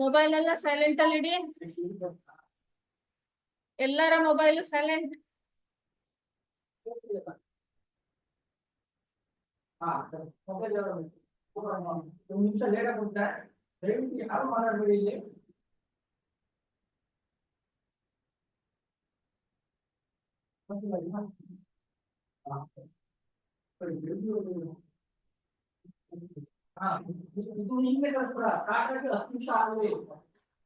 Mobile ಎಲ್ಲ silent ಅಲ್ಲಿ ಇಡಿ. ಎಲ್ಲರ ಮೊಬೈಲ್ ಸೈಲೆಂಟ್. ನಿಮಿಷ ಲೇಟ್ ಆಗುತ್ತೆ. ದಯವಿಟ್ಟು ಯಾರು ಮಾತಾಡಬೇಡಿ ಇಲ್ಲಿ. ಇದು ಹಿಂಗೆ ಕಳಿಸ್ಬಿಡ. ಕಾಕಾಗಿ 10 ನಿಮಿಷ ಆಗಲಿ.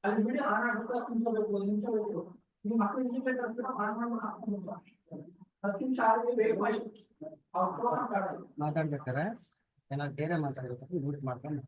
ಅಲ್ಲಿ ಬಿಡಿ ಆನ್ ಆಗ್ಬಿಟ್ಟು 10 ನಿಮಿಷ ಬೇಕು, 1 ನಿಮಿಷ ಬೇಕು. ನಿಮ್ಮ ಮಕ್ಕಳು ಹಿಂಗೆ ಕಳಿಸ್ಬಿಡ ಆನ್ ಮಾಡ್ಬಿಟ್ಟು 10 ನಿಮಿಷ ಆಗಲಿ ಬೇಕು ಮಾಡಿ. ಮಾತಾಡ್ಬೇಕಾರೆ ಏನಾದ್ರು ಬೇರೆ ಮಾತಾಡ್ಬೇಕು ಮ್ಯೂಟ್ ಮಾಡ್ಕೊಂಡು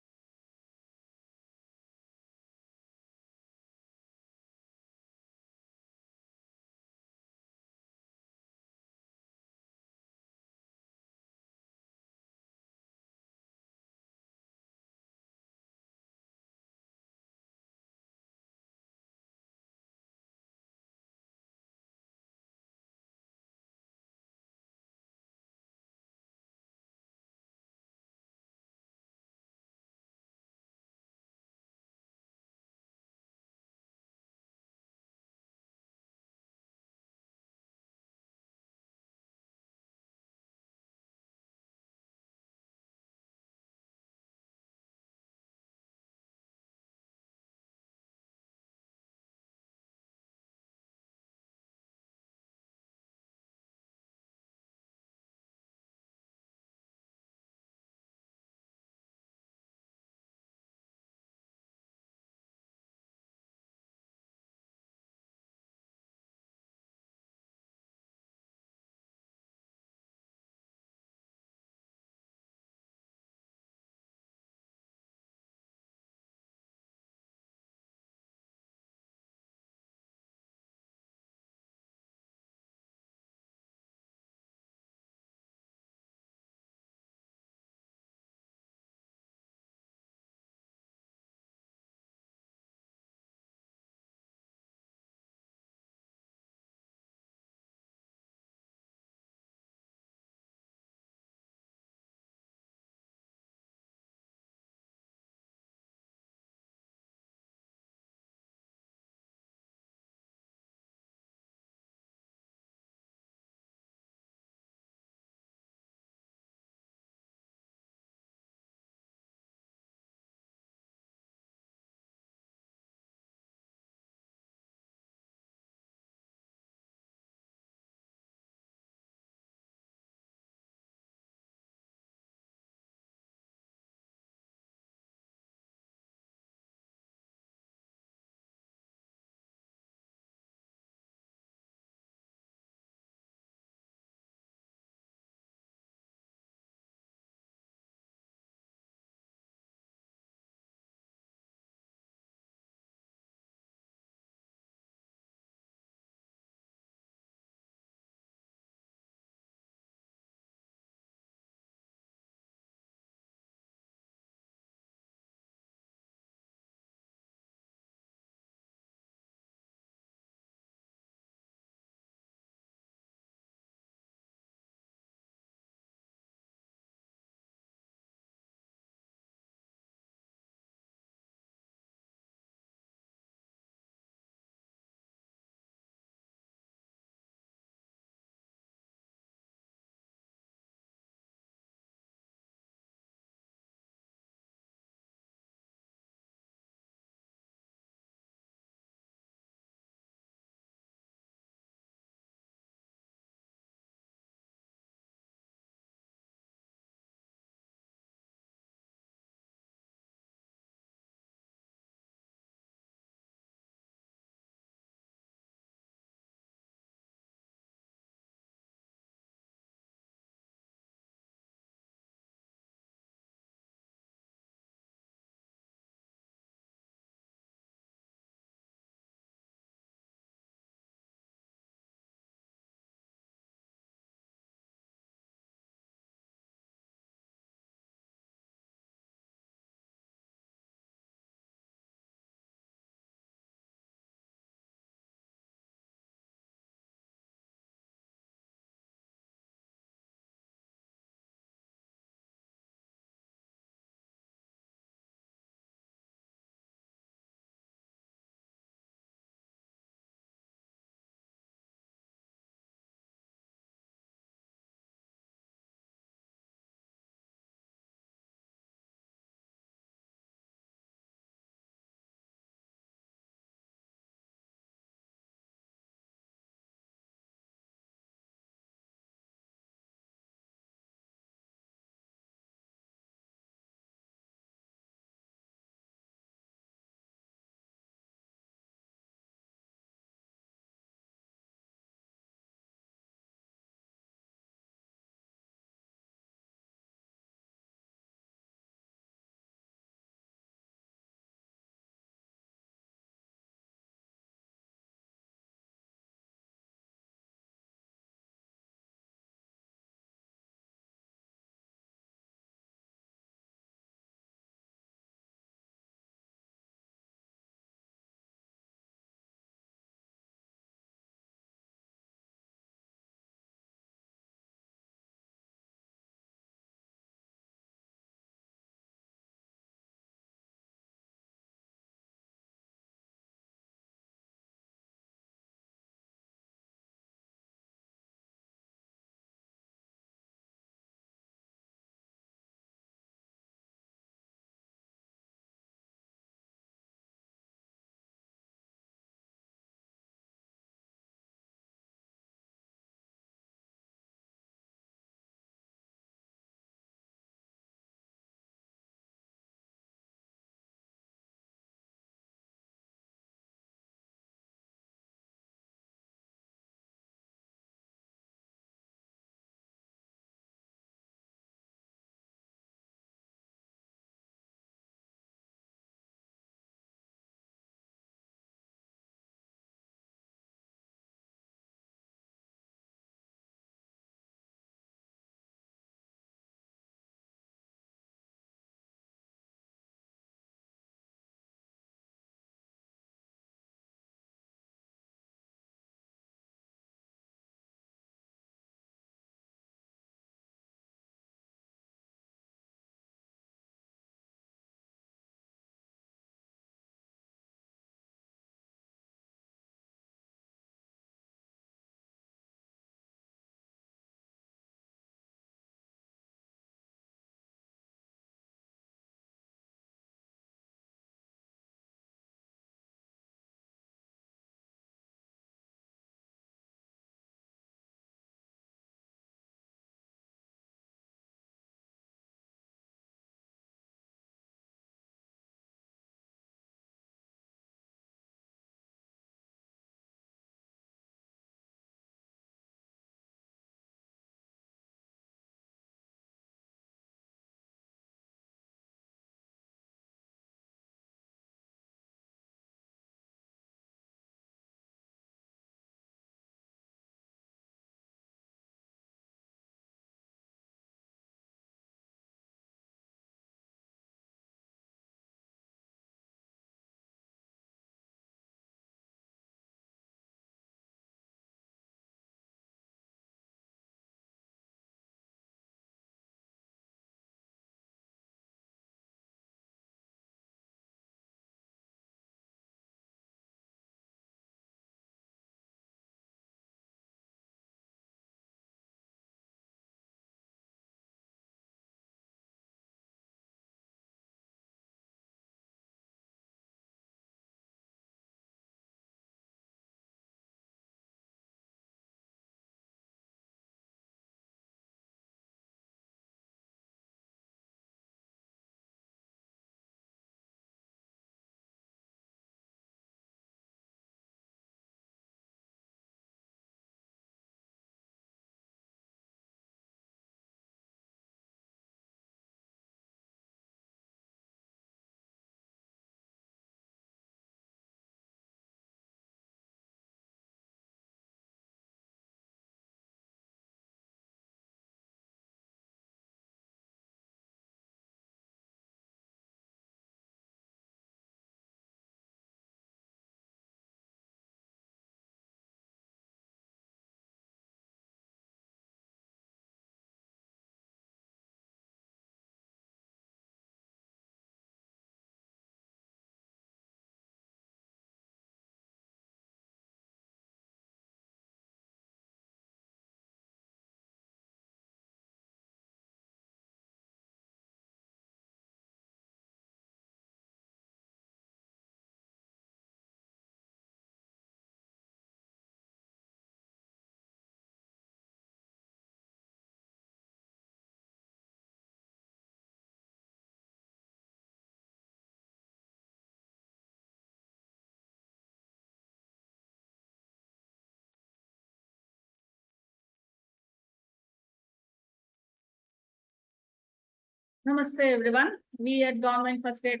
Namaste, everyone. We at Government First Grade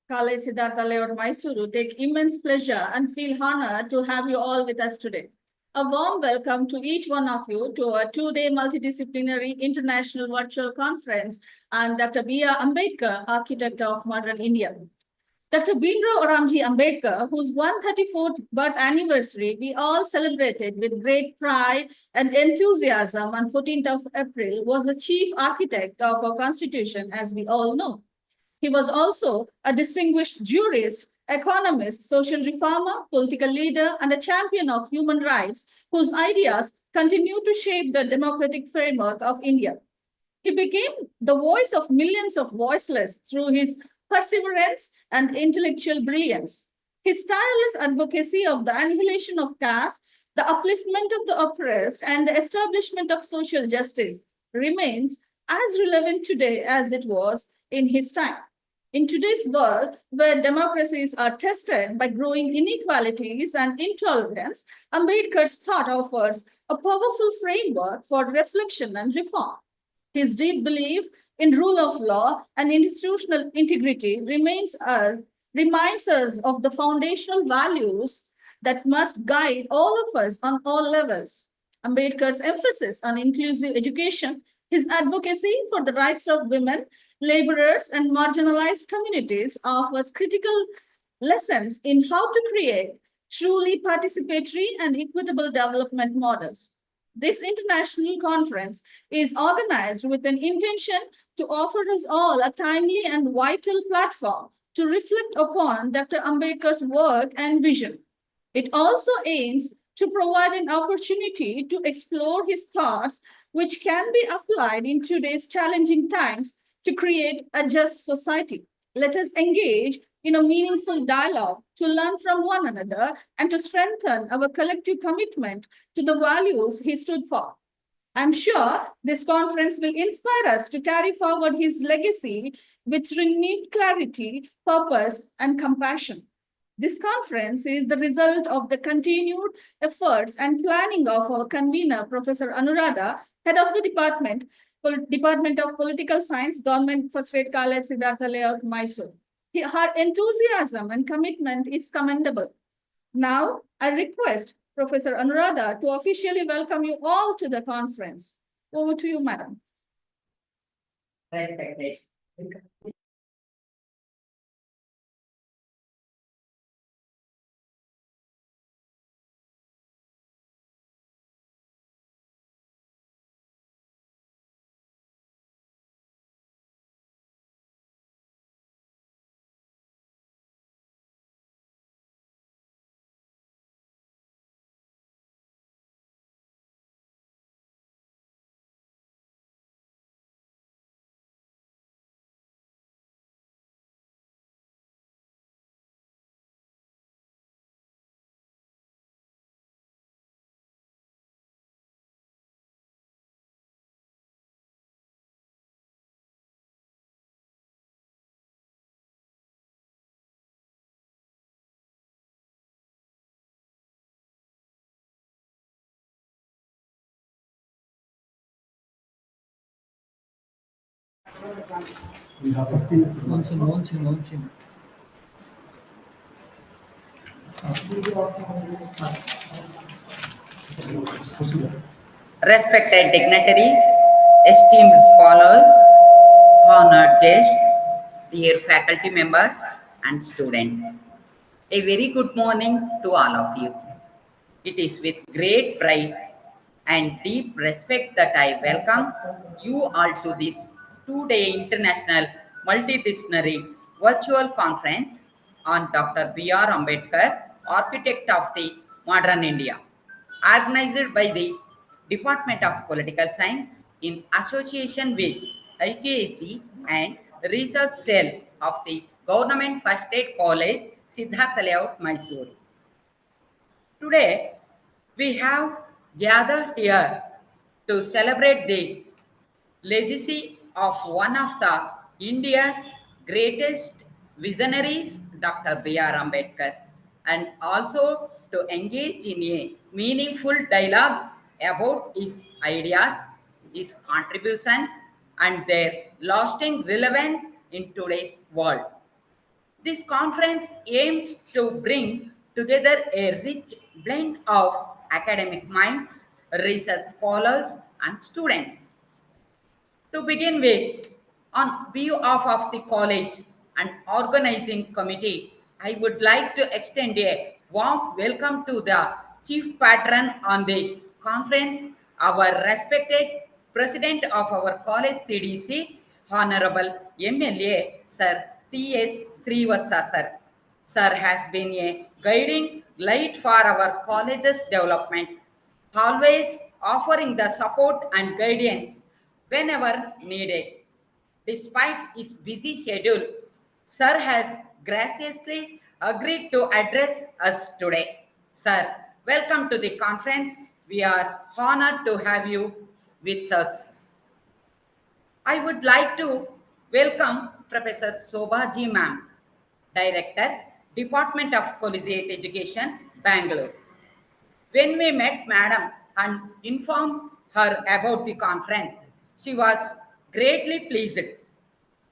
College Siddhartha Layout, Mysuru take immense pleasure and feel honored to have you all with us today. A warm welcome to each one of you to our two-day multidisciplinary international virtual conference on Dr. B.R. Ambedkar, Architect of Modern India. Dr. Bhimrao Ramji Ambedkar, whose 134th birth anniversary we all celebrated with great pride and enthusiasm on 14th of April, was the chief architect of our constitution, as we all know. He was also a distinguished jurist, economist, social reformer, political leader, and a champion of human rights, whose ideas continue to shape the democratic framework of India. He became the voice of millions of voiceless through his perseverance and intellectual brilliance. His tireless advocacy of the annihilation of caste, the upliftment of the oppressed, and the establishment of social justice remains as relevant today as it was in his time. In today's world, where democracies are tested by growing inequalities and intolerance, Ambedkar's thought offers a powerful framework for reflection and reform. His deep belief in rule of law and institutional integrity reminds us of the foundational values that must guide all of us on all levels. Ambedkar's emphasis on inclusive education, his advocacy for the rights of women, laborers, and marginalized communities offers critical lessons in how to create truly participatory and equitable development models. This international conference is organized with an intention to offer us all a timely and vital platform to reflect upon Dr. Ambedkar's work and vision. It also aims to provide an opportunity to explore his thoughts, which can be applied in today's challenging times to create a just society. Let us engage in a meaningful dialogue to learn from one another and to strengthen our collective commitment to the values he stood for. I'm sure this conference will inspire us to carry forward his legacy with renewed clarity, purpose, and compassion. This conference is the result of the continued efforts and planning of our convener, Professor Anuradha, head of the Department of Political Science, Government First Grade College, Siddhartha Layout, Mysore. Her enthusiasm and commitment is commendable. Now, I request Professor Anuradha to officially welcome you all to the conference. Over to you, madam. Respected. Respected dignitaries, esteemed scholars, honored guests, dear faculty members and students, a very good morning to all of you. It is with great pride and deep respect that I welcome you all to this two-day international multidisciplinary virtual conference on Dr. B.R. Ambedkar, Architect of the Modern India, organized by the Department of Political Science in association with IKAC and Research Cell of the Government First Aid College, Siddhartha Layout, Mysore. Today, we have gathered here to celebrate the legacy of one of the India's greatest visionaries, Dr. B.R. Ambedkar, and also to engage in a meaningful dialogue about his ideas, his contributions, and their lasting relevance in today's world. This conference aims to bring together a rich blend of academic minds, research scholars, and students. To begin with, on behalf of the college and organizing committee, I would like to extend a warm welcome to the chief patron on the conference, our respected president of our college CDC, Honorable MLA Sir T.S. Srivatsa sir. Sir has been a guiding light for our college's development, always offering the support and guidance whenever needed. Despite his busy schedule, Sir has graciously agreed to address us today. Sir, welcome to the conference. We are honored to have you with us. I would like to welcome Professor Sobhaji Ma'am, Director, Department of Collegiate Education, Bangalore. When we met Madam and informed her about the conference, she was greatly pleased.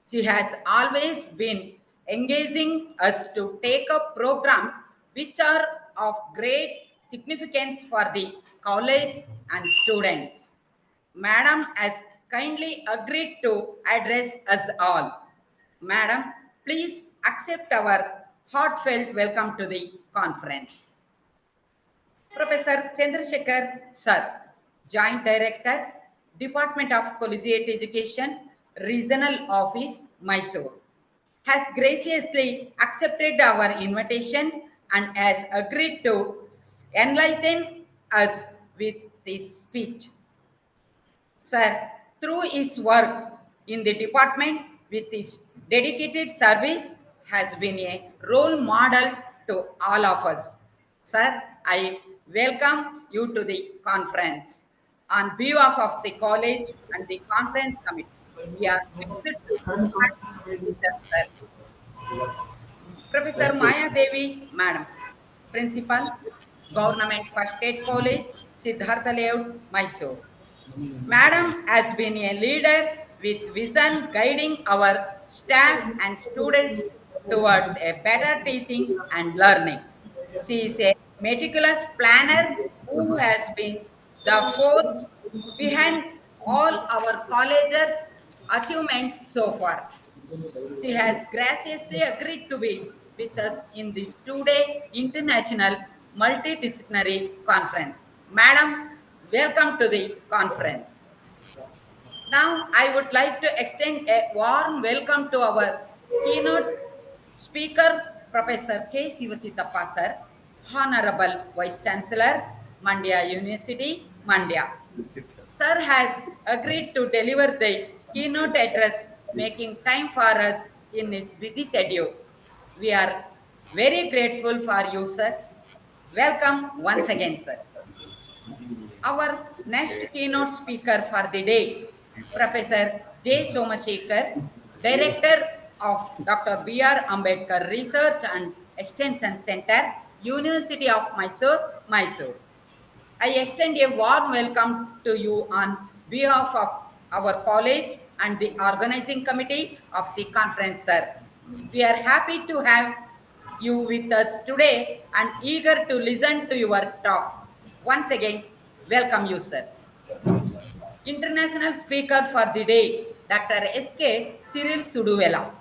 She has always been engaging us to take up programs which are of great significance for the college and students. Madam has kindly agreed to address us all. Madam, please accept our heartfelt welcome to the conference. Professor Chandrasekhar Sir, Joint Director, Department of Collegiate Education, Regional Office, Mysore, has graciously accepted our invitation and has agreed to enlighten us with this speech. Sir, through his work in the department with his dedicated service, has been a role model to all of us. Sir, I welcome you to the conference. On behalf of the college and the conference committee, we are pleased to have you with us, sir. Professor Maya Devi, Madam, Principal, Government First Aid College, Siddhartha Layout, Mysore. Madam has been a leader with vision guiding our staff and students towards a better teaching and learning. She is a meticulous planner who has been the force behind all our college's achievements so far. She has graciously agreed to be with us in this two-day international multidisciplinary conference. Madam, welcome to the conference. Now, I would like to extend a warm welcome to our keynote speaker, Professor K. Sivachitappa sir, Honorable Vice Chancellor, Mandya University, Mandya. Sir has agreed to deliver the keynote address, making time for us in his busy schedule. We are very grateful for you, sir. Welcome once again, sir. Our next keynote speaker for the day, Professor J. Somashekar, Director of Dr. B.R. Ambedkar Research and Extension Center, University of Mysore, Mysore. I extend a warm welcome to you on behalf of our college and the organizing committee of the conference, sir. We are happy to have you with us today and eager to listen to your talk. Once again, welcome you, sir. International speaker for the day, Dr. S.K. Cyril Suduvela,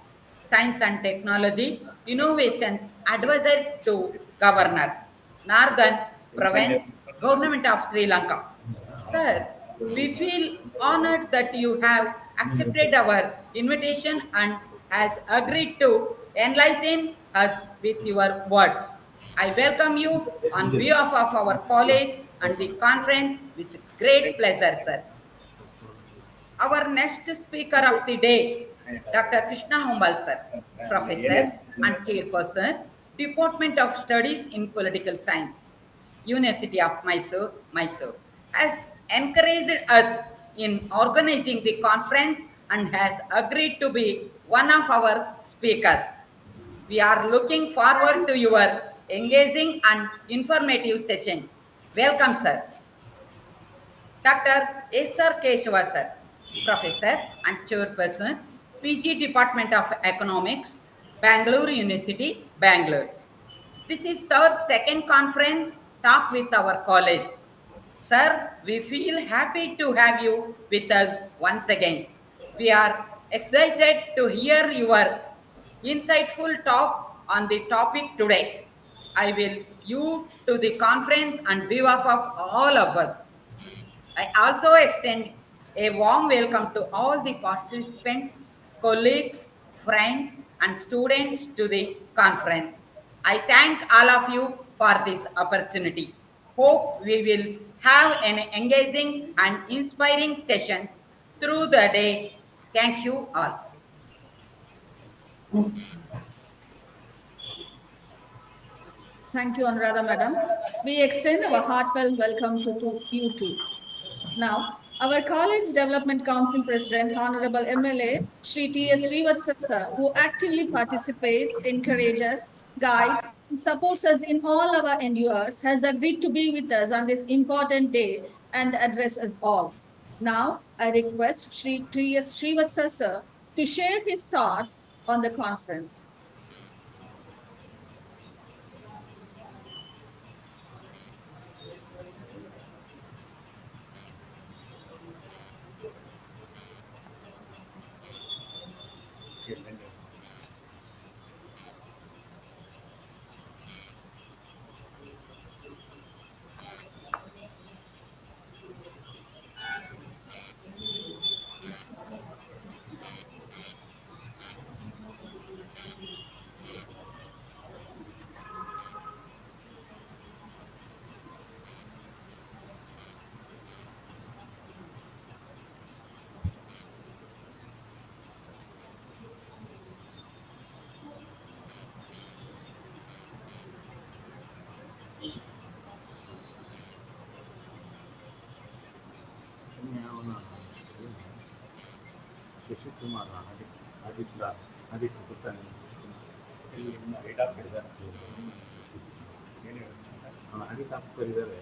Science and Technology Innovations Advisor to Governor, Northern Province, Government of Sri Lanka. Sir, we feel honored that you have accepted our invitation and has agreed to enlighten us with your words. I welcome you on behalf of our college and the conference with great pleasure, sir. Our next speaker of the day, Dr. Krishna Humbal sir, Professor and Chairperson, Department of Studies in Political Science, University of Mysore, Mysore, has encouraged us in organizing the conference and has agreed to be one of our speakers. We are looking forward to your engaging and informative session. Welcome, sir. Dr. S.R. Keshava, sir, Professor and Chairperson, PG Department of Economics, Bangalore University, Bangalore. This is our second conference talk with our college. Sir, we feel happy to have you with us once again. We are excited to hear your insightful talk on the topic today. I will you to the conference on behalf of all of us. I also extend a warm welcome to all the participants, colleagues, friends, and students to the conference. I thank all of you for this opportunity. Hope we will have an engaging and inspiring sessions through the day. Thank you all. Thank you, Anuradha Madam. We extend our heartfelt welcome to you too. Now, our College Development Council President, Honorable MLA, Shri T.S. Srivatsasa, who actively participates, encourages, guides, and supports us in all our endeavors, has agreed to be with us on this important day and address us all. Now, I request Shri T.S. Srivatsasa to share his thoughts on the conference. ಅದಕ್ಕೆ ಹಾಕ್ತಿದ್ದಾರೆ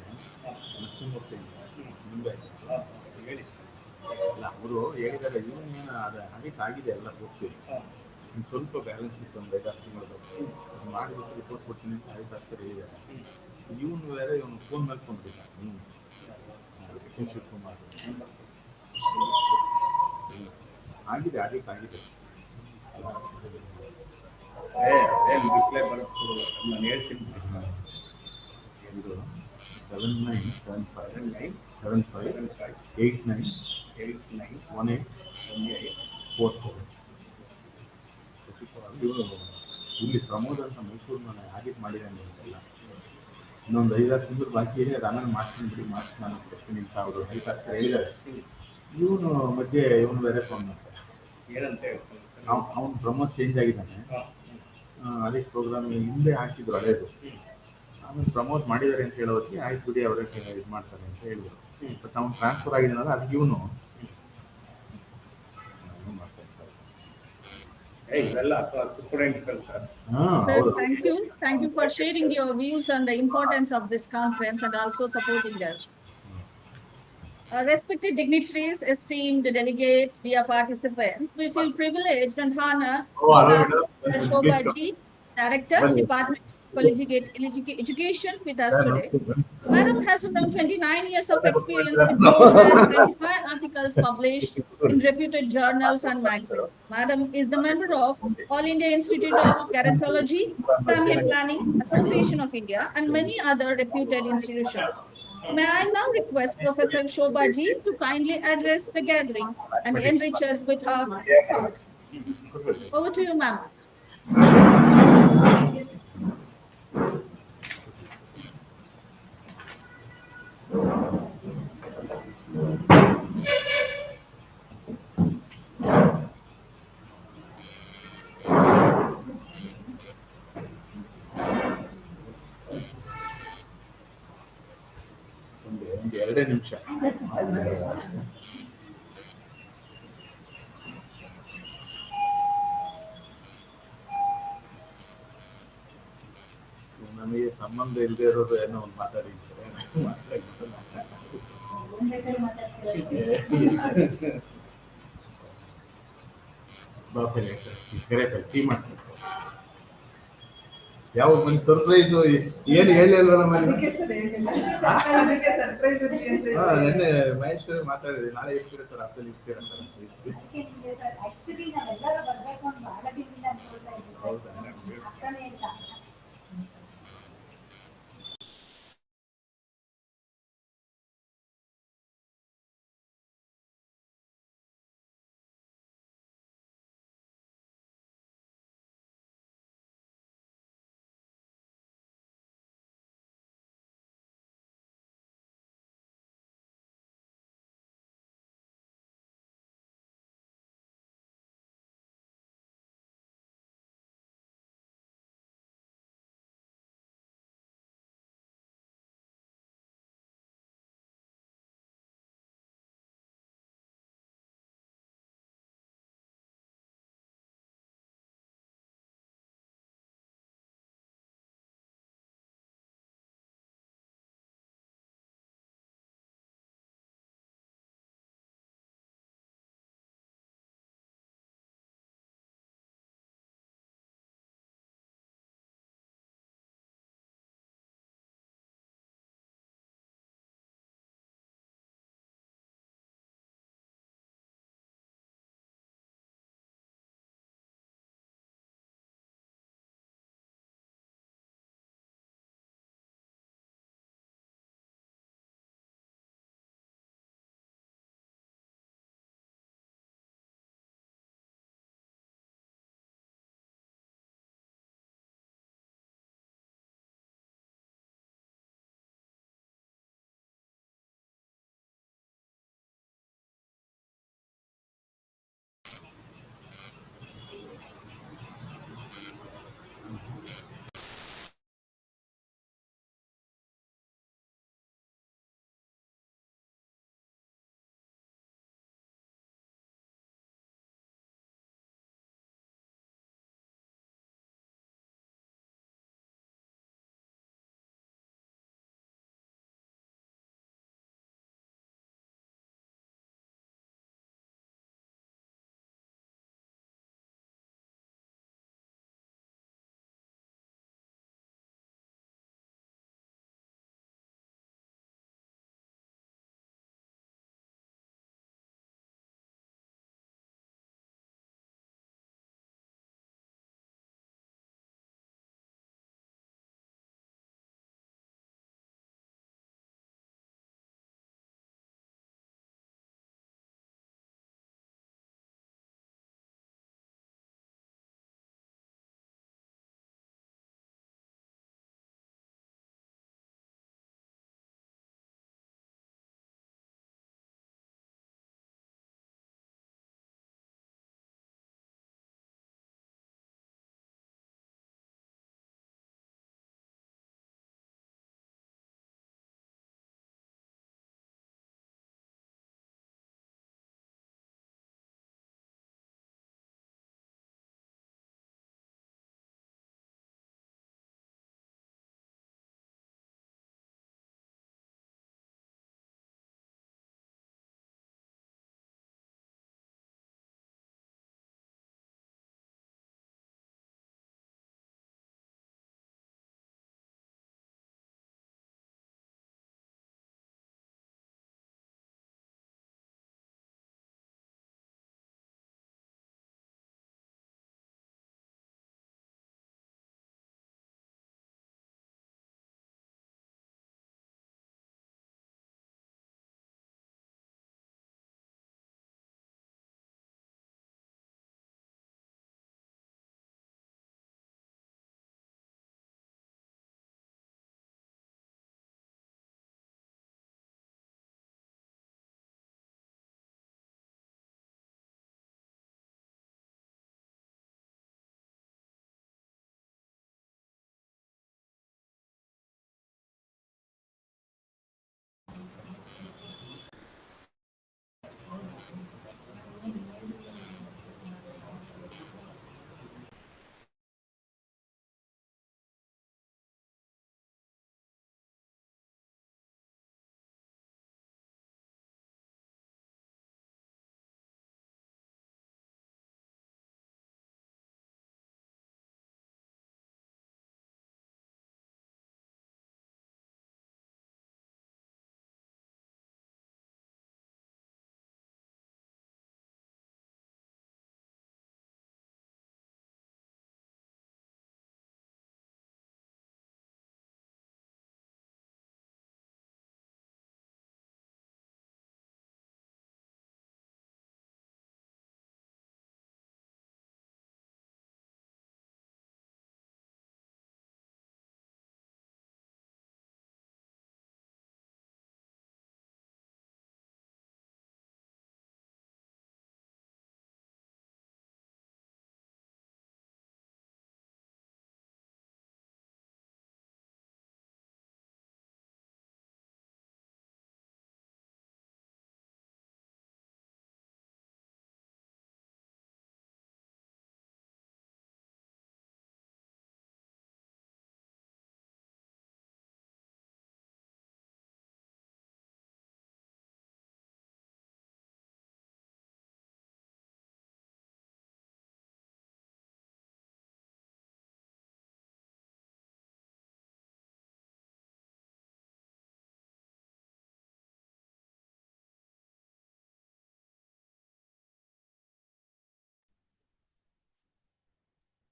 ನರಸಿಂಹಮೂರ್ತಿ ಮುಂದೆ ಅಲ್ಲ ಅವರು ಹೇಳಿದ್ದಾರೆ ಇವನೇನು ಅದಕ್ಕೆ ಆಗಿದೆ ಎಲ್ಲ ಪೂರ್ತಿ ಇನ್ನು ಸ್ವಲ್ಪ ಬ್ಯಾಲೆನ್ಸ್ ಇತ್ತು ಒಂದು 5-6 ತಿಂಗಳು ಮಾಡಿಬಿಟ್ಟು ರಿಪೋರ್ಟ್ ಕೊಡ್ತೀನಿ ಅಂತ 5-6 ಹೇಳಿದ್ದಾರೆ. ಇವನು ಬೇರೆ ಇವನು ಫೋನ್ ಮೇಲೆ ಕೊಂಡಿದ್ದ ಶಿವಕುಮಾರ್ ಆಗಿದೆ ಅದಕ್ಕೆ ಆಗಿದೆ. ಡಿಸ್ಪ್ಲೇ ಬರುತ್ತೆ ನಾನು ಹೇಳ್ತೀನಿ. 7975891847. ಇಲ್ಲಿ ಪ್ರಮೋದ್ ಅಂತ ಮೈಸೂರು ಮನೆ ಆಡಿಟ್ ಮಾಡಿದ್ದಾನೆ ಅಂತೆಲ್ಲ ಇನ್ನೊಂದು 5-6 ತಿಂಗಳು ಬಾಕಿ ಇದೆ. ಅದು ಆಮೇಲೆ ಮಾಡ್ತೀನಿ ಬಿಡಿ ನಾನು ಕೊಡ್ತೀನಿ ಅಂತ ಅವರು 5 ಹೇಳಿದ್ದಾರೆ. ಇವನು ಮಧ್ಯೆ ಇವನು ಬೇರೆ ಫೋನ್ ಮಾಡ್ತಾರೆ ಏನಂತ ಅವ್ನು ಪ್ರಮೋದ್ ಚೇಂಜ್ ಆಗಿದ್ದಾನೆ. ಅದಕ್ಕೆ ಪ್ರೋಗ್ರಾಮ್ ಹಿಂದೆ ಹಾಕಿದ್ರು ಹಳೇದು. ಆಮೇಲೆ ಪ್ರಮೋಟ್ ಮಾಡಿದ್ದಾರೆ ಅಂತ ಹೇಳೋದಕ್ಕೆ ಆಯ್ತು ಬಿಡಿ ಅವರೇ ಇದು ಮಾಡ್ತಾರೆ ಅಂತ ಹೇಳಿದ್ರು. ಬಟ್ ಅವ್ನು ಟ್ರಾನ್ಸ್ಫರ್ ಆಗಿದ್ದಾನಲ್ಲ ಅದಕ್ಕೆ ಇವನು Thank you for sharing your views on the importance of this conference and also supporting us. Respected dignitaries, esteemed delegates, dear participants, we feel privileged and honored to have Shobha Ji, Director, Department of Education, with us today. Madam has around 29 years of experience with more than 25 articles published in reputed journals and magazines. Madam is the member of All India Institute of Gerontology, Family Planning Association of India, and many other reputed institutions. May I now request Professor Shobha Ji to kindly address the gathering and enrich us with her thoughts. Over to you, ma'am. ಒಂದು 2 ನಿಮಿಷ. ನಮಗೆ ಸಂಬಂಧ ಇಲ್ಲದೆ ಇರೋದು ಏನೋ ಒಂದು ಮಾತಾಡಿದ್ದಾರೆ. ಬಾಪಲೆ correct tea ಮಾಡ್ತಾರೆ ಯಾವ ಒಂದು ಸರ್ಪ್ರೈಸ್ ಏನು ಹೇಳಿಲ್ವಲ್ಲ ನಿನ್ನೆ ಮಹೇಶ್ವರಿ ಮಾತಾಡಿದ್ವಿ ನಾಳೆ ಇರ್ತೀರ ಸರ್ ಅಪ್ಪಲ್ಲಿ ಇರ್ತೀರಂತಾರೆ ಹೌದಾ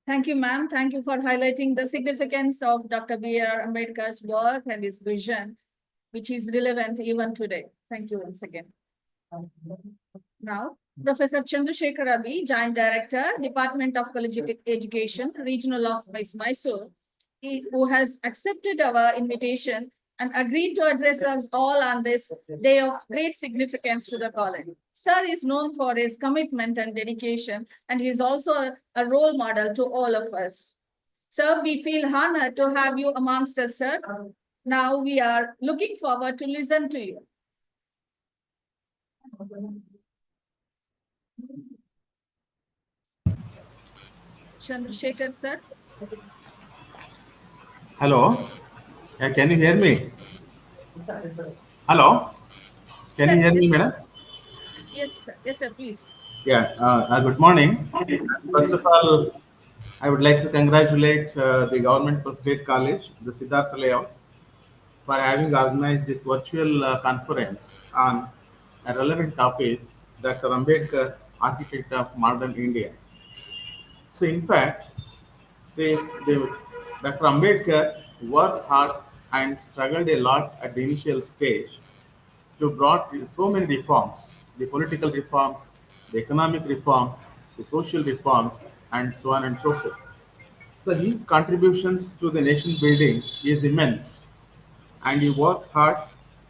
Thank you, ma'am. Thank you for highlighting the significance of Dr. B.R. Ambedkar's work and his vision, which is relevant even today. Thank you once again. Now, Professor Chandrasekhar Ravi, Joint Director, Department of Collegiate Education, Regional Office, Mysore, who has accepted our invitation and agreed to address us all on this day of great significance to the college. Sir is known for his commitment and dedication, and he is also a role model to all of us. Sir, we feel honored to have you amongst us, sir. Now we are looking forward to listen to you. Chandrasekhar, sir. Hello. Can you hear me? Hello. Can Sir, you hear me, yes, sir. madam? Yes, sir. Yes, sir, please. Yeah. Good morning. First of all, I would like to congratulate the Government First State College, the Siddhartha Layout, for having organized this virtual conference on a relevant topic, Dr. Ambedkar, Architect of Modern India. So, in fact, the Dr. Ambedkar worked hard and struggled a lot at the initial stage to brought so many reforms, the political reforms, the economic reforms, the social reforms, and so on and so forth. So his contributions to the nation building is immense, and he worked hard,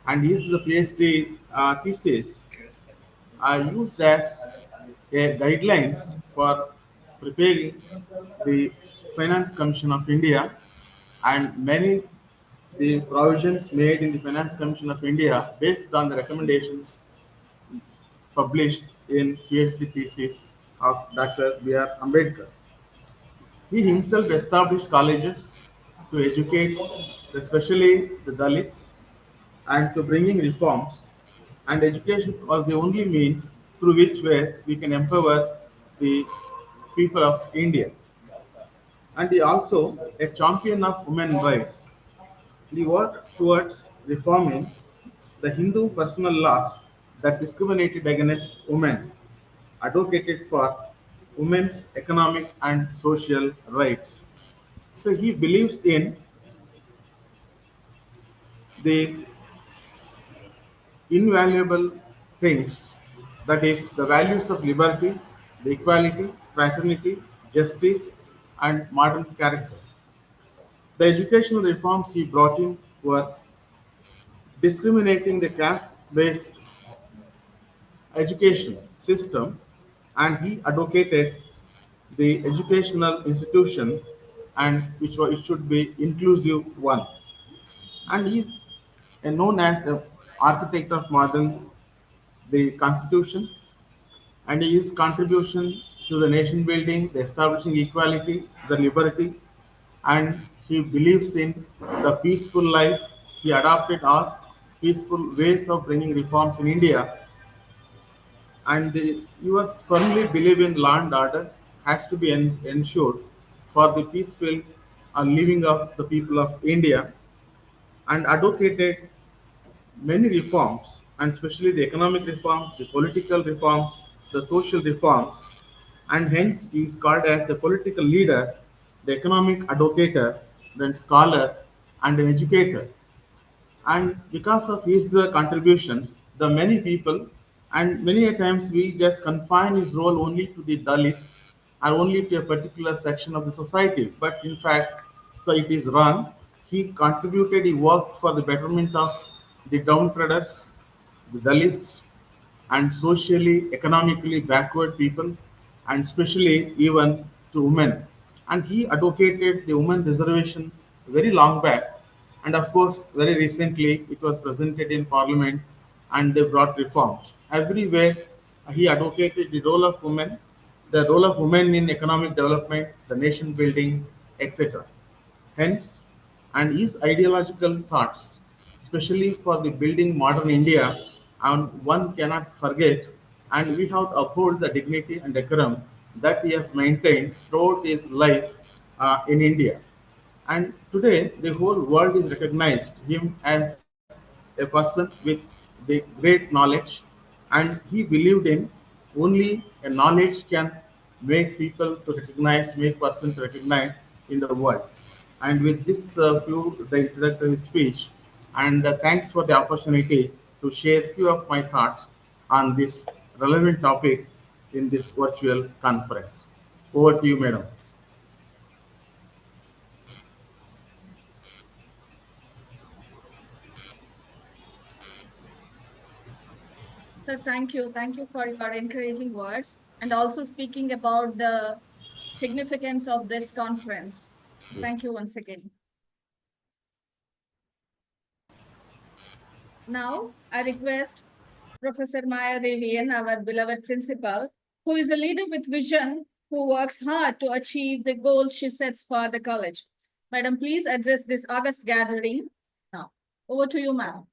and his PhD thesis are used as guidelines for preparing the Finance Commission of India, and many the provisions made in the Finance Commission of India based on the recommendations published in PhD thesis of Dr. B.R. Ambedkar. He himself established colleges to educate, especially the Dalits, and to bringing reforms. And education was the only means through which way we can empower the people of India. And he also a champion of women rights. He worked towards reforming the Hindu personal laws that discriminated against women, advocated for women's economic and social rights. So he believes in the invaluable things, that is, the values of liberty, the equality, fraternity, justice, and modern character. The educational reforms he brought in were discriminating the caste based education system, and he advocated the educational institution, and it should be inclusive one. And he is known as an architect of modern the constitution, and his contribution to the nation building, the establishing equality, the liberty, and he believes in the peaceful life. He adopted us peaceful ways of bringing reforms in India, and the US firmly believe in law and order has to be ensured for the peaceful living of the people of India, and advocated many reforms, and especially the economic reforms, the political reforms, the social reforms, and hence he is called as a political leader, the economic advocator, then scholar, and an educator. And because of his contributions, the many people, and many a times we just confine his role only to the Dalits or only to a particular section of the society. But in fact, so it is wrong. He contributed, he worked for the betterment of the downtreaders, the Dalits, and socially, economically backward people, and especially even to women. And he advocated the women reservation very long back. And of course, very recently, it was presented in Parliament, and they brought reforms. Everywhere, he advocated the role of women in economic development, the nation building, etc. Hence, and his ideological thoughts, especially for the building modern India, and one cannot forget, and we have to uphold the dignity and decorum that he has maintained throughout his life in India. And today, the whole world is recognized him as a person with the great knowledge, and he believed in only a knowledge can make people to recognize, make persons recognize in the world. And with this few the introductory speech, and thanks for the opportunity to share few of my thoughts on this relevant topic in this virtual conference. Over to you, madam. So thank you. Thank you for your encouraging words and also speaking about the significance of this conference. Yes. Thank you once again. Now, I request Professor Maya Devian, our beloved principal, who is a leader with vision, who works hard to achieve the goals she sets for the college. Madam, please address this August gathering now. Over to you, ma'am.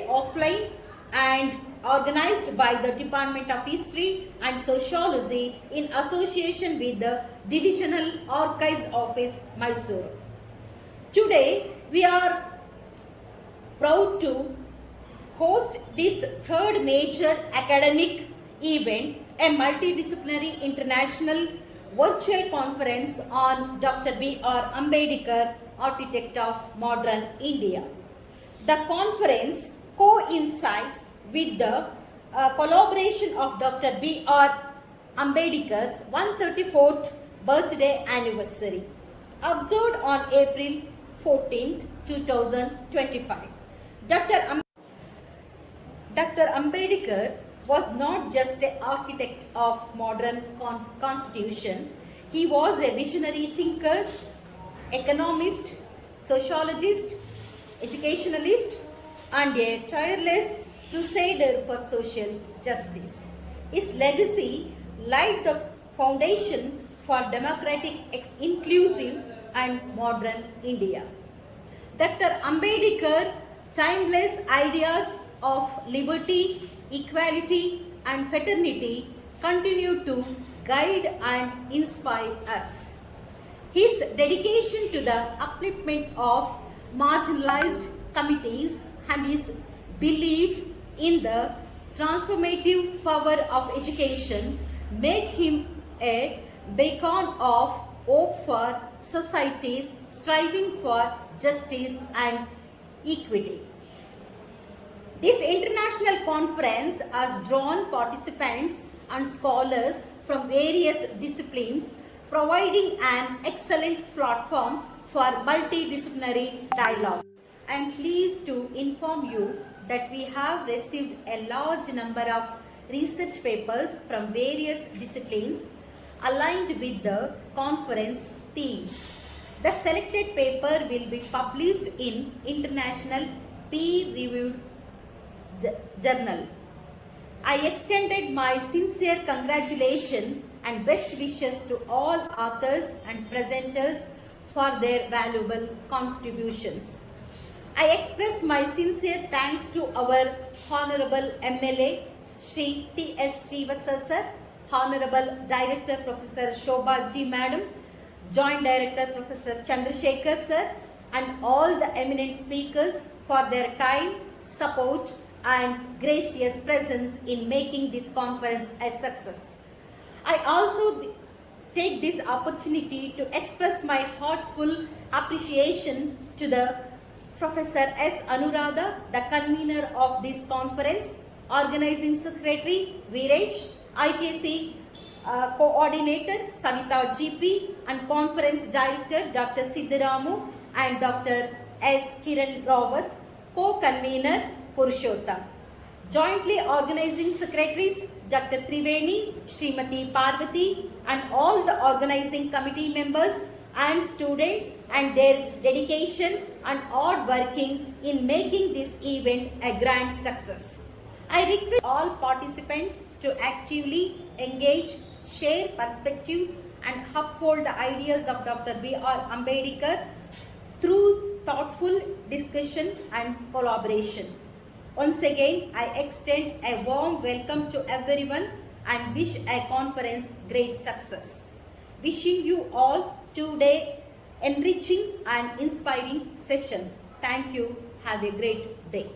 offline and organized by the Department of History and Sociology in association with the Divisional Archives Office, Mysore. Today, we are proud to host this third major academic event, a multidisciplinary international virtual conference on Dr. B.R. Ambedkar, Architect of Modern India. The conference coincides with the collaboration of Dr. B.R. Ambedkar's 134th birthday anniversary, observed on April 14th, 2025. Dr. Ambedkar was not just an architect of modern constitution, he was a visionary thinker, economist, sociologist, educationalist, and a tireless crusader for social justice. His legacy laid the foundation for democratic, inclusive, and modern India. Dr. Ambedkar's timeless ideas of liberty, equality, and fraternity continue to guide and inspire us. His dedication to the upliftment of marginalized communities and his belief in the transformative power of education make him a beacon of hope for societies striving for justice and equity. This international conference has drawn participants and scholars from various disciplines, providing an excellent platform for multidisciplinary dialogue. I am pleased to inform you that we have received a large number of research papers from various disciplines aligned with the conference theme. The selected paper will be published in international peer-reviewed journal. I extended my sincere congratulations and best wishes to all authors and presenters for their valuable contributions. I express my sincere thanks to our Honorable MLA Shri T.S. Srivastava Sir, Honorable Director Professor Shobha G. Madam, Joint Director Professor Chandrasekhar Sir, and all the eminent speakers for their time, support, and gracious presence in making this conference a success. I also take this opportunity to express my heartfelt appreciation to the Professor S. Anuradha, the convener of this conference, Organizing Secretary Viresh, IKC Coordinator Savita GP, and Conference Director Dr. Siddharamu and Dr. S. Kiran Rawat, Co-Convener Purushottam. Jointly organizing secretaries Dr. Triveni, Srimati Parvati, and all the organizing committee members and students and their dedication and hard working in making this event a grand success. I request all participants to actively engage, share perspectives, and uphold the ideas of Dr. B.R. Ambedkar through thoughtful discussion and collaboration. Once again, I extend a warm welcome to everyone and wish a conference great success. Wishing you all today enriching and inspiring session. Thank you. Have a great day.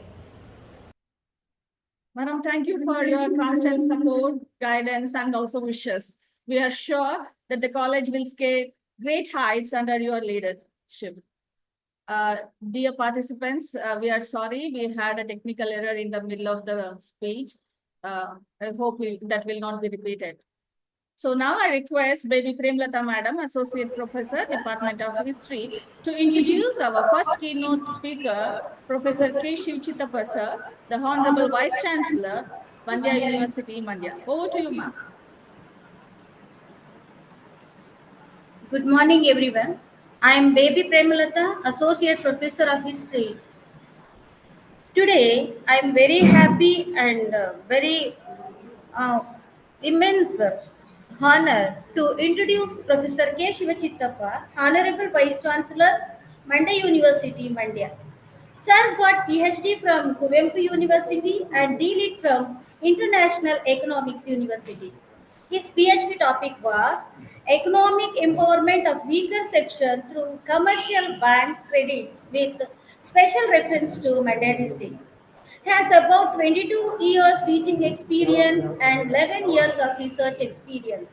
Madam, thank you for your constant support, guidance, and also wishes. We are sure that the college will scale great heights under your leadership. Dear participants, we are sorry we had a technical error in the middle of the speech. I hope that will not be repeated. So now I request Baby Premlata Madam, Associate Professor, Department of History, to introduce our first keynote speaker, Professor K. Shivchittappa Sir, the Honorable Vice Chancellor, Mandya University, Mandya. Over to you, ma'am. Good morning, everyone. I am Baby Premlata, Associate Professor of History. Today, I am very happy and very immense honor to introduce Professor K. Shivachittappa, Honorable Vice Chancellor, Mandya University, Mandya. Sir got PhD from Kuvempu University and D.Litt from International Economics University. His PhD topic was Economic Empowerment of Weaker Section through Commercial Banks Credits with special reference to materialistic. He has about 22 years teaching experience and 11 years of research experience.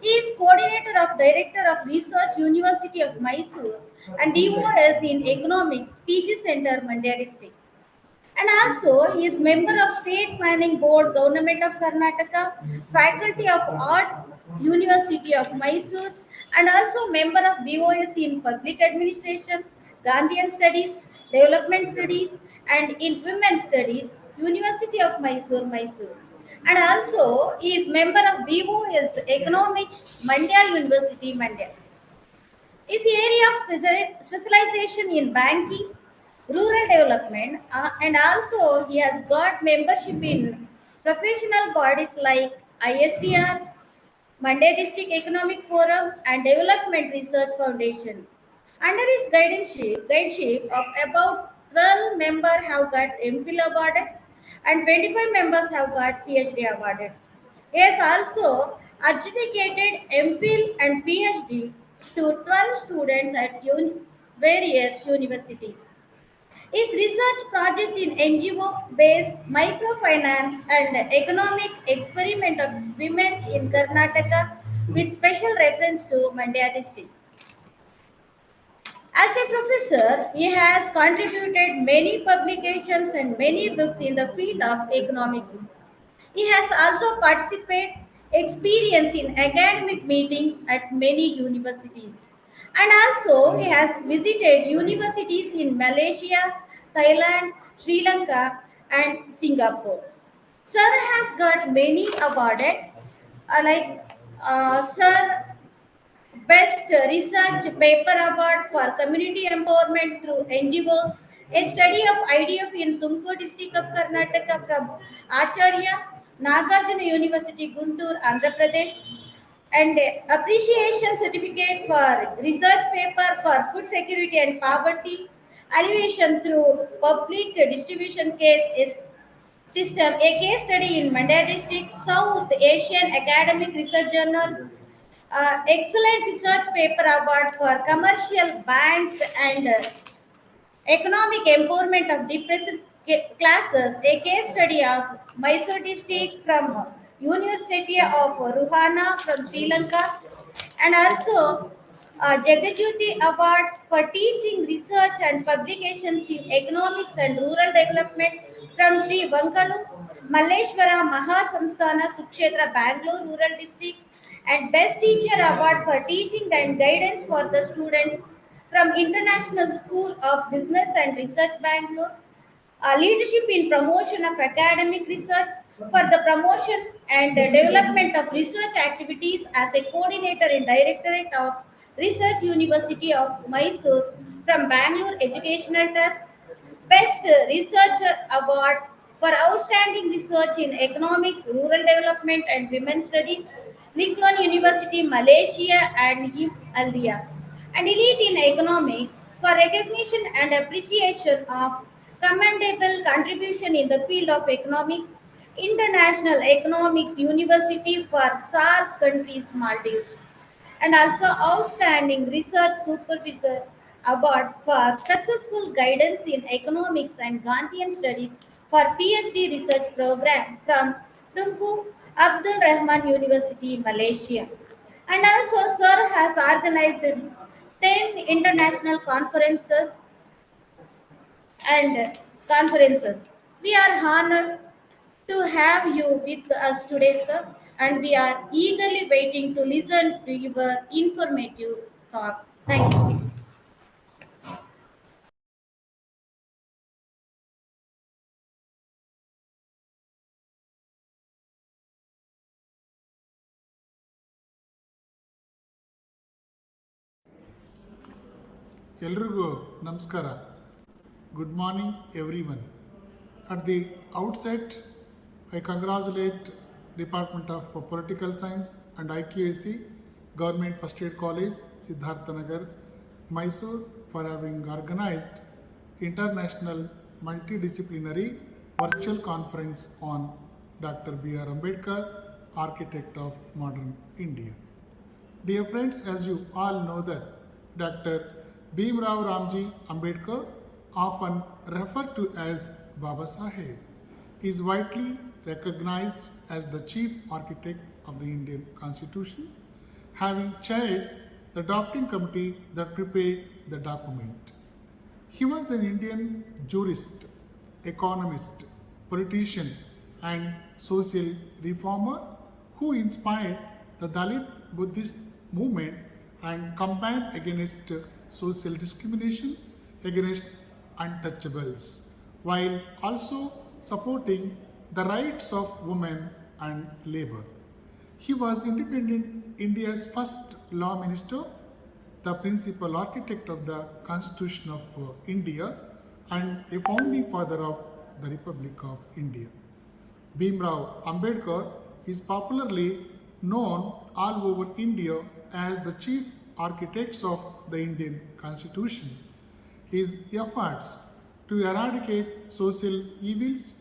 He is coordinator of Director of Research University of Mysore and DOS in Economics PG Center Mandya district. And also he is member of State Planning Board Government of Karnataka, Faculty of Arts University of Mysore and also member of BOS in Public Administration, Gandhian Studies, Development Studies and in Women Studies, University of Mysore, Mysore. And also he is member of BOS Economics, Mandya University, Mandya. His area of specialization in banking, rural development, and also he has got membership in professional bodies like ISDR, Monday District Economic Forum, and Development Research Foundation. Under his guideship of about 12 members have got MPhil awarded and 25 members have got PhD awarded. He has also adjudicated MPhil and PhD to 12 students at various universities. His research project in NGO-based microfinance and economic experiment of women in Karnataka with special reference to Mandya district. As a professor, he has contributed many publications and many books in the field of economics. He has also participated experience in academic meetings at many universities. And also he has visited universities in Malaysia, Thailand, Sri Lanka and Singapore. Sir has got many awarded Sir Best Research Paper Award for Community Empowerment through NGOs, a study of IDF in Tumkur district of Karnataka from Acharya, Nagarjuna University, Guntur, Andhra Pradesh, and appreciation certificate for research paper for food security and poverty alleviation through public distribution system, a case study in Mandya district, South Asian Academic Research Journals, excellent research paper award for commercial banks and economic empowerment of depressed classes, a case study of Mysore district from University of Ruhana from Sri Lanka, and also Jagajyoti Award for teaching research and publications in economics and rural development from Sri Vankalu, Malleshwara Mahasamsthana Sukshetra Bangalore Rural District, and Best Teacher Award for teaching and guidance for the students from International School of Business and Research Bangalore, leadership in promotion of academic research for the promotion and development of research activities as a coordinator in Directorate of Research University of Mysore from Bangalore Educational Trust, Best Researcher Award for outstanding research in economics, rural development and women's studies, Lincoln University, Malaysia and India, and elite in economics for recognition and appreciation of commendable contribution in the field of economics, International Economics University for SAARC countries, Maldives, and also outstanding research supervisor award for successful guidance in economics and Gandhian studies for PhD research program from Tunku Abdul Rahman University, Malaysia. And also, Sir has organized 10 international conferences. We are honored to have you with us today, sir, and we are eagerly waiting to listen to your informative talk. Thank you. ಎಲ್ರಿಗೂ ನಮಸ್ಕಾರ. Good morning, everyone. At the outset, I congratulate Department of Political Science and IQAC, Government First Aid College, Siddharthanagar, Mysore, for having organized International Multidisciplinary Virtual Conference on Dr. B.R. Ambedkar, Architect of Modern India. Dear friends, as you all know that Dr. Bhimrao Ramji Ambedkar, often referred to as Baba Saheb, is widely recognized as the chief architect of the Indian Constitution, having chaired the drafting committee that prepared the document. He was an Indian jurist, economist, politician, and social reformer who inspired the Dalit Buddhist movement and campaigned against social discrimination against untouchables, while also supporting the rights of women and labor. He was independent India's first law minister, the principal architect of the Constitution of India, and a founding father of the Republic of India. Bhimrao Ambedkar is popularly known all over India as the chief architect of the Indian Constitution. His efforts to eradicate social evils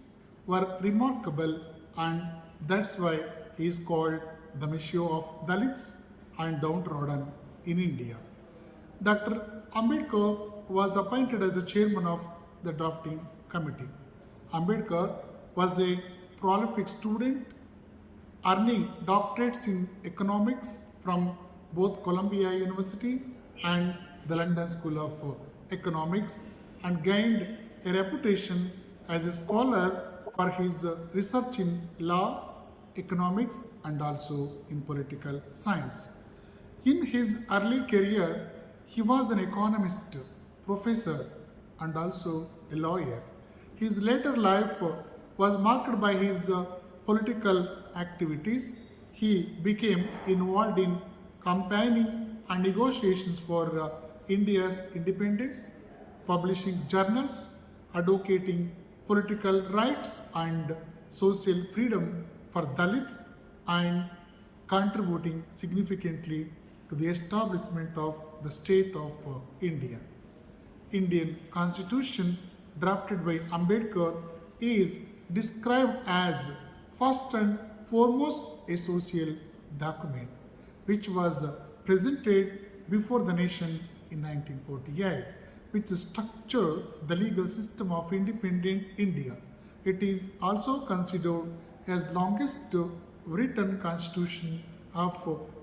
were remarkable, and that's why he is called the Messiah of Dalits and downtrodden in India. Dr. Ambedkar was appointed as the chairman of the drafting committee. Ambedkar was a prolific student, earning doctorates in economics from both Columbia University and the London School of Economics, and gained a reputation as a scholar for his research in law, economics, and also in political science. In his early career, he was an economist, professor, and also a lawyer. His later life was marked by his political activities. He became involved in campaigning and negotiations for India's independence, publishing journals, advocating political rights and social freedom for Dalits, and contributing significantly to the establishment of the state of India. Indian Constitution drafted by Ambedkar is described as first and foremost a social document which was presented before the nation in 1948, which structured the legal system of independent India. It is also considered as longest written constitution of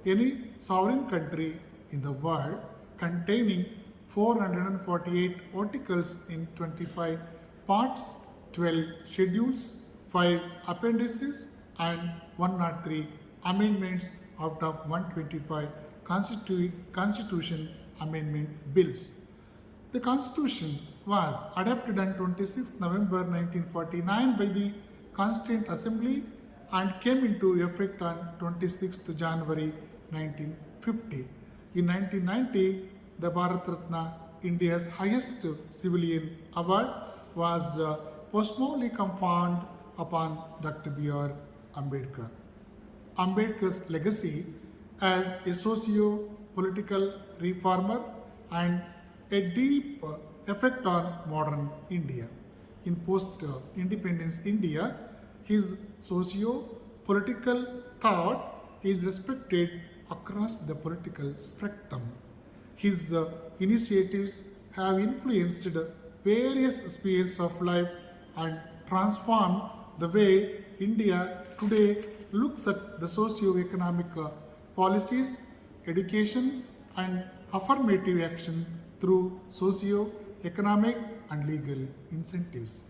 any sovereign country in the world, containing 448 articles in 25 parts, 12 schedules, 5 appendices, and 103 amendments out of 125 constitution amendment bills. The Constitution was adopted on 26 November 1949 by the Constituent Assembly and came into effect on 26 January 1950. In 1990, the Bharat Ratna, India's highest civilian award, was posthumously conferred upon Dr. B.R. Ambedkar. Ambedkar's legacy as a socio-political reformer and a deep effect on modern India. In post-independence India, his socio-political thought is respected across the political spectrum. His initiatives have influenced various spheres of life and transformed the way India today looks at the socio-economic policies, education, and affirmative action through socio-economic and legal incentives.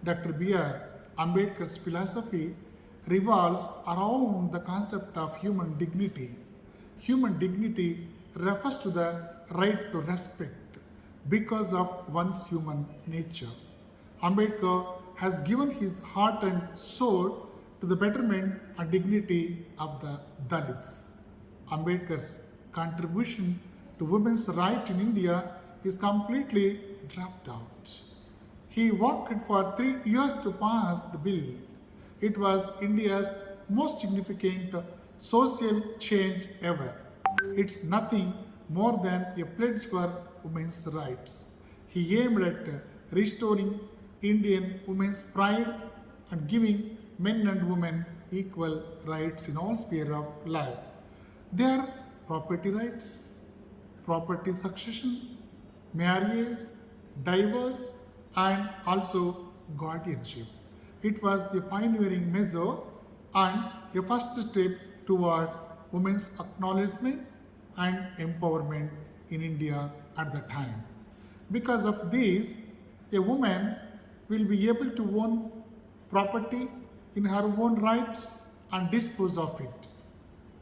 Dr. B.R. Ambedkar's philosophy revolves around the concept of human dignity. Human dignity refers to the right to respect because of one's human nature. Ambedkar has given his heart and soul to the betterment and dignity of the Dalits. Ambedkar's contribution to women's rights in India is completely dropped out. He worked for 3 years to pass the bill. It was India's most significant social change ever. It's nothing more than a pledge for women's rights. He aimed at restoring Indian women's pride and giving men and women equal rights in all spheres of life. Their property rights, property succession, marriage, divorce, and also guardianship. It was a pioneering measure and a first step toward women's acknowledgement and empowerment in India at the time. Because of this, a woman will be able to own property in her own right and dispose of it.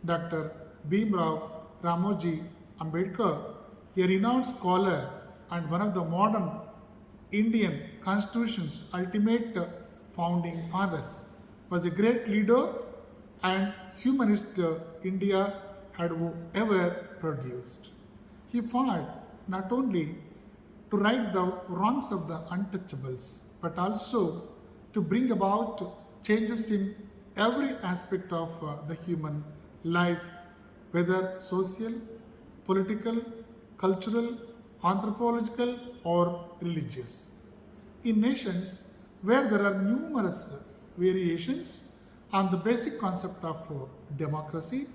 Dr. Bhimrao Ramoji Ambedkar, a renowned scholar and one of the modern Indian Constitution's ultimate founding fathers, was a great leader and humanist India had ever produced. He fought not only to right the wrongs of the untouchables, but also to bring about changes in every aspect of the human life, whether social, political, cultural, anthropological, or religious. In nations where there are numerous variations on the basic concept of democracy,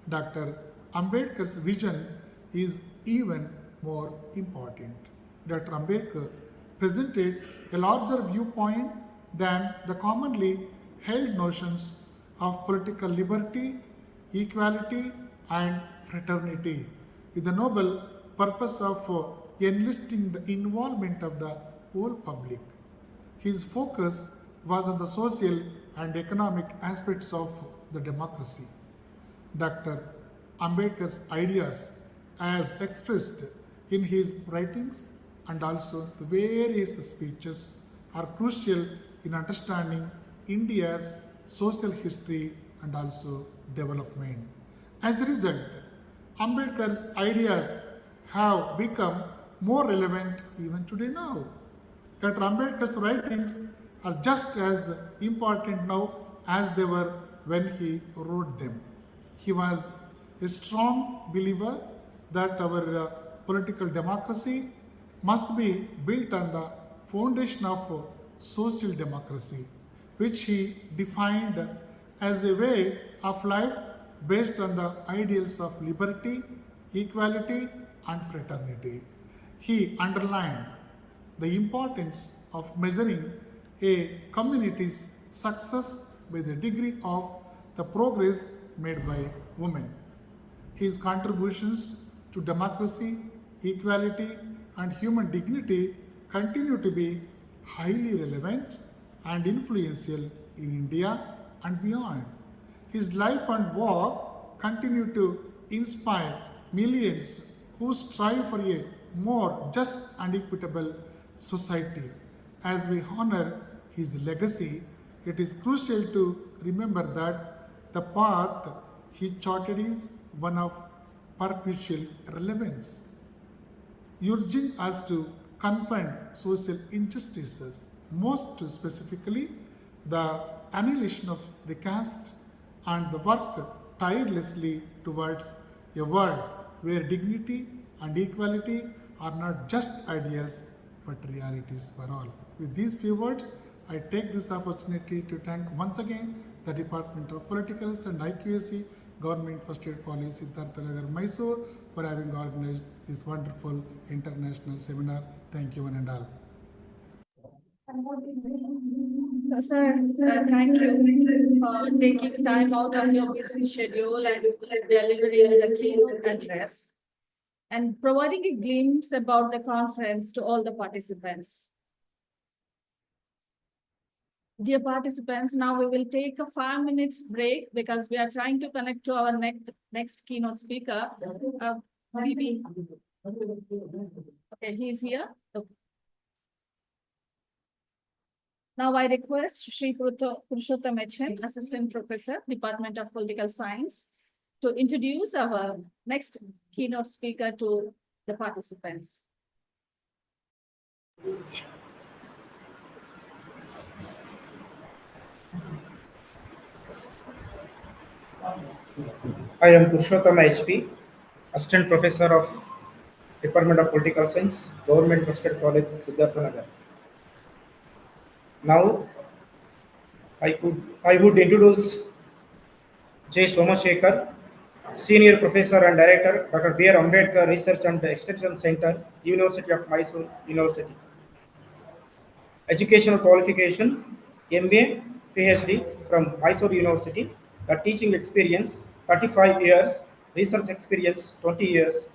Dr. Ambedkar's vision is even more important. Dr. Ambedkar presented a larger viewpoint than the commonly held notions of political liberty, equality, and fraternity, with the noble purpose of enlisting the involvement of the whole public. His focus was on the social and economic aspects of the democracy. Dr. Ambedkar's ideas, as expressed in his writings and also the various speeches, are crucial in understanding India's social history and also development. As a result, Ambedkar's ideas have become more relevant even today now. Dr. Ambedkar's writings are just as important now as they were when he wrote them. He was a strong believer that our political democracy must be built on the foundation of social democracy, which he defined as a way of life based on the ideals of liberty, equality, and fraternity. He underlined the importance of measuring a community's success by the degree of the progress made by women. His contributions to democracy, equality, and human dignity continue to be highly relevant and influential in India and beyond. His life and work continue to inspire millions who strive for a more just and equitable society. As we honor his legacy, it is crucial to remember that the path he charted is one of perpetual relevance, urging us to confront social injustices, most specifically the annihilation of the caste, and the work tirelessly towards a world where dignity and equality are not just ideals but realities for all. With these few words, I take this opportunity to thank once again the Department of Politicals and IQAC, Government First Aid College, Siddhartha Nagar, Mysore, for having organized this wonderful international seminar. Thank you one and all. Sir, thank you for taking time out of your busy schedule and delivering the keynote address and providing a glimpse about the conference to all the participants. Dear participants, now we will take a 5 minutes break because we are trying to connect to our next keynote speaker. Maybe. Okay, he's here. Okay. Now I request Shri Purushottam HM, Assistant Professor, Department of Political Science, to introduce our next keynote speaker to the participants. I am Purushottam HP, Assistant Professor of Department of Political Science, Government Trusted College, Siddhartha Nagar. Now, I would introduce J. Somashekar, Senior Professor and Director, Dr. B.R. Ambedkar Research and Extension Center, University of Mysore University. Educational qualification, MA, PhD from Mysore University. The teaching experience, 35 years. Research experience, 20 years.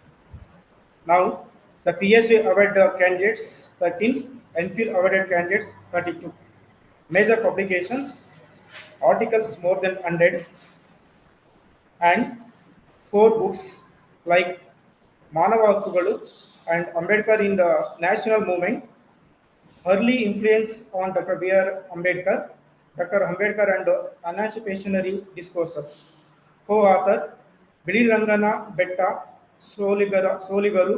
Now, the PhD awarded candidates, 13, MPhil awarded candidates, 32. Major publications, articles more than 100, and 4 books like Manava Hakkugalu and Ambedkar in the National Movement, early influence on Dr. B.R. Ambedkar, Dr. Ambedkar and Emancipationary Discourses. Co-author, Bilirangana Betta Soligaru,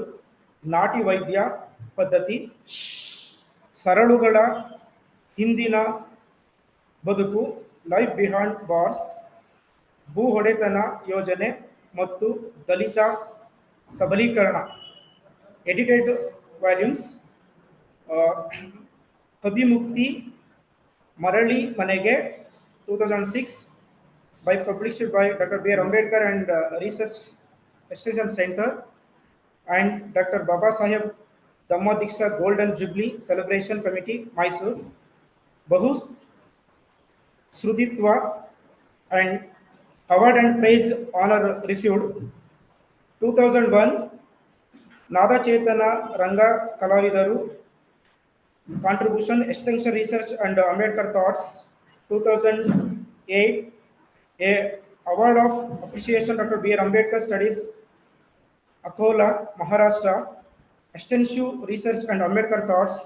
Nati Vaidya Paddhati, ಸರಳುಗಳ ಹಿಂದಿನ ಬದುಕು, life behind bars, ಭೂ ಒಡೆತನ ಯೋಜನೆ ಮತ್ತು ದಲಿತ ಸಬಲೀಕರಣ. Edited volumes, ಅಭಿಮುಕ್ತಿ ಮರಳಿ ಮನೆಗೆ 2006 by published by Dr. B.R. Ambedkar and Research Extension Center and Dr. Baba Saheb Dhammadiksha Golden Jubilee Celebration Committee, Mysore. Bahu Sruditva and award and praise honor received. 2001 Nada Chetana Ranga Kalavidaru contribution extension research and Ambedkar thoughts. 2008 a award of appreciation Dr. B.R. Ambedkar studies Akola Maharashtra extensive research and Ambedkar thoughts.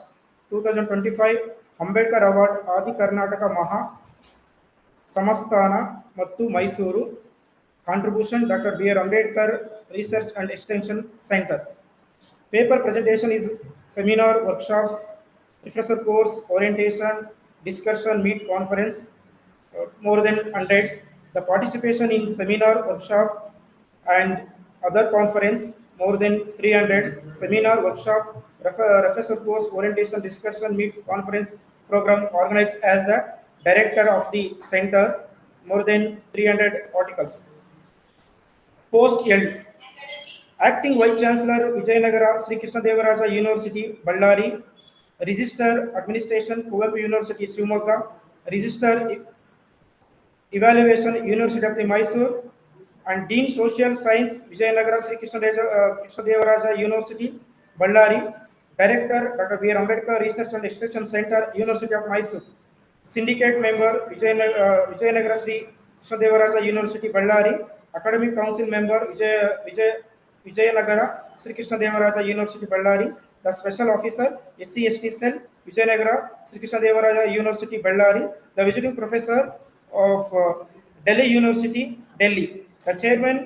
2025 Ambedkar award Adi Karnataka Maha Samastana ಮತ್ತು Mysuru contribution Dr. B.R. Ambedkar Research and Extension Center. Paper presentation is seminar, workshops, refresher course, orientation, discussion, meet, conference, more than hundreds. The participation in seminar, workshop, and other conference, more than 300. Seminar, workshop, refresher course, orientation, discussion, meet, conference program organized as the director of the center, more than 300 articles. Post held. Acting Vice Chancellor Vijayanagara Sri Krishna Devaraja University, Ballari. Register Administration Kuvempu University, Shivamogga. Register Evaluation University of the Mysore. And Dean Social Science Vijayanagara Sri Krishna Devaraja University, Ballari. Director Dr. B.R. Ambedkar Research and Extension Center, University of Mysore. Syndicate member Vijayanagara Sri Krishna Devaraja University, Ballari. Academic Council member Vijayanagara Sri Krishna Devaraja University, Ballari. The Special Officer SC/ST Cell, Vijayanagara Sri Krishna Devaraja University, Ballari. The Visiting Professor of Delhi University, Delhi. The Chairman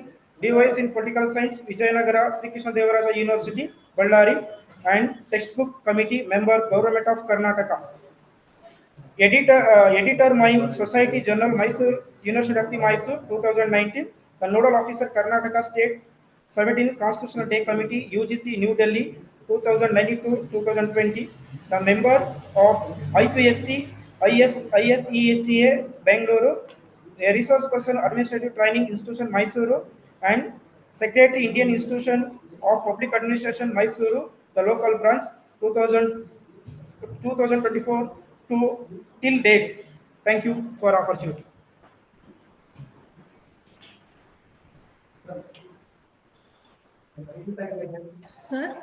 DOS in Political Science, Vijayanagara Sri Krishna Devaraja University, Ballari. And Textbook Committee member, Government of Karnataka. Editor Mine Society Journal, Mysore University of the Mysore, 2019. The Nodal Officer Karnataka State 17th Constitutional Day Committee, UGC, New Delhi, 2019-2020. The member of IPSC, ISEACA, Bangalore. A resource person, Administrative Training Institution, Mysuru. And Secretary, Indian Institution of Public Administration, Mysuru, the local branch, 2024 to till dates. Thank you for opportunity. Sir?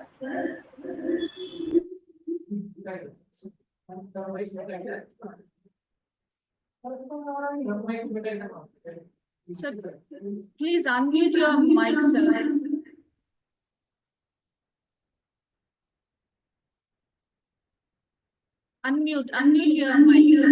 Sir, please unmute your mic, sir. Unmute your mic, sir.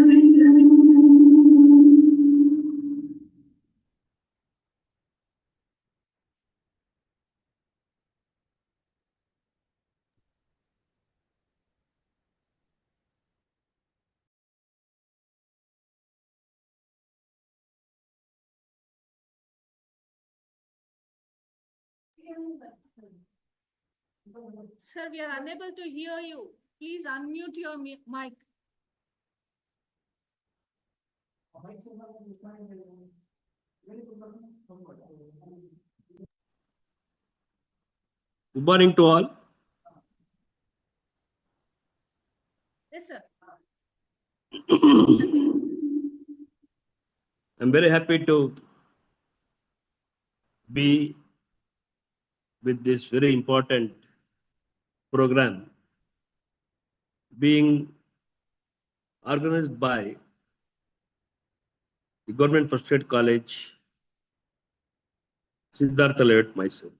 Sir, we are unable to hear you. Please unmute your mic. Good morning to all. Yes, sir. I'm very happy to be with this very important program being organized by the Government First Aid College, Siddhartha Layout, Mysore.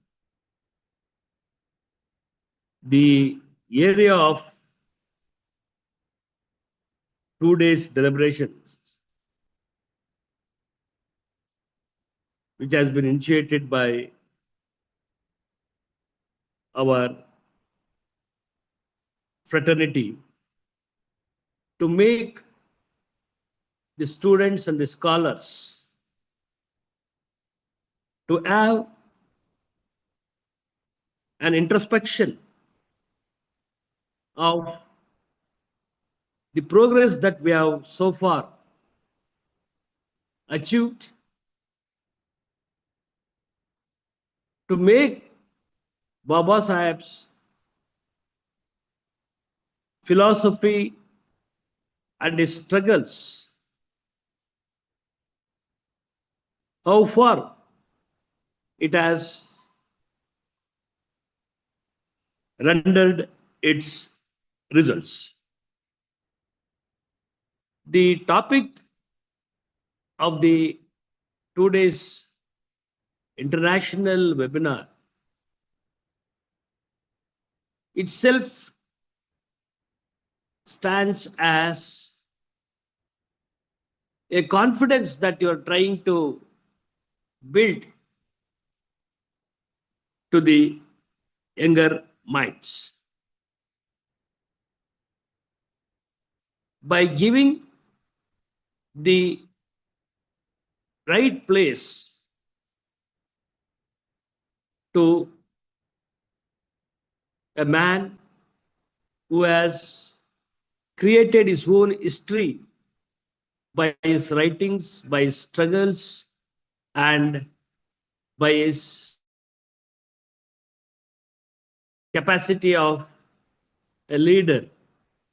The area of 2 days deliberations, which has been initiated by our fraternity to make the students and the scholars to have an introspection of the progress that we have so far achieved to make Baba Saheb's philosophy and his struggles, how far it has rendered its results. The topic of the 2 days international webinar itself stands as a confidence that you are trying to build to the younger minds by giving the right place to a man who has created his own history by his writings, by his struggles, and by his capacity of a leader,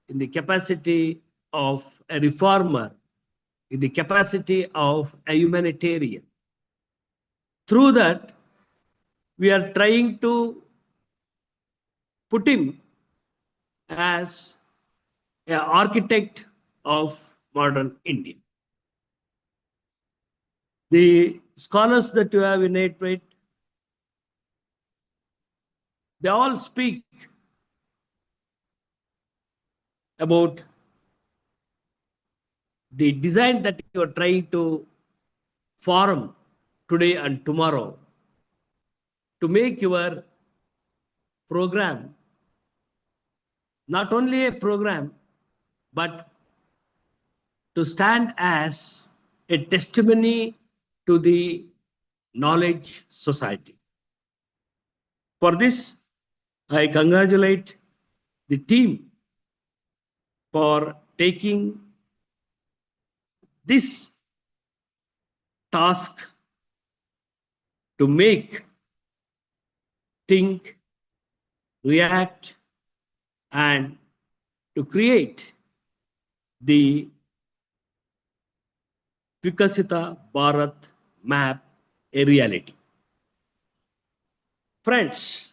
in the capacity of a reformer, in the capacity of a humanitarian. Through that, we are trying to put him as an architect of modern India. The scholars that you have initiated, they all speak about the design that you are trying to form today and tomorrow to make your program not only a program, but to stand as a testimony to the knowledge society. For this, I congratulate the team for taking this task to make, think, react, and to create the Vikasita Bharat map a reality. Friends,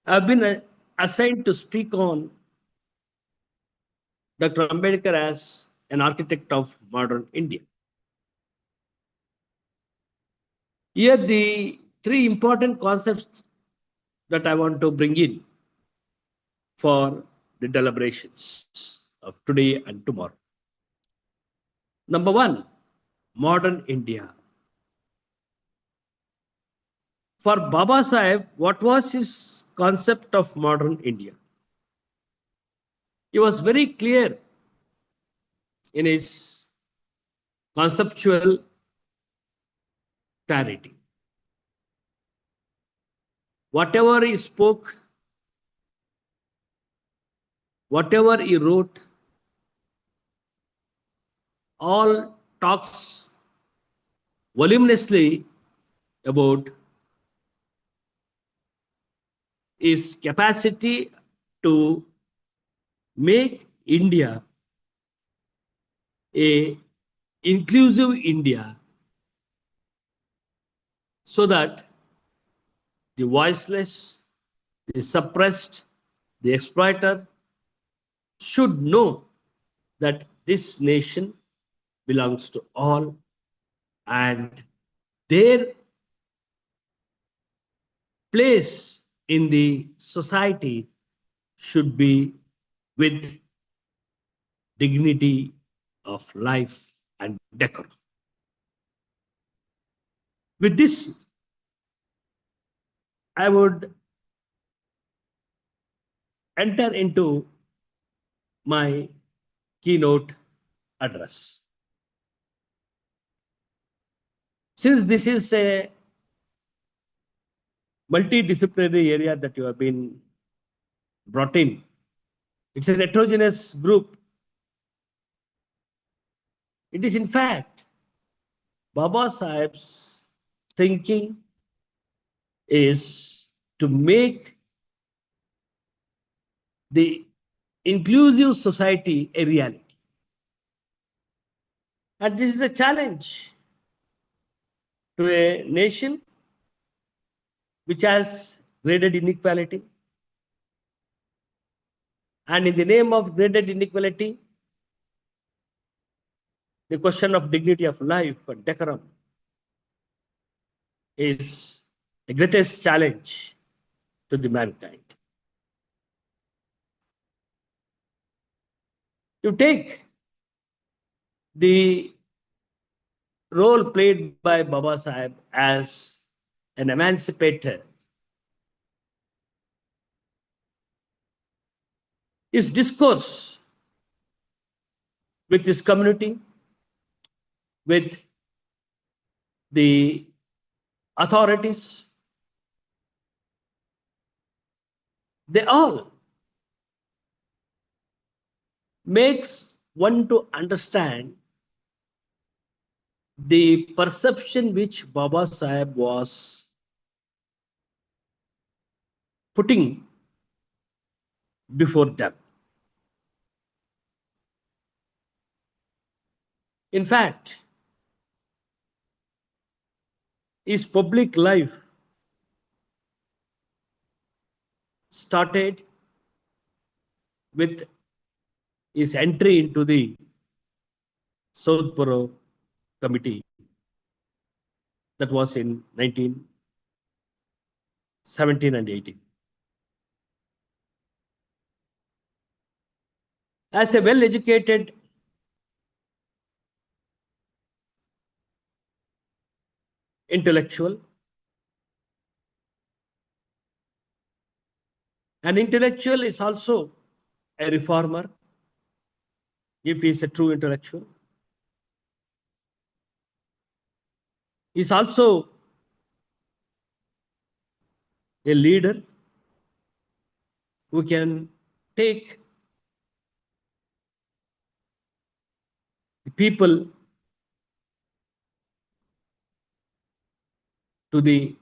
I've been assigned to speak on Dr. Ambedkar as an architect of modern India. Here, the three important concepts that I want to bring in for the deliberations of today and tomorrow. Number one, modern India. For Baba Saheb, what was his concept of modern India? He was very clear in his conceptual clarity. whatever he spoke, whatever he wrote, all talks voluminously about his capacity to make India a inclusive India, so that the voiceless, the suppressed, the exploiter should know that this nation belongs to all, and their place in the society should be with dignity of life and decorum. With this, I would enter into my keynote address. Since this is a multidisciplinary area that you have been brought in, it's an heterogeneous group. It is, in fact, Baba Sahib's thinking is to make the inclusive society a reality. And this is a challenge to a nation which has graded inequality. And in the name of graded inequality, the question of dignity of life and decorum is the greatest challenge to the mankind. You take the role played by Baba Sahib as an emancipator. His discourse with his community, with the authorities, they all makes one to understand the perception which Baba Sahib was putting before them. In fact, his public life started with his entry into the Southborough Committee, that was in 1917 and 18. As a well-educated intellectual, an intellectual is also a reformer if he is a true intellectual. He is also a leader who can take the people to the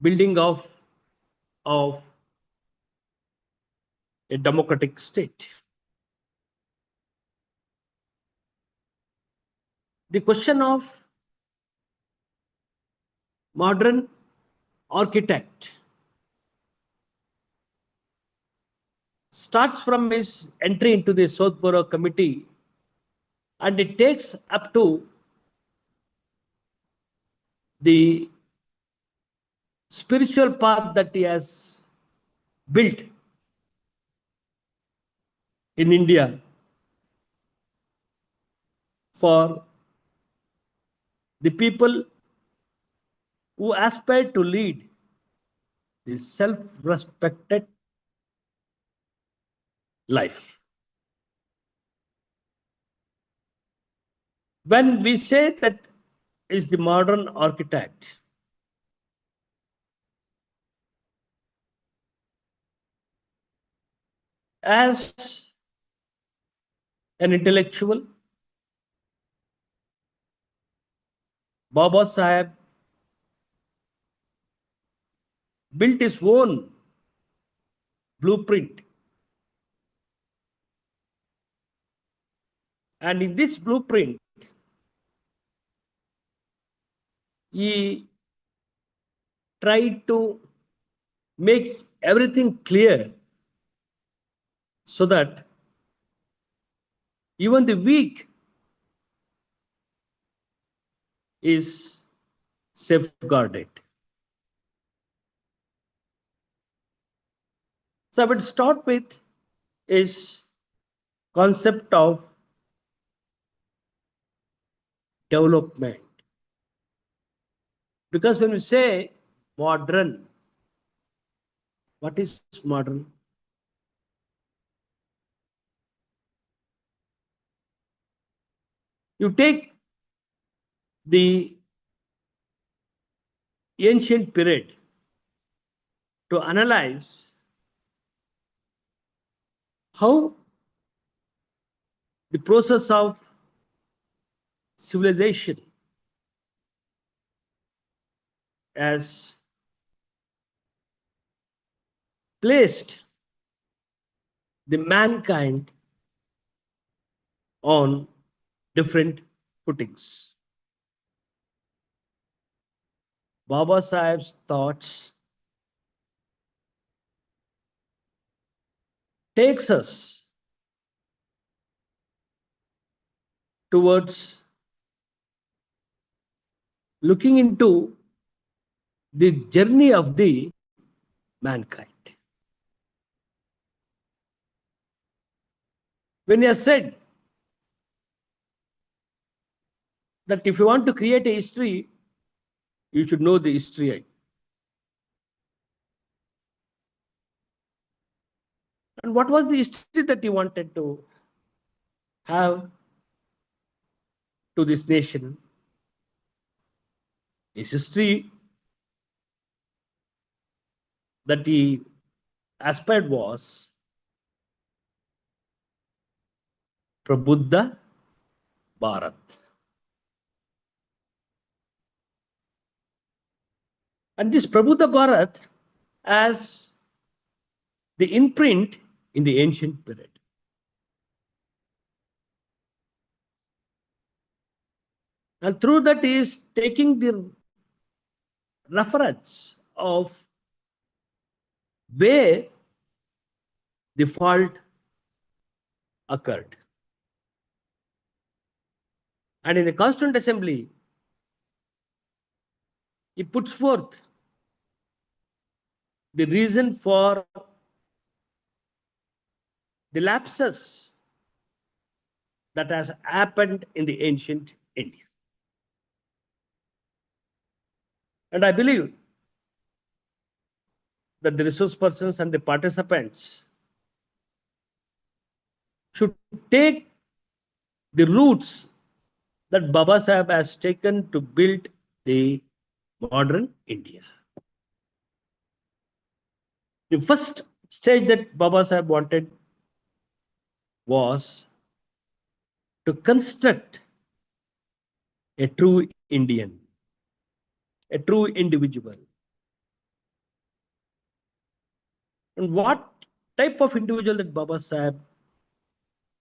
building of a democratic state. The question of modern architect starts from his entry into the Southborough Committee, and it takes up to the spiritual path that he has built in India for the people who aspire to lead the self-respected life. When we say that is the modern architect, as an intellectual, Baba Sahib built his own blueprint. And in this blueprint, he tried to make everything clear so that even the weak is safeguarded. So I would start with is concept of development. Because when we say modern, what is modern? You take the ancient period to analyze how the process of civilization has placed the mankind on different footings. Baba Sahib's thoughts takes us towards looking into the journey of the mankind. When he has said that if you want to create a history, you should know the history. And what was the history that he wanted to have to this nation? His history that he aspired was Prabuddha Bharat. And this Prabuddha Bharat as the imprint in the ancient period. And through that he is taking the reference of where the fault occurred. And in the Constituent Assembly, he puts forth the reason for the lapses that has happened in the ancient India. And I believe that the resource persons and the participants should take the routes that Baba Sahib has taken to build the modern India. The first stage that Baba Sahib wanted was to construct a true Indian, a true individual. And what type of individual that Baba Sahib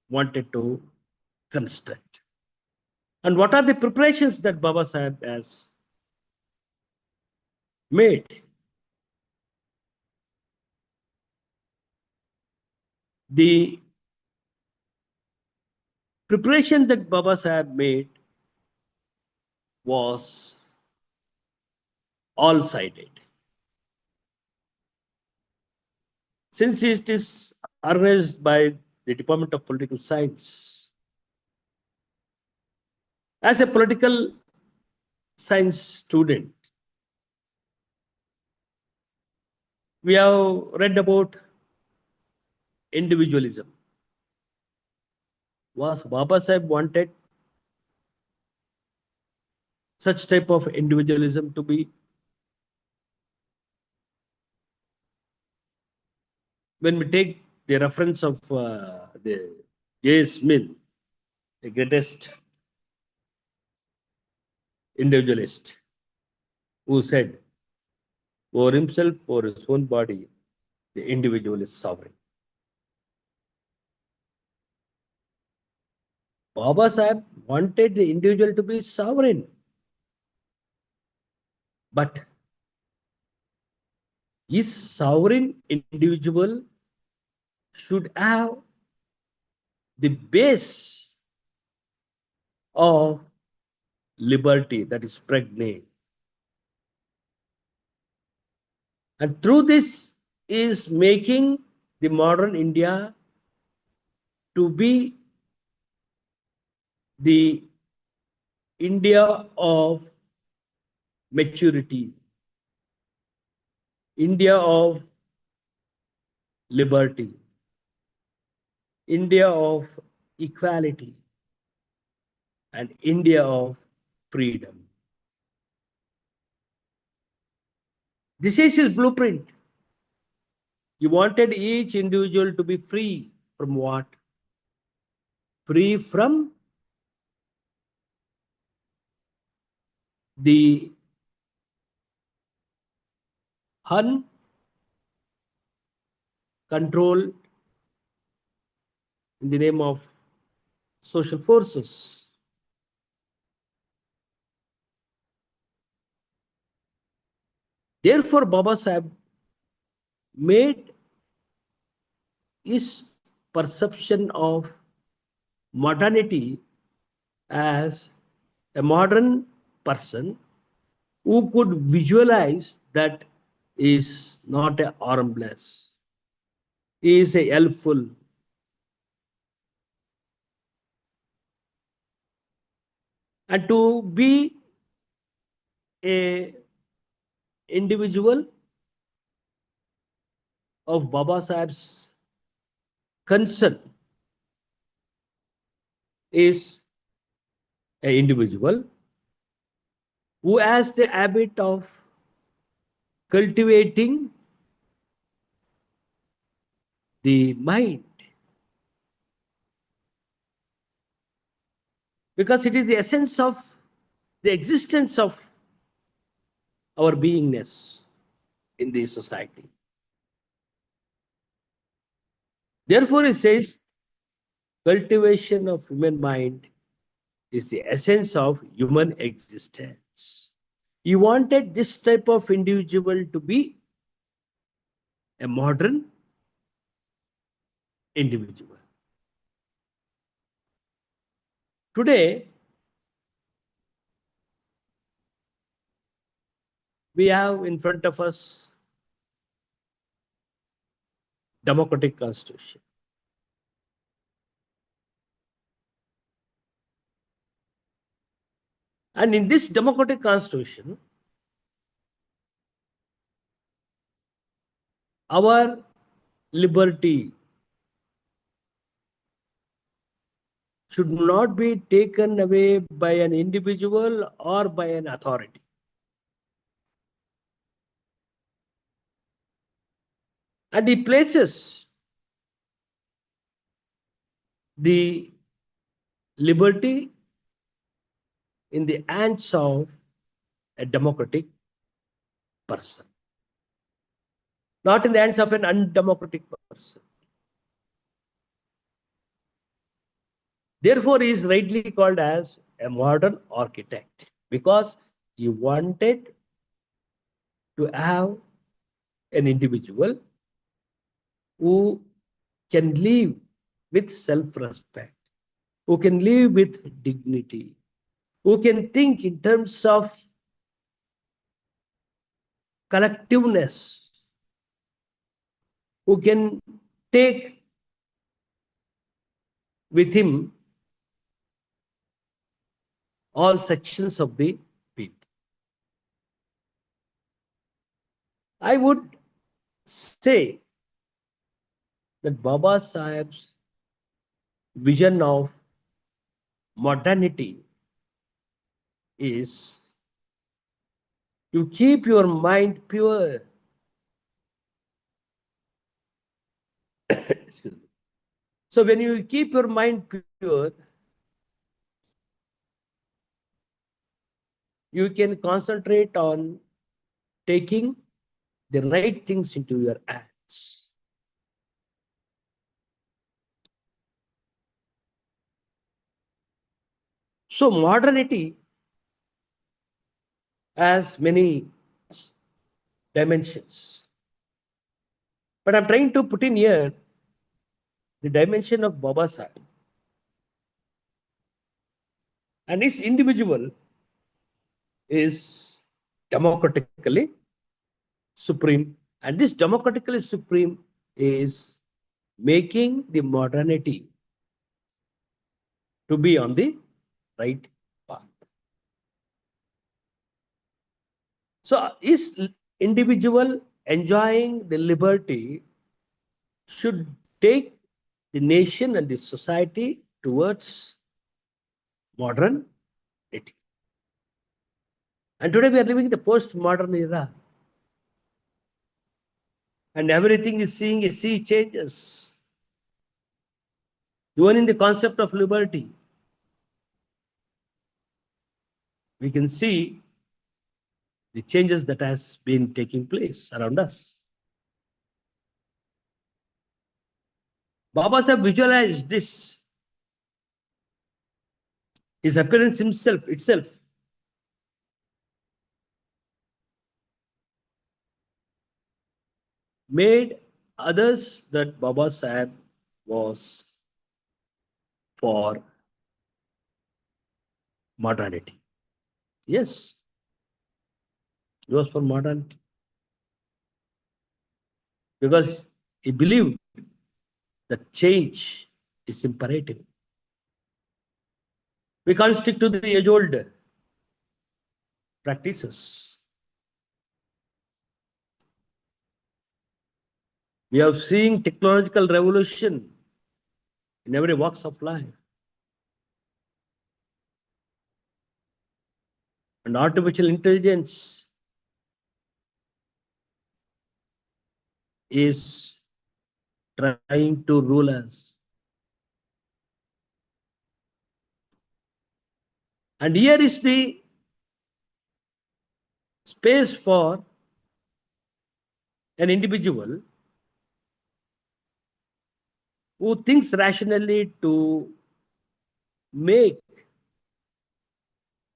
wanted to construct? And what are the preparations that Baba Sahib has made? The preparation that Baba Sahib made was all-sided. Since it is organized by the Department of Political Science, as a political science student, we have read about individualism. Was Baba Sahib wanted such type of individualism to be? When we take the reference of the J. Smith, the greatest individualist, who said, "For himself, for his own body, the individual is sovereign." Baba Sahib wanted the individual to be sovereign, but each sovereign individual should have the base of liberty, that is pregnant. And through this is making the modern India to be the India of maturity, India of liberty, India of equality, and India of freedom. This is his blueprint. He wanted each individual to be free from what? Free from the uncontrolled in the name of social forces. Therefore, Baba Sahib made his perception of modernity as a modern person who could visualize that is not a armless, is a helpful. And to be a individual of Baba Sahib's concern is an individual who has the habit of cultivating the mind, because it is the essence of the existence of our beingness in the society. Therefore, it says cultivation of human mind is the essence of human existence. He wanted this type of individual to be a modern individual. Today, we have in front of us democratic constitution. And in this democratic constitution, our liberty should not be taken away by an individual or by an authority. And he places the liberty in the hands of a democratic person, not in the hands of an undemocratic person. Therefore, he is rightly called as a modern architect, because he wanted to have an individual who can live with self-respect, who can live with dignity, who can think in terms of collectiveness, who can take with him all sections of the people. I would say that Baba Sahib's vision of modernity is to keep your mind pure. Excuse So when you keep your mind pure, you can concentrate on taking the right things into your hands. So modernity has many dimensions. But I'm trying to put in here the dimension of Baba Sahib. And this individual is democratically supreme. And this democratically supreme is making the modernity to be on the right path. So is individual enjoying the liberty should take the nation and the society towards modernity. And today we are living in the post-modern era. And everything is seeing a sea changes. Even in the concept of liberty, we can see the changes that has been taking place around us. Baba Sahib visualized this. His appearance itself made others that Baba Sahib was for modernity. Yes, he was for modernity. Because he believed that change is imperative. We can't stick to the age-old practices. We are seeing technological revolution in every walks of life. And artificial intelligence is trying to rule us. And here is the space for an individual who thinks rationally to make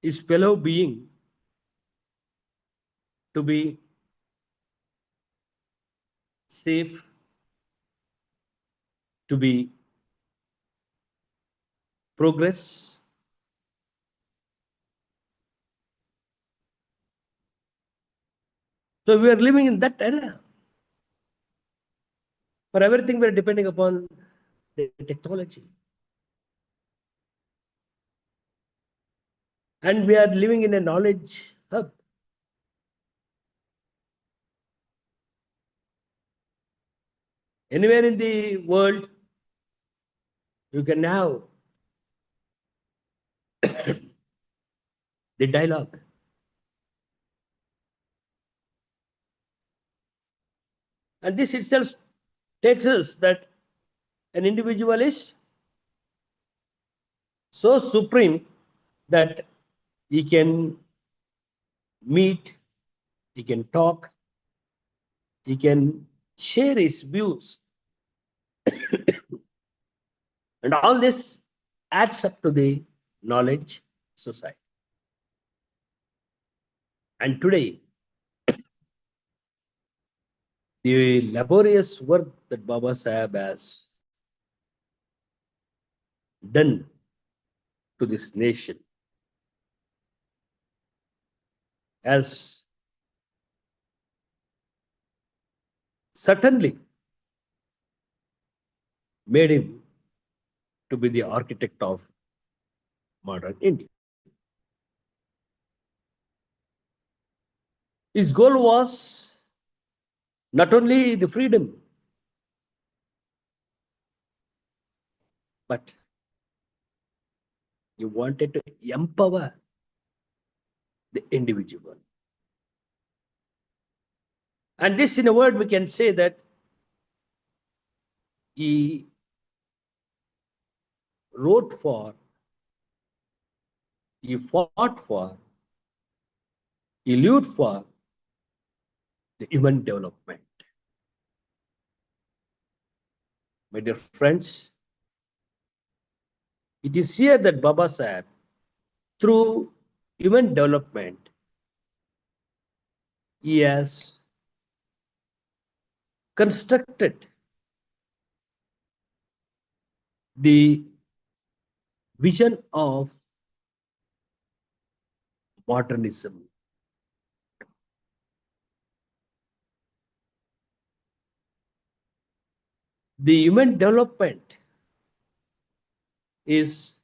his fellow being to be safe, to be progress. So we are living in that era. For everything, we are depending upon the technology. And we are living in a knowledge hub. Anywhere in the world, you can have the dialogue. And this itself takes us that an individual is so supreme that he can meet, he can talk, he can share his views. And all this adds up to the knowledge society. And today, the laborious work that Baba Sahib has done to this nation has certainly made him to be the architect of modern India. His goal was not only the freedom, but he wanted to empower the individual. And this, in a word, we can say that he wrote for, he fought for, he lived for the human development. My dear friends, it is here that Baba Sahib, through human development, he has constructed the vision of modernism. The human development is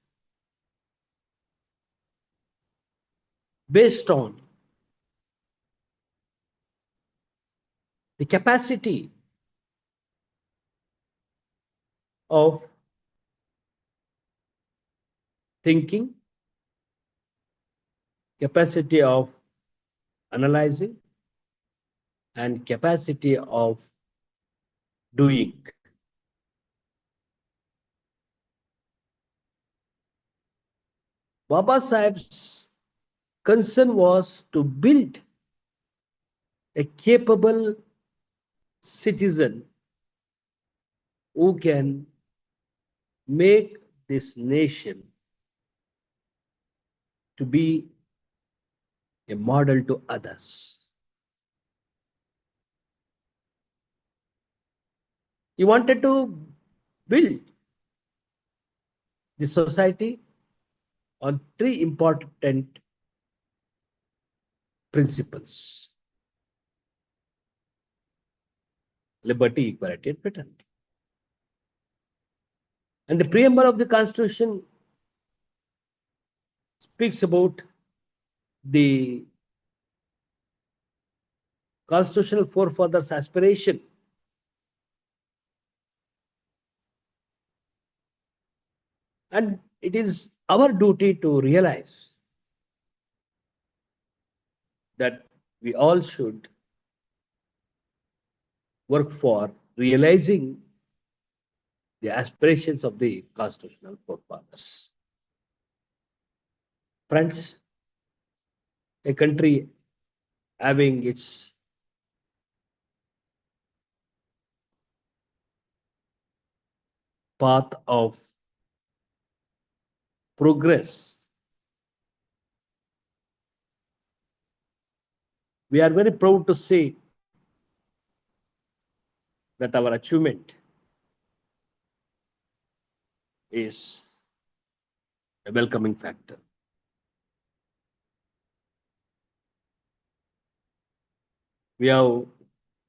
based on the capacity of thinking, capacity of analyzing, and capacity of doing. Baba Sahib's concern was to build a capable citizen who can make this nation to be a model to others. He wanted to build the society on three important principles: liberty, equality, and fraternity. And the preamble of the Constitution speaks about the constitutional forefathers' aspiration. And it is our duty to realize that we all should work for realizing the aspirations of the constitutional forefathers. Friends, a country having its path of progress, we are very proud to say that our achievement is a welcoming factor. We have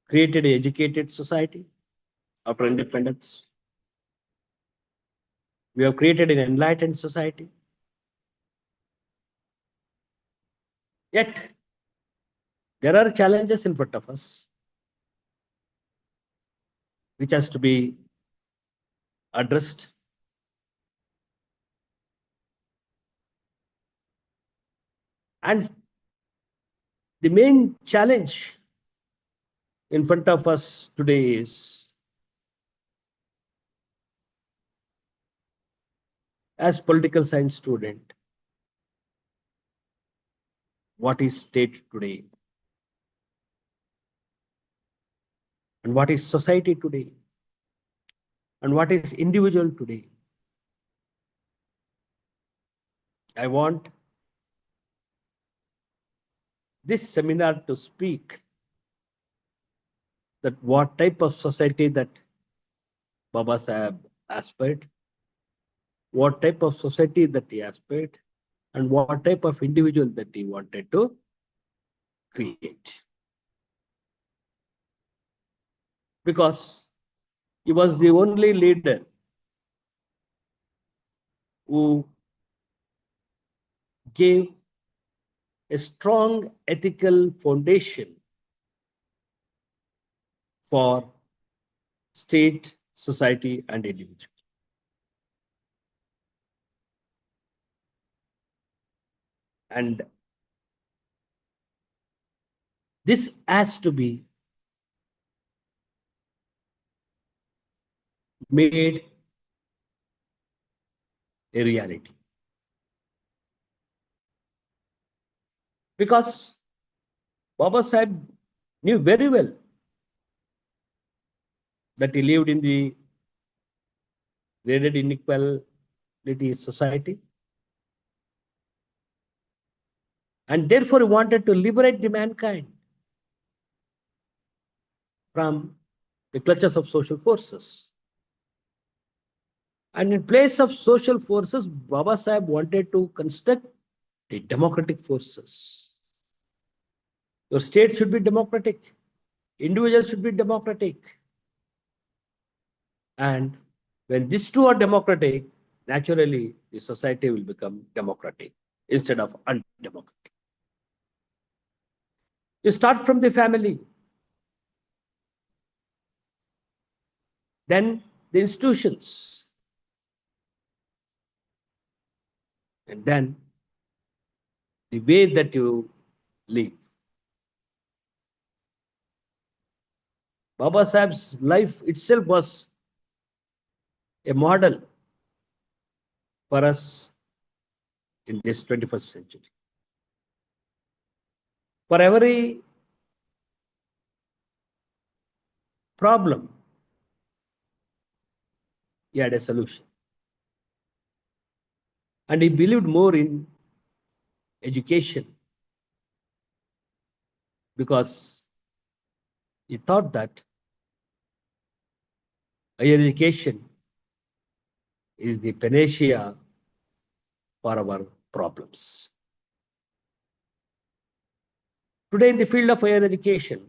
created an educated society after independence. We have created an enlightened society. Yet, there are challenges in front of us which has to be addressed. And the main challenge in front of us today is, as political science student, what is state today? And what is society today? And what is individual today? I want this seminar to speak that what type of society that Baba Sahib aspired, what type of society that he aspired, and what type of individual that he wanted to create. Because he was the only leader who gave a strong ethical foundation for state, society, and individual. And this has to be made a reality. Because Baba Sahib knew very well that he lived in the graded inequality society. And therefore, he wanted to liberate the mankind from the clutches of social forces. And in place of social forces, Baba Sahib wanted to construct the democratic forces. Your state should be democratic. Individuals should be democratic. And when these two are democratic, naturally the society will become democratic instead of undemocratic. You start from the family, then the institutions, and then the way that you live. Baba Sahib's life itself was a model for us in this 21st century. For every problem, he had a solution. And he believed more in education because he thought that higher education is the panacea for our problems. Today, in the field of higher education,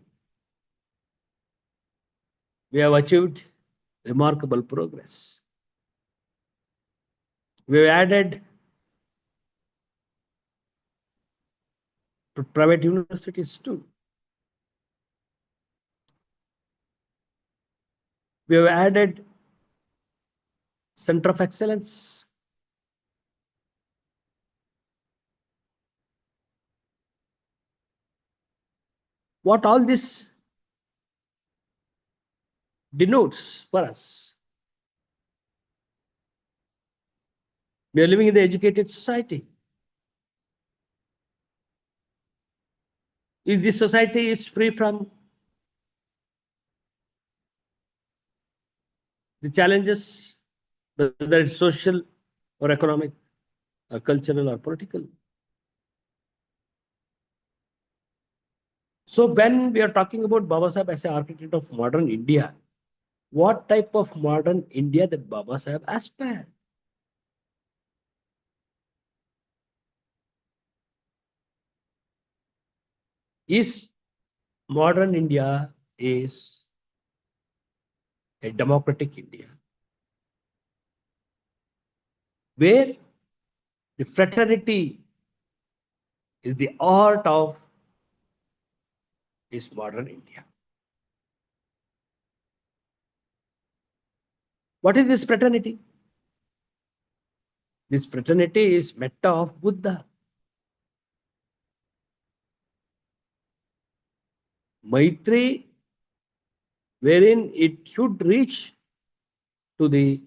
we have achieved remarkable progress. We have added private universities too. We have added Center of Excellence. What all this denotes for us? We are living in the educated society. If this society is free from the challenges, whether it's social or economic or cultural or political. So when we are talking about Baba Sahib as an architect of modern India, what type of modern India that Baba Sahib aspired? Is modern India is a democratic India where the fraternity is the art of is modern India. What is this fraternity? This fraternity is metta of Buddha. Maitri, wherein it should reach to the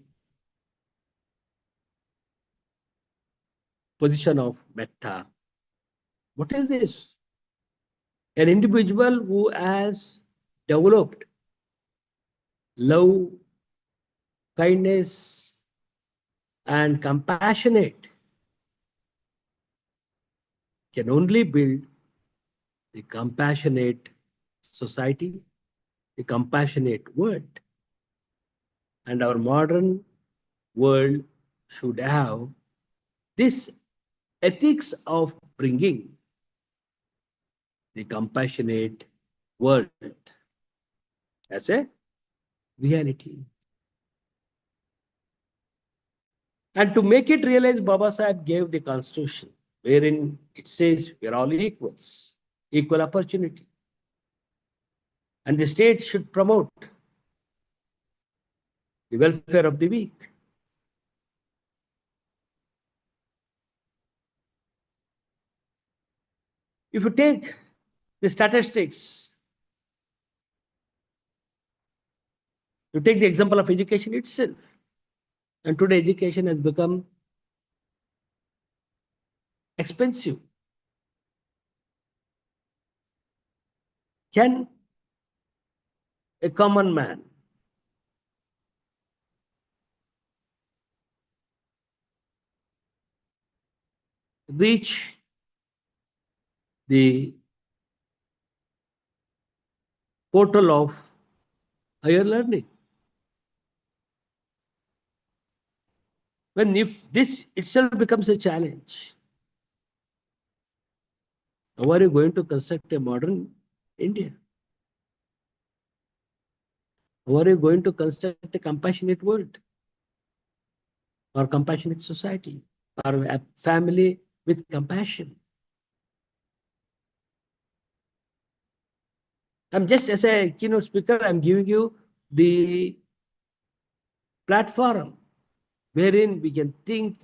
position of metta. What is this? An individual who has developed love, kindness, and compassionate can only build the compassionate society, the compassionate world. And our modern world should have this ethics of bringing the compassionate world as a reality. And to make it realize, Baba Sahib gave the constitution wherein it says we are all equals, equal opportunity. And the state should promote the welfare of the weak. If you take the statistics, you take the example of education itself. And today education has become expensive. Can a common man reach the portal of higher learning? When if this itself becomes a challenge, how are you going to construct a modern India? How are you going to construct a compassionate world or compassionate society or a family with compassion? I'm just as a keynote speaker, I'm giving you the platform wherein we can think,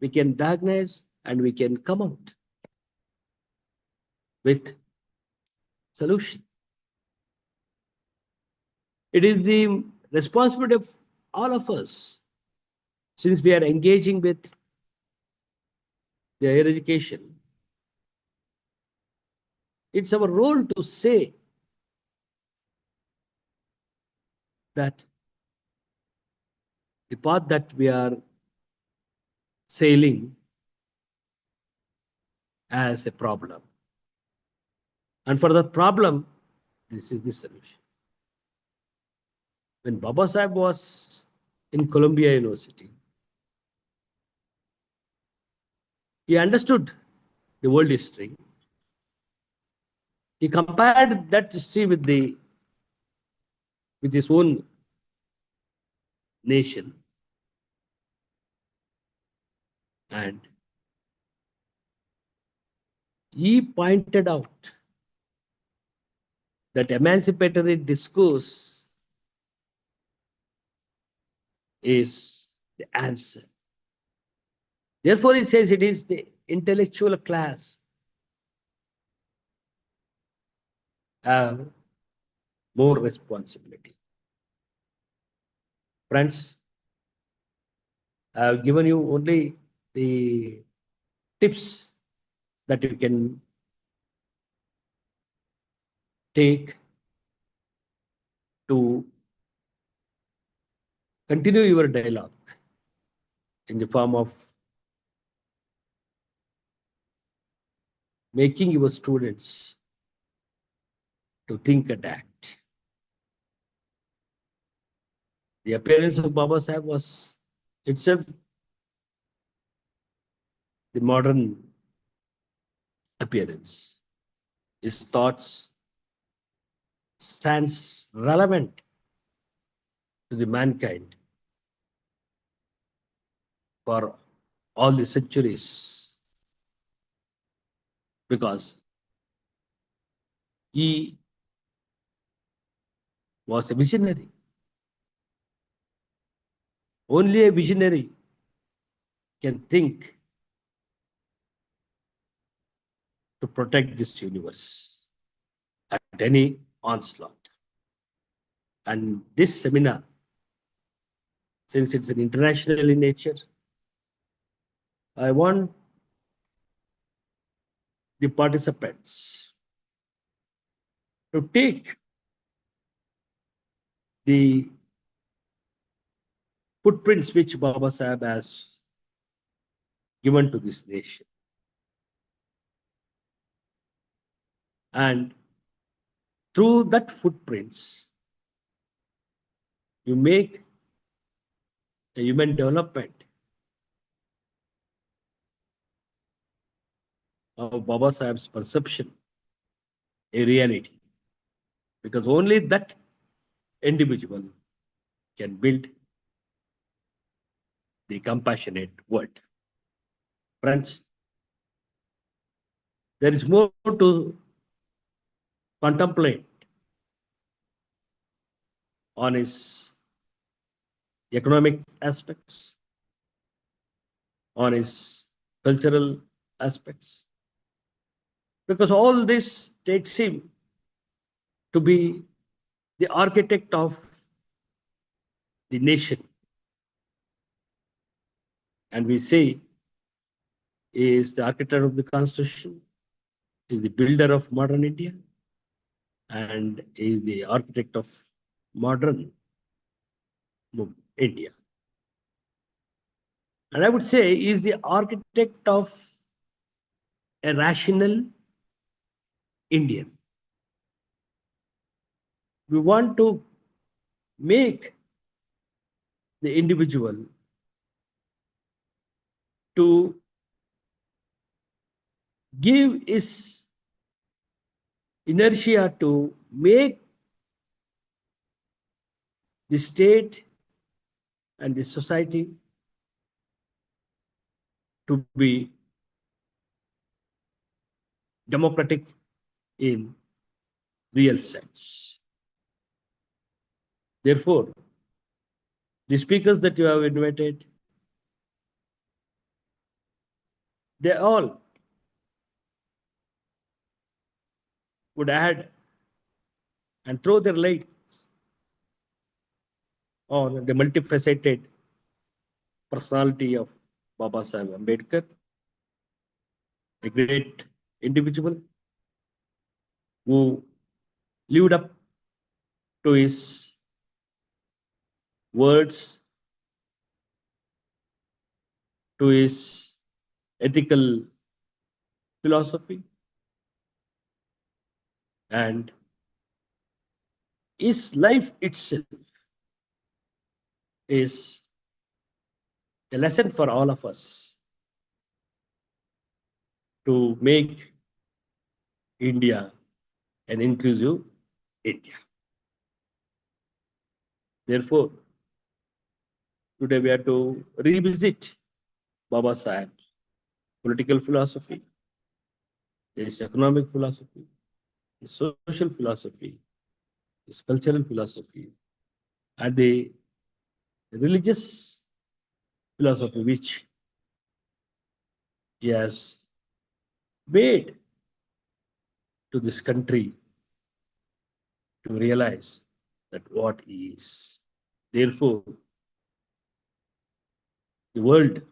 we can diagnose, and we can come out with solution. It is the responsibility of all of us, since we are engaging with the higher education. It's our role to say that the path that we are sailing as a problem. And for the problem, this is the solution. When Baba Sahib was in Columbia University, he understood the world history. He compared that history with his own nation. And he pointed out that emancipatory discourse is the answer. Therefore, he says it is the intellectual class have more responsibility. Friends, I have given you only the tips that you can take to continue your dialogue in the form of making your students to think and act. The appearance of Baba Sahib was itself the modern appearance. His thoughts stands relevant to the mankind for all the centuries, because he was a visionary. Only a visionary can think to protect this universe at any onslaught. And this seminar, since it's an international in nature, I want the participants to take the footprints which Baba Sahib has given to this nation, and through that footprints, you make a human development of Baba Sahib's perception a reality, because only that individual can build the compassionate world. Friends, there is more to contemplate on his economic aspects, on his cultural aspects, because all this takes him to be the architect of the nation. And we say is the architect of the Constitution, is the builder of modern India, and is the architect of modern India. And I would say is the architect of a rational Indian. We want to make the individual to give his inertia to make the state and the society to be democratic in real sense. Therefore, the speakers that you have invited, they all would add and throw their light on the multifaceted personality of Baba Sahib Ambedkar, a great individual who lived up to his words, to his ethical philosophy, and his life itself is a lesson for all of us to make India an inclusive India. Therefore, today we have to revisit Baba Sahib's political philosophy, his economic philosophy, his social philosophy, his cultural philosophy, and the religious philosophy which he has made to this country to realize that what he is. Therefore, the world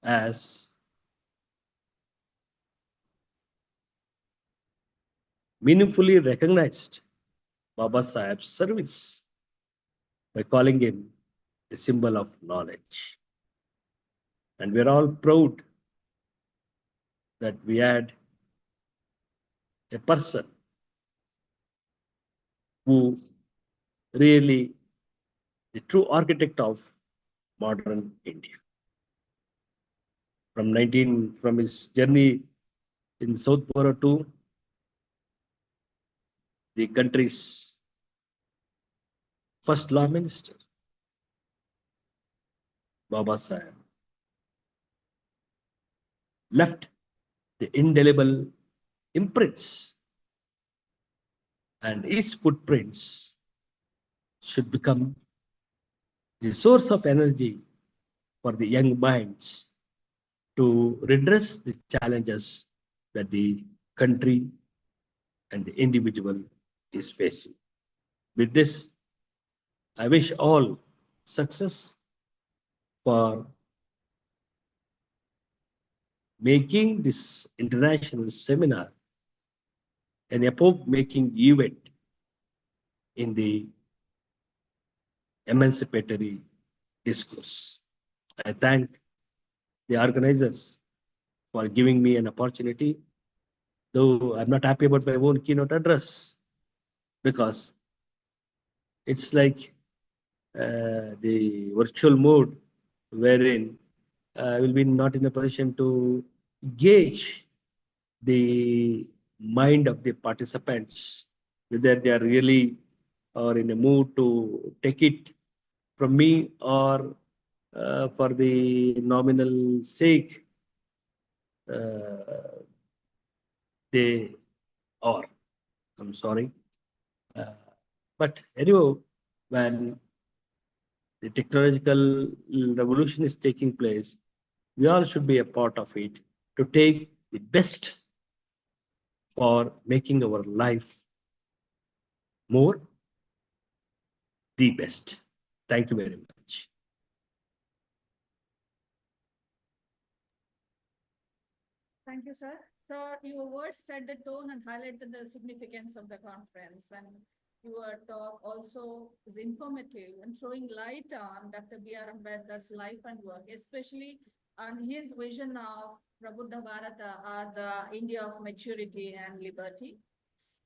has meaningfully recognized Baba Sahib's service by calling him a symbol of knowledge. And we're all proud that we had a person who really the true architect of modern India. From his journey in South Borough to the country's first law minister, Baba Sahib left the indelible imprints, and his footprints should become the source of energy for the young minds to redress the challenges that the country and the individual is facing. With this, I wish all success for making this international seminar an epoch-making event in the emancipatory discourse. I thank the organizers for giving me an opportunity, though I'm not happy about my own keynote address, because it's like the virtual mode wherein I will be not in a position to gauge the mind of the participants, whether they are really or in a mood to take it from me or for the nominal sake they are. I'm sorry. But anyway, when the technological revolution is taking place, we all should be a part of it to take the best for making our life more the best. Thank you very much. Thank you, sir. Sir, your words set the tone and highlighted the significance of the conference, and your talk also is informative and throwing light on Dr. B.R. Ambedkar's life and work, especially on his vision of Prabuddha Bharata, or the India of maturity and liberty.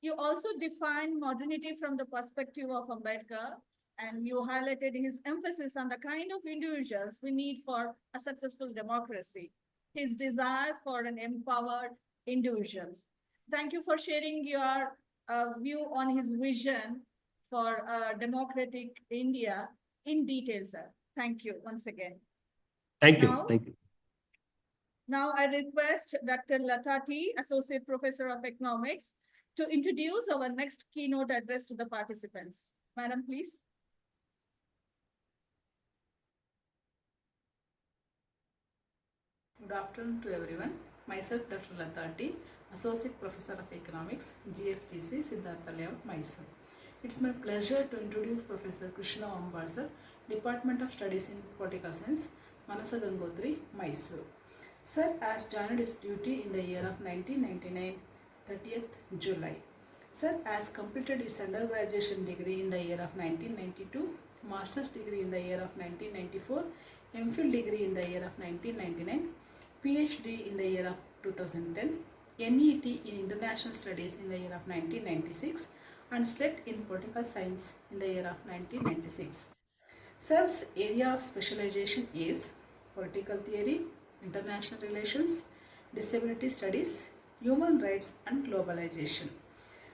You also defined modernity from the perspective of Ambedkar, and you highlighted his emphasis on the kind of individuals we need for a successful democracy, his desire for an empowered individuals. Thank you for sharing your view on his vision for a democratic India in detail, sir. Thank you once again. Thank you. Now, Thank you. Now I request Dr. Latati, Associate Professor of Economics, to introduce our next keynote address to the participants. Madam, please. Good afternoon to everyone. Myself, Dr. Latati, Associate Professor of Economics, GFGC, Siddhartha Layout, Mysore. It's my pleasure to introduce Professor Krishna Ambarsar, Department of Studies in Political Science, Manasa Gangotri, Mysore. Sir has joined his duty in the year of 1999, 30th July. Sir has completed his undergraduation degree in the year of 1992, master's degree in the year of 1994, MPhil degree in the year of 1999, PhD in the year of 2010, NET in International Studies in the year of 1996, and SLET in Political Science in the year of 1996. Sir's area of specialization is political theory, international relations, disability studies, human rights and globalization.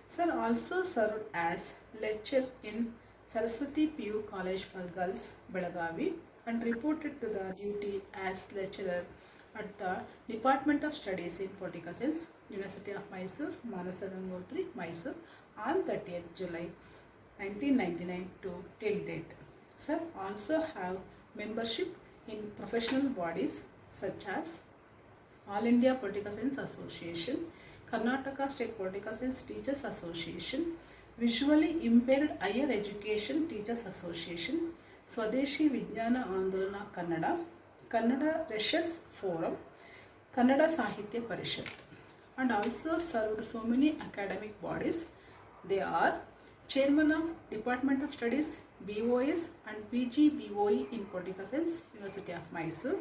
Sir also served as lecturer in Saraswati PU College for Girls, Belagavi, and reported to the duty as lecturer at the Department of Studies in Political Science, University of Mysore, Manasa Gangotri, Mysore, on 30th July 1999 to till date. Sir also have membership in professional bodies such as All India Political Science Association, Karnataka State Political Science Teachers Association, Visually Impaired Higher Education Teachers Association, Swadeshi Vijnana Andolana Kannada, Kannada Research Forum, Kannada Sahitya Parishad, and also served so many academic bodies. They are Chairman of Department of Studies, BOS and PG BOE in Political Science, University of Mysore,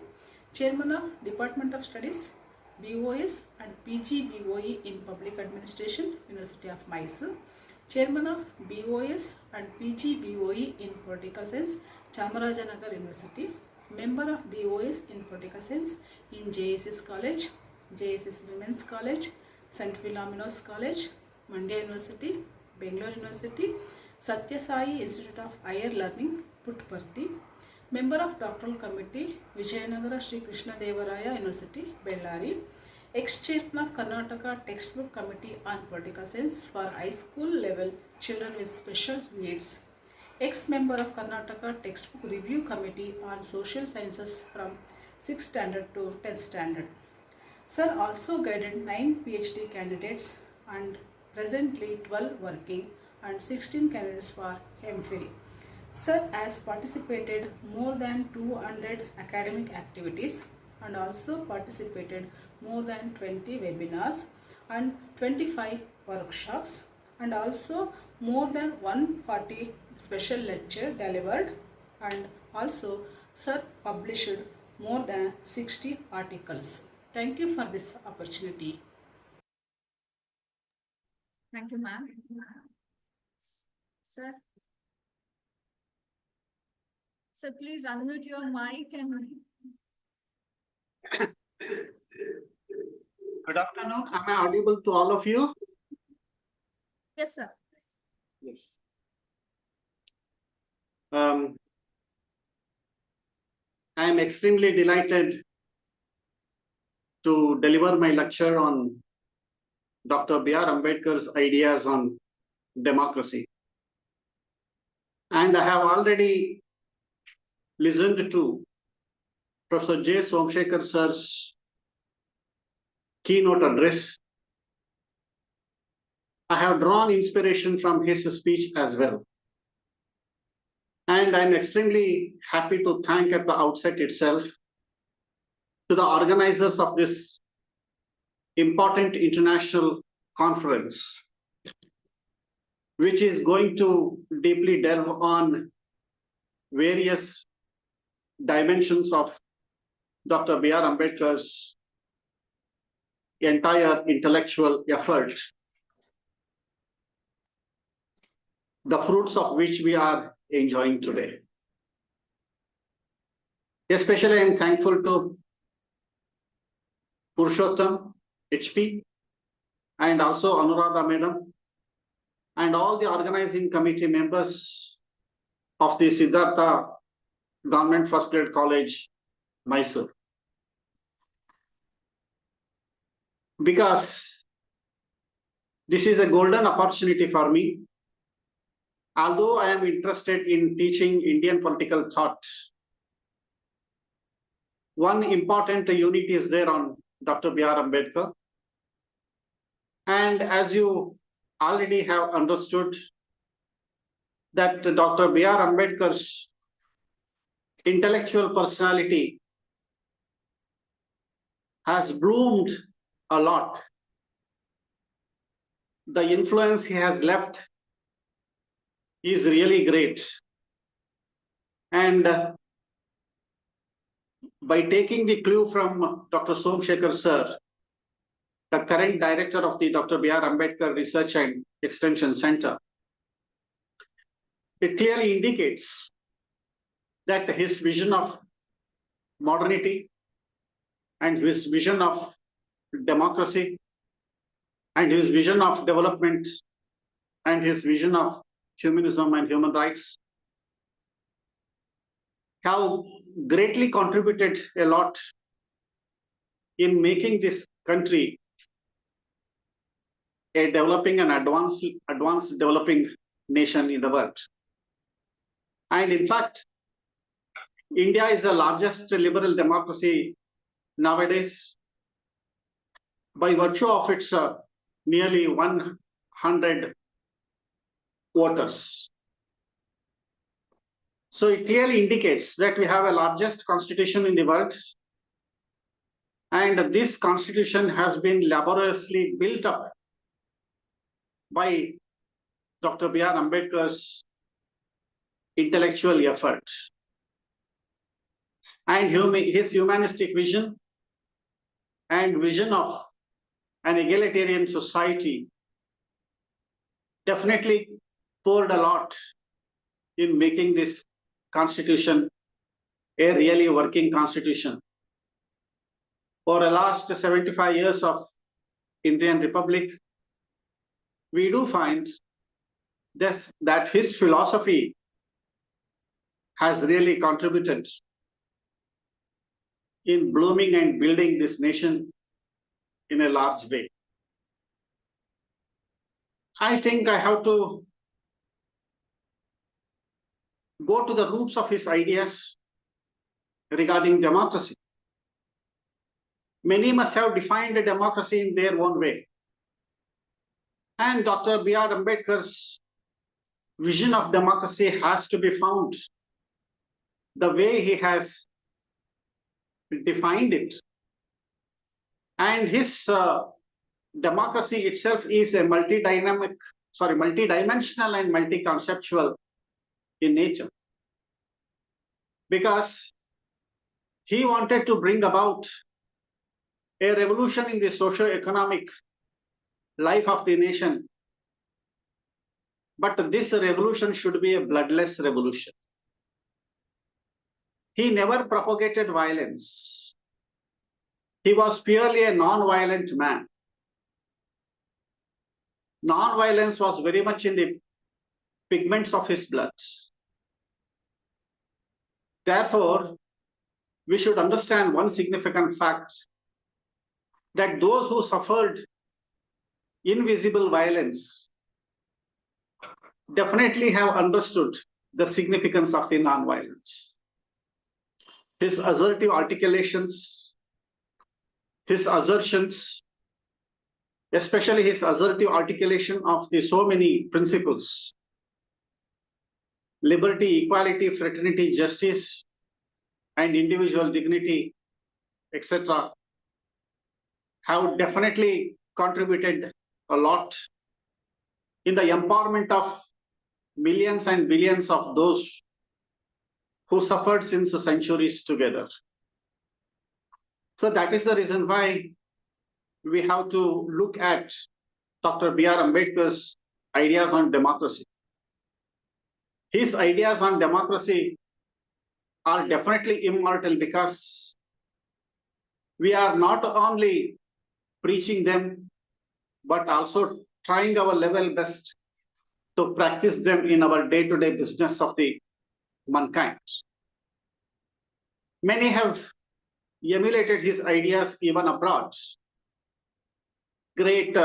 Chairman of Department of Studies, BOS and PG BOE in Public Administration, University of Mysore, Chairman of BOS and PG BOE in Political Science, Chamarajanagar University, Member of BOS in Political Science in JSS College, JSS Women's College, St. Philomena's College, Mandya University, Bangalore University, Satya Sai Institute of Higher Learning, Puttaparthi, Member of Doctoral Committee, Vijayanagara Sri Krishna Devaraya University, Bellary, Ex-Chairman of Karnataka Textbook Committee on Political Science for high school level children with special needs, ex-member of Karnataka Textbook Review Committee on Social Sciences from 6th standard to 10th standard. Sir also guided 9 PhD candidates and presently 12 working and 16 candidates for MPhil. Sir has participated more than 200 academic activities and also participated more than 20 webinars and 25 workshops, and also more than 140 special lecture delivered, and also Sir published more than 60 articles. Thank you for this opportunity. Thank you, ma'am. Sir. Sir, please unmute your mic and. Good afternoon. Am I audible to all of you? Yes, sir. Yes. I am extremely delighted to deliver my lecture on Dr. B.R. Ambedkar's ideas on democracy. And I have already listened to Professor J. Somshekhar sir's keynote address. I have drawn inspiration from his speech as well. And I'm extremely happy to thank at the outset itself to the organizers of this important international conference, which is going to deeply delve on various dimensions of Dr. B.R. Ambedkar's entire intellectual effort, the fruits of which we are enjoying today. Especially, I am thankful to Purushottam, HP, and also Anuradha Madam, and all the organizing committee members of the Siddhartha Government First Grade College, Mysore. Because this is a golden opportunity for me. Although I am interested in teaching Indian political thought, one important unit is there on Dr. B.R. Ambedkar. And as you already have understood, that Dr. B.R. Ambedkar's intellectual personality has bloomed a lot. The influence he has left is really great. And by taking the clue from Dr. Somshekhar sir, the current director of the Dr. B.R. Ambedkar Research and Extension Center, it clearly indicates that his vision of modernity and his vision of democracy and his vision of development and his vision of humanism and human rights have greatly contributed a lot in making this country a developing and advanced developing nation in the world. And in fact, India is the largest liberal democracy nowadays by virtue of its nearly 100 voters. So it clearly indicates that we have a largest constitution in the world, and this constitution has been laboriously built up by Dr. B.R. Ambedkar's intellectual effort. And his humanistic vision and vision of an egalitarian society definitely poured a lot in making this constitution a really working constitution. For the last 75 years of Indian Republic, we do find this, that his philosophy has really contributed in blooming and building this nation in a large way. I think I have to go to the roots of his ideas regarding democracy. Many must have defined a democracy in their own way. And Dr. B.R. Ambedkar's vision of democracy has to be found the way he has defined it. And his democracy itself is a multidimensional and multi-conceptual in nature. Because he wanted to bring about a revolution in the socio-economic life of the nation. But this revolution should be a bloodless revolution. He never propagated violence. He was purely a non-violent man. Non-violence was very much in the pigments of his blood. Therefore, we should understand one significant fact, that those who suffered invisible violence definitely have understood the significance of the non-violence. His assertive articulations, his assertions, especially his assertive articulation of the so many principles, liberty, equality, fraternity, justice, and individual dignity, etc., have definitely contributed a lot in the empowerment of millions and billions of those who suffered since the centuries together. So that is the reason why we have to look at Dr. B.R. Ambedkar's ideas on democracy. His ideas on democracy are definitely immortal because we are not only preaching them, but also trying our level best to practice them in our day-to-day business of the mankind. Many have emulated his ideas even abroad. Great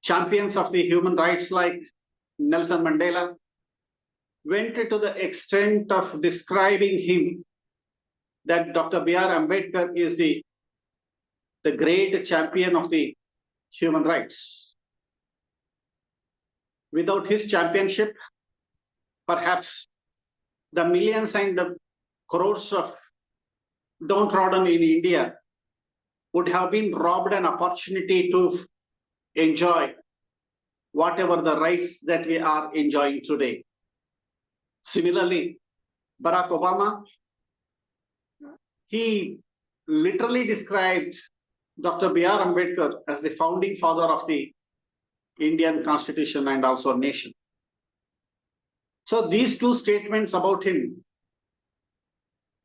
champions of the human rights like Nelson Mandela went to the extent of describing him that Dr. B.R. Ambedkar is the great champion of the human rights. Without his championship, perhaps the millions and the crores of downtrodden in India would have been robbed an opportunity to enjoy whatever the rights that we are enjoying today. Similarly, Barack Obama, he literally described Dr. B.R. Ambedkar as the founding father of the Indian Constitution and also nation. So these two statements about him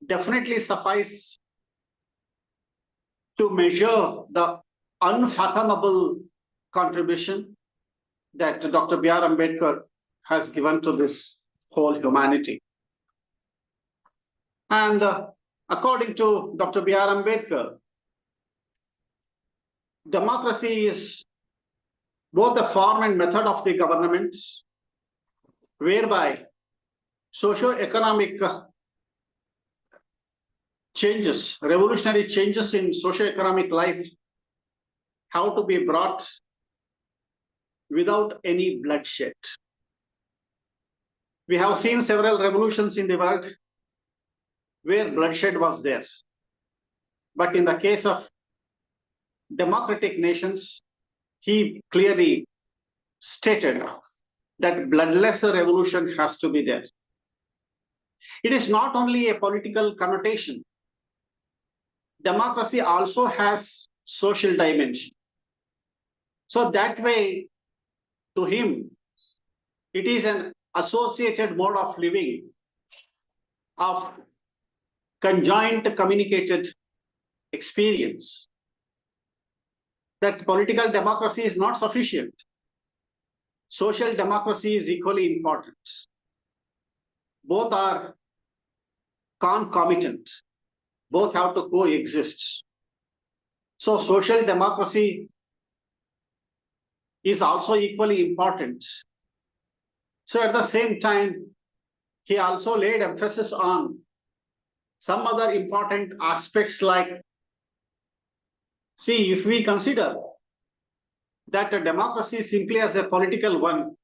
definitely suffice to measure the unfathomable contribution that Dr. B.R. Ambedkar has given to this whole humanity. And according to Dr. B.R. Ambedkar, democracy is both the form and method of the government, whereby socio-economic changes, revolutionary changes in socio-economic life have to be brought without any bloodshed. We have seen several revolutions in the world where bloodshed was there. But in the case of democratic nations, he clearly stated that bloodless revolution has to be there. It is not only a political connotation. Democracy also has social dimension. So that way, to him, it is an associated mode of living, of conjoint communicated experience. That political democracy is not sufficient. Social democracy is equally important. Both are concomitant. Both have to coexist. So social democracy is also equally important. So at the same time, he also laid emphasis on some other important aspects like, see, if we consider that a democracy simply as a political one,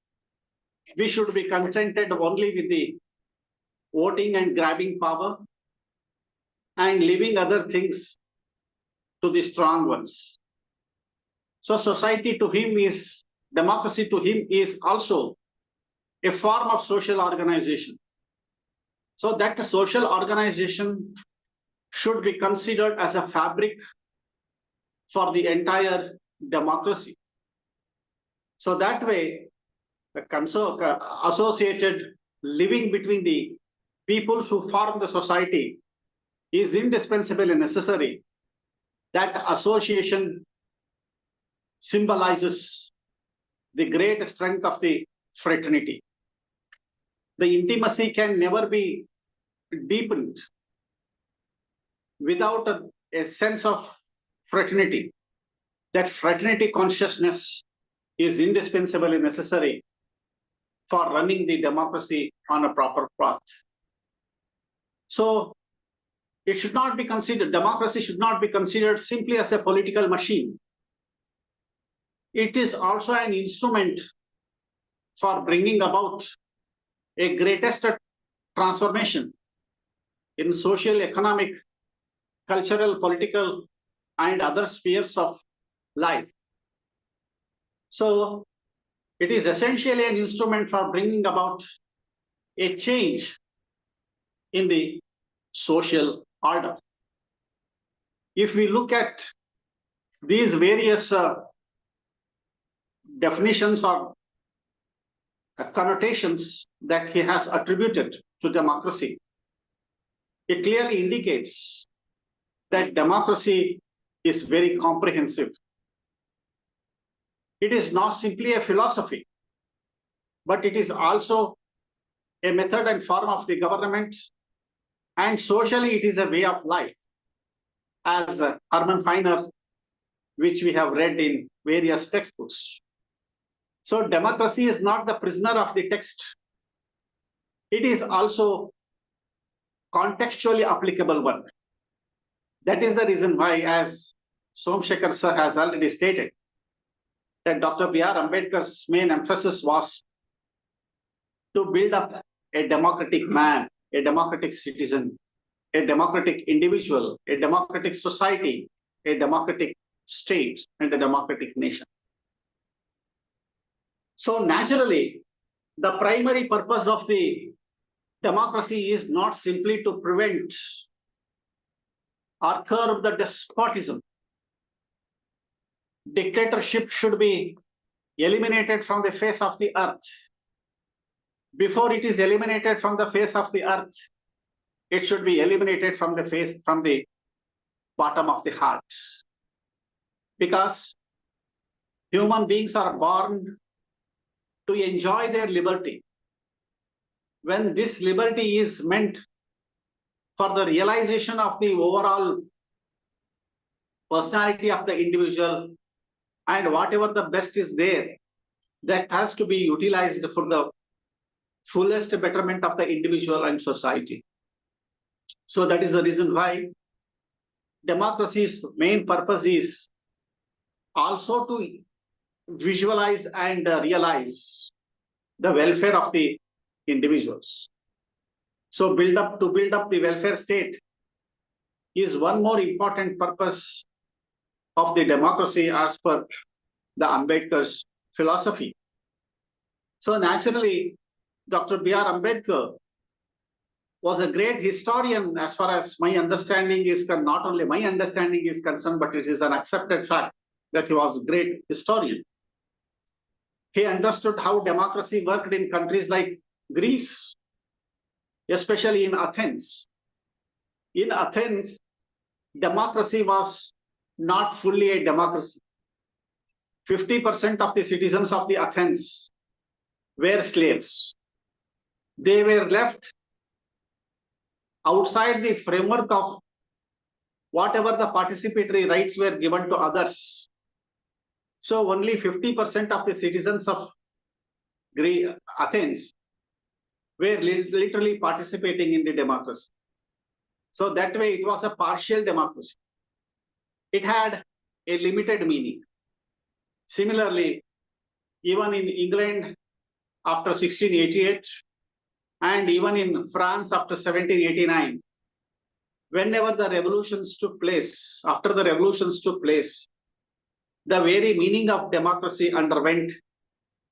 we should be contented only with the voting and grabbing power and leaving other things to the strong ones. So society to him is, democracy to him is also a form of social organization. So that social organization should be considered as a fabric for the entire democracy. So that way, the associated living between the peoples who form the society is indispensable and necessary. That association symbolizes the great strength of the fraternity. The intimacy can never be deepened without a sense of fraternity. That fraternity consciousness is indispensable and necessary for running the democracy on a proper path. So it should not be considered, democracy should not be considered simply as a political machine. It is also an instrument for bringing about a greatest transformation in social, economic, cultural, political, and other spheres of life. So it is essentially an instrument for bringing about a change in the social order. If we look at these various definitions or connotations that he has attributed to democracy, it clearly indicates that democracy is very comprehensive. It is not simply a philosophy, but it is also a method and form of the government, and socially it is a way of life, as Hermann Feiner, which we have read in various textbooks. So democracy is not the prisoner of the text. It is also contextually applicable one. That is the reason why, as Somsekhar sir has already stated, that Dr. B.R. Ambedkar's main emphasis was to build up a democratic man, a democratic citizen, a democratic individual, a democratic society, a democratic state, and a democratic nation. So naturally, the primary purpose of the democracy is not simply to prevent or curb the despotism. Dictatorship should be eliminated from the face of the earth. Before it is eliminated from the face of the earth, it should be eliminated from the bottom of the heart. Because human beings are born to enjoy their liberty. When this liberty is meant for the realization of the overall personality of the individual, and whatever the best is there, that has to be utilized for the fullest betterment of the individual and society. So that is the reason why democracy's main purpose is also to visualize and realize the welfare of the individuals. So to build up the welfare state is one more important purpose of the democracy as per the Ambedkar's philosophy. So naturally, Dr. B.R. Ambedkar was a great historian as far as my understanding is, not only my understanding is concerned, but it is an accepted fact that he was a great historian. He understood how democracy worked in countries like Greece, especially in Athens. In Athens, democracy was not fully a democracy. 50% of the citizens of the Athens were slaves. They were left outside the framework of whatever the participatory rights were given to others. So only 50% of the citizens of Athens were literally participating in the democracy. So that way it was a partial democracy. It had a limited meaning. Similarly, even in England after 1688, and even in France after 1789, whenever the revolutions took place, after the revolutions took place, the very meaning of democracy underwent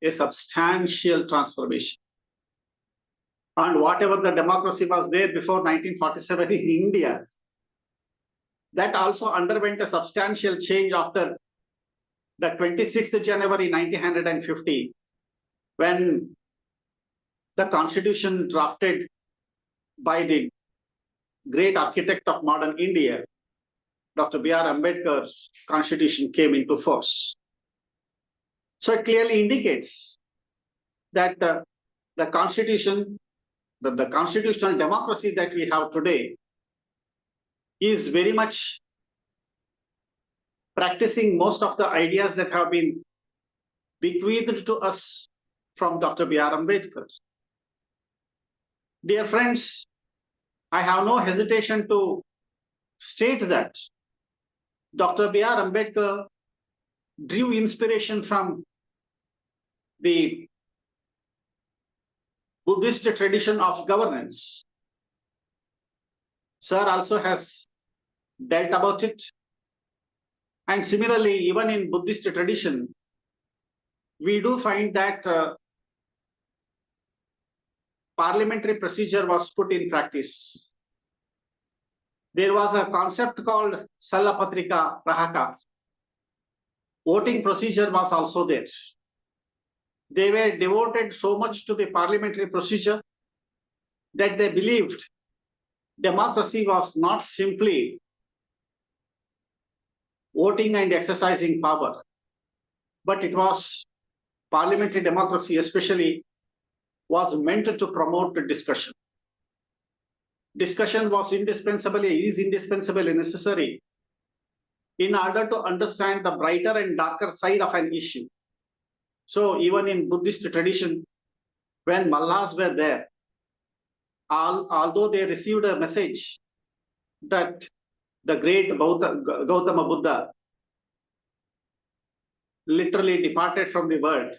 a substantial transformation. And whatever the democracy was there before 1947 in India, that also underwent a substantial change after the 26th January 1950, when the constitution drafted by the great architect of modern India, Dr. B.R. Ambedkar's constitution came into force. So it clearly indicates that the constitution, the constitutional democracy that we have today is very much practicing most of the ideas that have been bequeathed to us from Dr. B.R. Ambedkar. Dear friends, I have no hesitation to state that Dr. B.R. Ambedkar drew inspiration from the Buddhist tradition of governance. Sir also has dealt about it. And similarly, even in Buddhist tradition, we do find that parliamentary procedure was put in practice. There was a concept called Salapatrika Prahaka. Voting procedure was also there. They were devoted so much to the parliamentary procedure that they believed democracy was not simply voting and exercising power, but it was parliamentary democracy, especially, was meant to promote discussion. Discussion was is indispensably necessary in order to understand the brighter and darker side of an issue. So even in Buddhist tradition, when Mallas were there, although they received a message that the great Gautama Buddha literally departed from the world,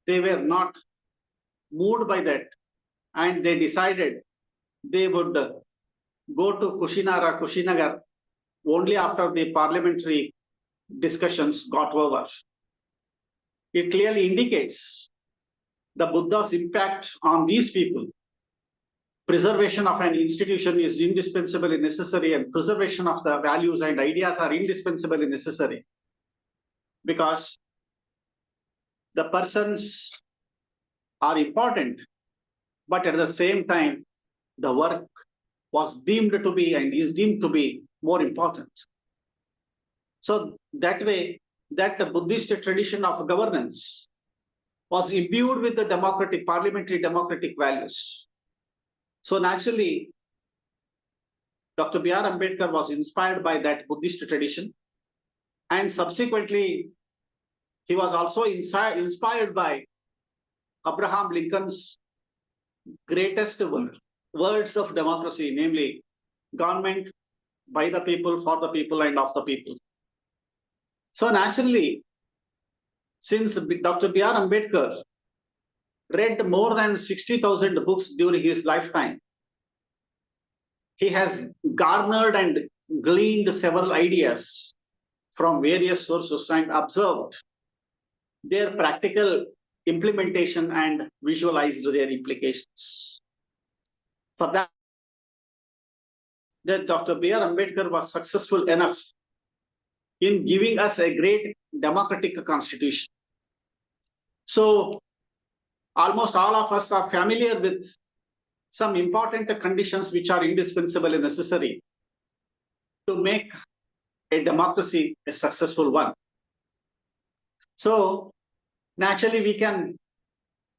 they were not moved by that, and they decided they would go to Kushinagar only after the parliamentary discussions got over. It clearly indicates the Buddha's impact on these people. Preservation of an institution is indispensably necessary, and preservation of the values and ideas are indispensably necessary, because the persons are important, but at the same time, the work was deemed to be and is deemed to be more important. So that way, that the Buddhist tradition of governance was imbued with the parliamentary democratic values. So naturally, Dr. B.R. Ambedkar was inspired by that Buddhist tradition, and subsequently, he was also inspired by Abraham Lincoln's greatest words of democracy, namely government by the people, for the people, and of the people. So naturally, since Dr. B.R. Ambedkar read more than 60,000 books during his lifetime, he has garnered and gleaned several ideas from various sources and observed their practical implementation and visualized their implications. For that, Dr. B.R. Ambedkar was successful enough in giving us a great democratic constitution. So almost all of us are familiar with some important conditions which are indispensably necessary to make a democracy a successful one. So naturally, we can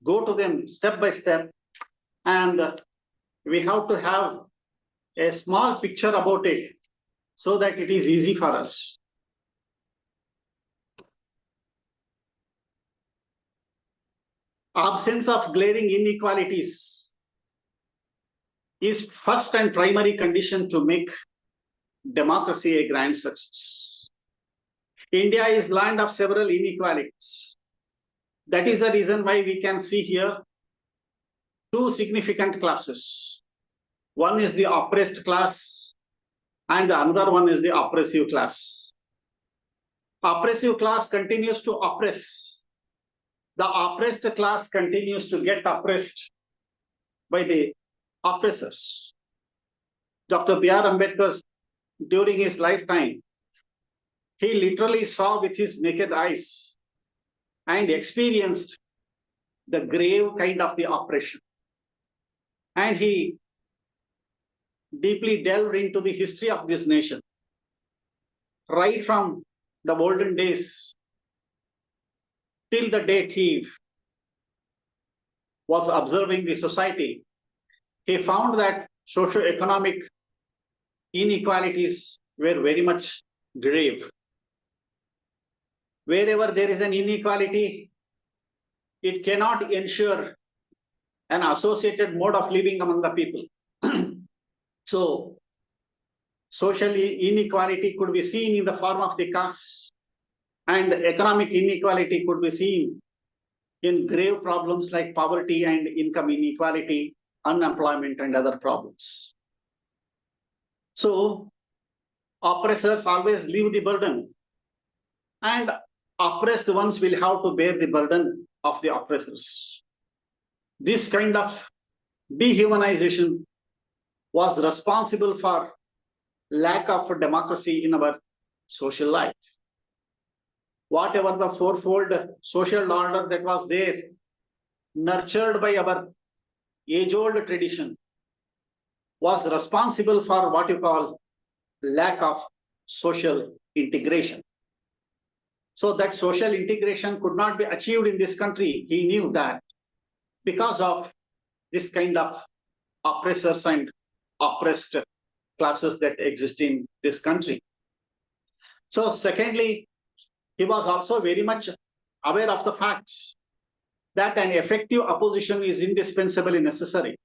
go to them step by step, and we have to have a small picture about it so that it is easy for us. Absence of glaring inequalities is first and primary condition to make democracy a grand success. India is land of several inequalities. That is the reason why we can see here two significant classes. One is the oppressed class, and the another one is the oppressive class. Oppressive class continues to oppress. The oppressed class continues to get oppressed by the oppressors. Dr. B.R. Ambedkar, during his lifetime, he literally saw with his naked eyes and experienced the grave kind of the oppression. And he deeply delved into the history of this nation, right from the olden days till the date he was observing the society. He found that socio-economic inequalities were very much grave. Wherever there is an inequality, it cannot ensure an associated mode of living among the people. So, social inequality could be seen in the form of the caste, and economic inequality could be seen in grave problems like poverty and income inequality, unemployment, and other problems. So, oppressors always leave the burden, and oppressed ones will have to bear the burden of the oppressors. This kind of dehumanization was responsible for lack of democracy in our social life. Whatever the fourfold social order that was there, nurtured by our age-old tradition, was responsible for what you call lack of social integration. So that social integration could not be achieved in this country. He knew that because of this kind of oppressors and oppressed classes that exist in this country. So secondly, he was also very much aware of the facts that an effective opposition is indispensably necessary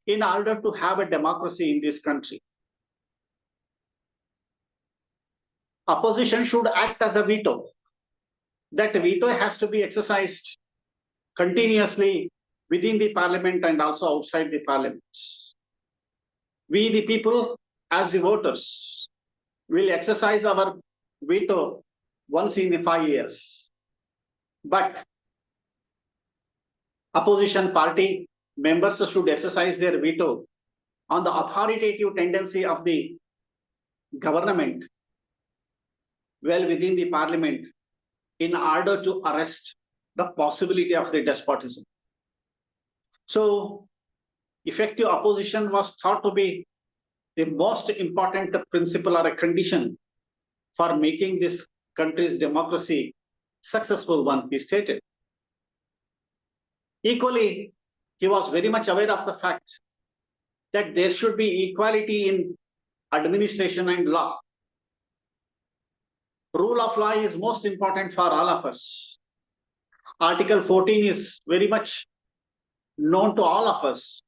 in order to have a democracy in this country. Opposition should act as a veto. That veto has to be exercised continuously within the parliament and also outside the parliament. We, the people, as the voters, will exercise our veto once in 5 years. But opposition party members should exercise their veto on the authoritative tendency of the government well within the parliament in order to arrest the possibility of the despotism. So effective opposition was thought to be the most important principle or a condition for making this country's democracy successful one, he stated. Equally, he was very much aware of the fact that there should be equality in administration and law. Rule of law is most important for all of us. Article 14 is very much known to all of us,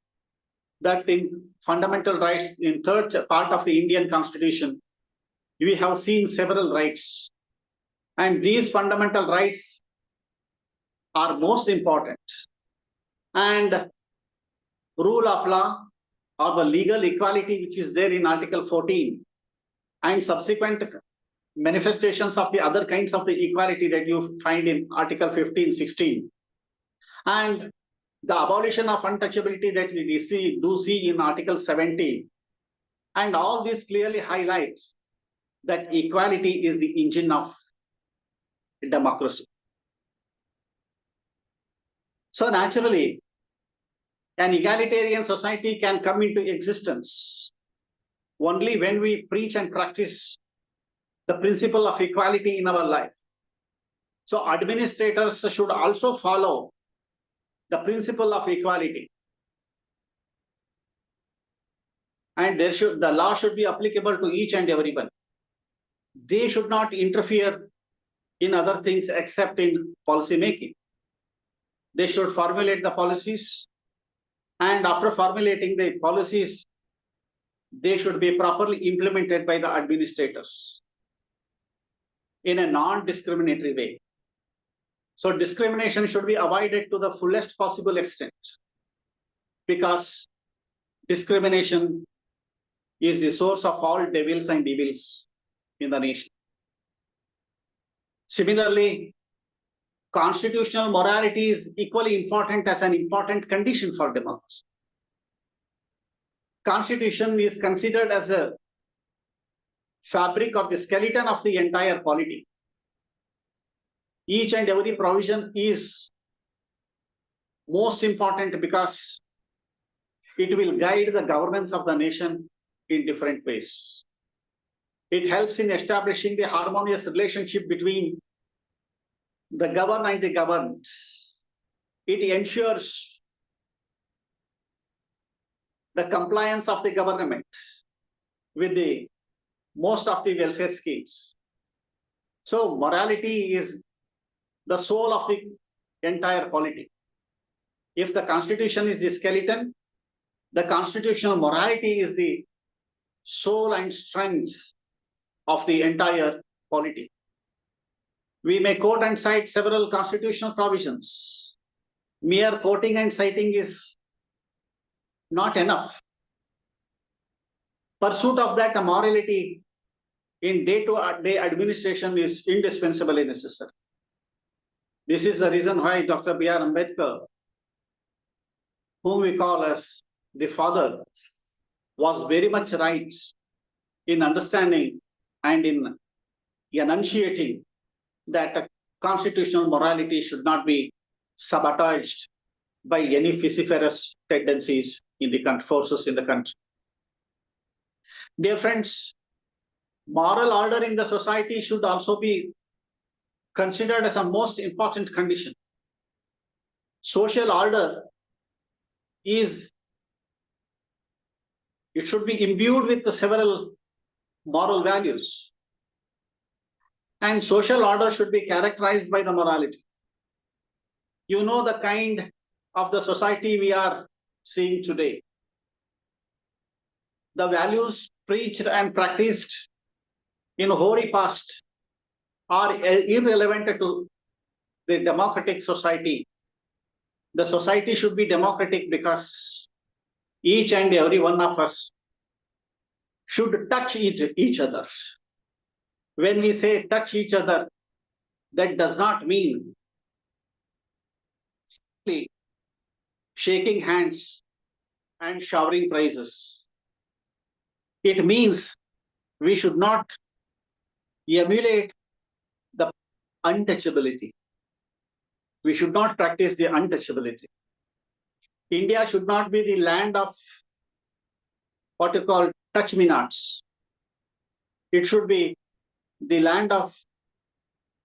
that in fundamental rights, in third part of the Indian Constitution, we have seen several rights. And these fundamental rights are most important. And rule of law or the legal equality which is there in Article 14 and subsequent manifestations of the other kinds of the equality that you find in Article 15, 16. And the abolition of untouchability that we do see in Article 17. And all this clearly highlights that equality is the engine of democracy. So naturally, an egalitarian society can come into existence only when we preach and practice the principle of equality in our life. So administrators should also follow the principle of equality. And the law should be applicable to each and everyone. They should not interfere in other things except in policy making. They should formulate the policies, and after formulating the policies, they should be properly implemented by the administrators in a non-discriminatory way. So discrimination should be avoided to the fullest possible extent, because discrimination is the source of all devils and evils in the nation. Similarly, constitutional morality is equally important as an important condition for democracy. Constitution is considered as a fabric or the skeleton of the entire polity. Each and every provision is most important because it will guide the governance of the nation in different ways. It helps in establishing the harmonious relationship between the governed and the governed. It ensures the compliance of the government with the most of the welfare schemes. So morality is the soul of the entire polity. If the constitution is the skeleton, the constitutional morality is the soul and strength of the entire polity. We may quote and cite several constitutional provisions. Mere quoting and citing is not enough. Pursuit of that morality in day-to-day administration is indispensably necessary. This is the reason why Dr. B.R. Ambedkar, whom we call as the father, was very much right in understanding and in enunciating that a constitutional morality should not be sabotaged by any vociferous tendencies in the forces in the country. Dear friends, moral order in the society should also be considered as a most important condition. Social order it should be imbued with the several moral values. And social order should be characterized by the morality. You know the kind of the society we are seeing today. The values preached and practiced in hoary past are irrelevant to the democratic society. The society should be democratic because each and every one of us should touch each other. When we say touch each other, that does not mean simply shaking hands and showering praises. It means we should not emulate the untouchability. We should not practice the untouchability. India should not be the land of what you call touch me nots. It should be the land of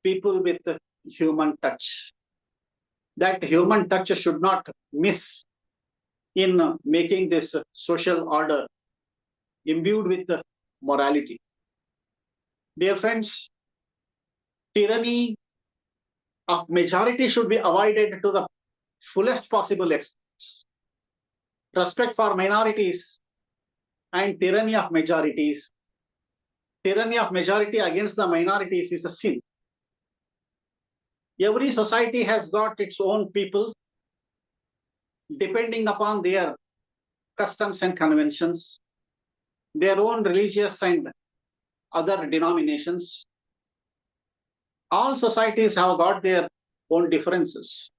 people with human touch. That human touch should not miss in making this social order imbued with morality. Dear friends, tyranny of majority should be avoided to the fullest possible extent. Respect for minorities and tyranny of majorities. Tyranny of majority against the minorities is a sin. Every society has got its own people depending upon their customs and conventions, their own religious and other denominations. All societies have got their own differences.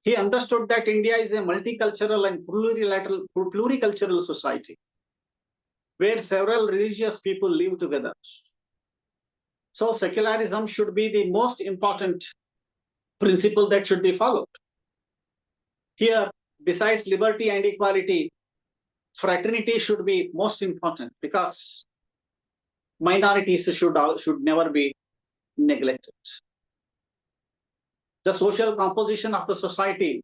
He understood that India is a multicultural and pluricultural society where several religious people live together. So secularism should be the most important principle that should be followed. Here, besides liberty and equality, fraternity should be most important because minorities should never be neglected. The social composition of the society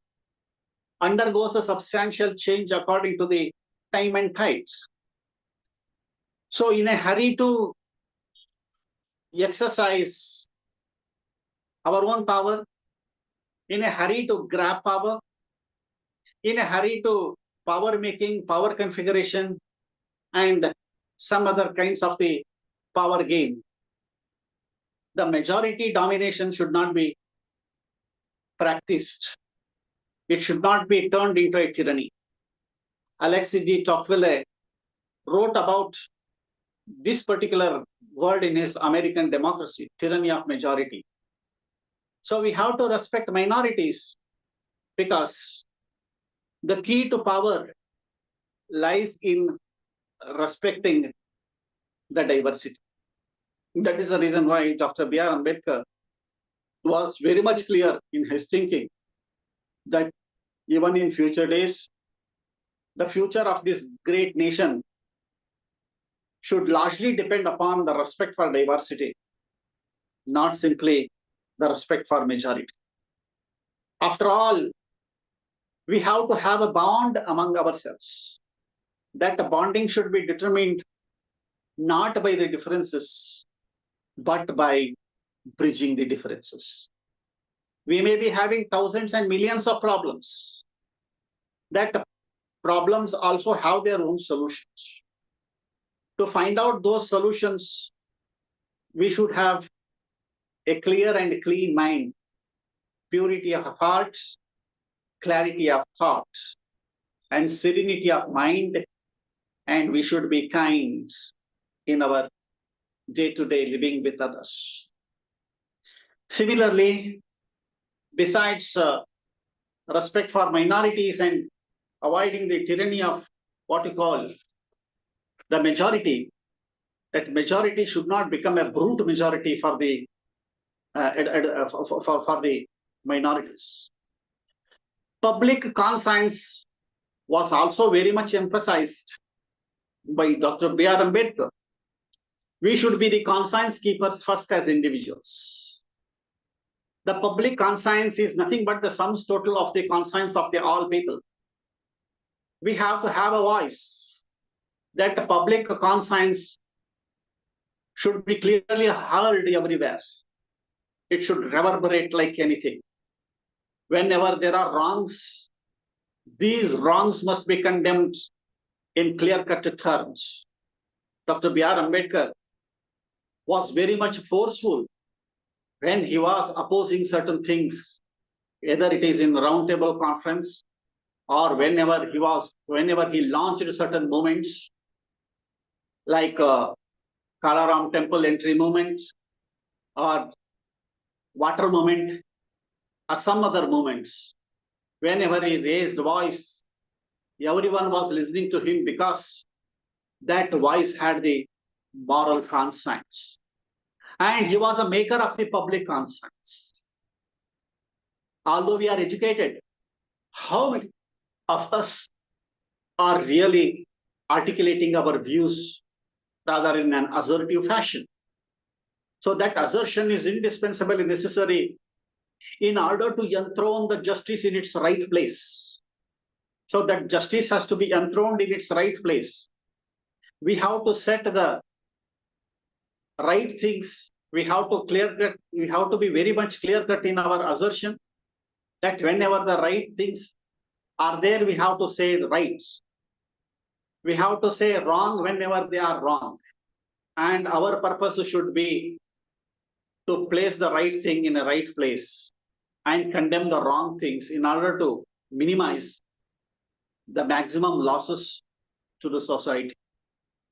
undergoes a substantial change according to the time and tides. So in a hurry to exercise our own power, in a hurry to grab power, in a hurry to power making, power configuration, and some other kinds of the power game, the majority domination should not be practiced. It should not be turned into a tyranny. Alexis de Tocqueville wrote about this particular word in his American Democracy, tyranny of majority. So we have to respect minorities because the key to power lies in respecting the diversity. That is the reason why Dr. B.R. Ambedkar was very much clear in his thinking that even in future days, the future of this great nation should largely depend upon the respect for diversity, not simply the respect for majority. After all, we have to have a bond among ourselves. That bonding should be determined not by the differences, but by bridging the differences. We may be having thousands and millions of problems. That problems also have their own solutions. To find out those solutions, we should have a clear and clean mind, purity of heart, clarity of thought, and serenity of mind, and we should be kind in our day-to-day living with others. Similarly, besides respect for minorities and avoiding the tyranny of what you call the majority, that majority should not become a brute majority for the for the minorities. Public conscience was also very much emphasized by Dr. B.R. Ambedkar. We should be the conscience keepers first as individuals. The public conscience is nothing but the sum total of the conscience of the all people. We have to have a voice. That public conscience should be clearly heard everywhere. It should reverberate like anything. Whenever there are wrongs, these wrongs must be condemned in clear-cut terms. Dr. B.R. Ambedkar was very much forceful when he was opposing certain things, whether it is in roundtable conference or whenever he launched certain movements like Kalaram temple entry movement or water movement or some other movements. Whenever he raised voice, everyone was listening to him because that voice had the moral conscience. And he was a maker of the public conscience. Although we are educated, how many of us are really articulating our views rather in an assertive fashion? So that assertion is indispensably necessary in order to enthrone the justice in its right place. So that justice has to be enthroned in its right place. We have to set the right things. We have to be very much clear-cut in our assertion that whenever the right things are there, we have to say right. We have to say wrong whenever they are wrong. And our purpose should be to place the right thing in a right place and condemn the wrong things in order to minimize the maximum losses to the society.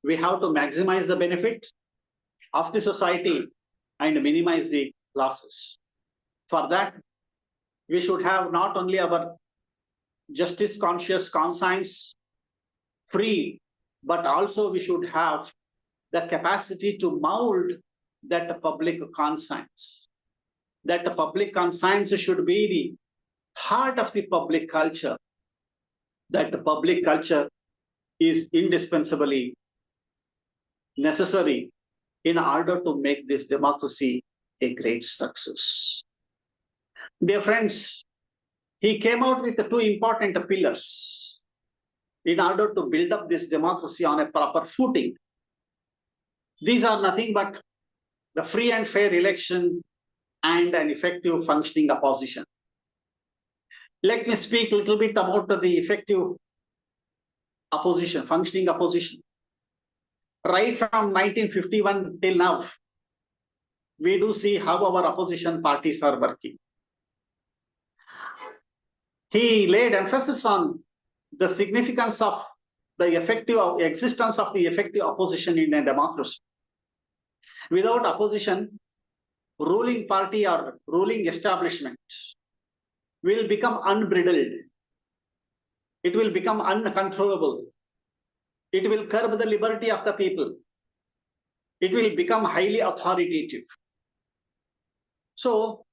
We have to maximize the benefit of the society and minimize the losses. For that, we should have not only our justice conscious conscience free, but also we should have the capacity to mold that public conscience. That the public conscience should be the heart of the public culture. That the public culture is indispensably necessary in order to make this democracy a great success. Dear friends, he came out with the two important pillars in order to build up this democracy on a proper footing. These are nothing but the free and fair election and an effective functioning opposition. Let me speak a little bit about the effective opposition, functioning opposition. Right from 1951 till now, we do see how our opposition parties are working. He laid emphasis on the significance of the effective existence of the effective opposition in a democracy. Without opposition, ruling party or ruling establishment will become unbridled. It will become uncontrollable. It will curb the liberty of the people. It will become highly authoritative. So,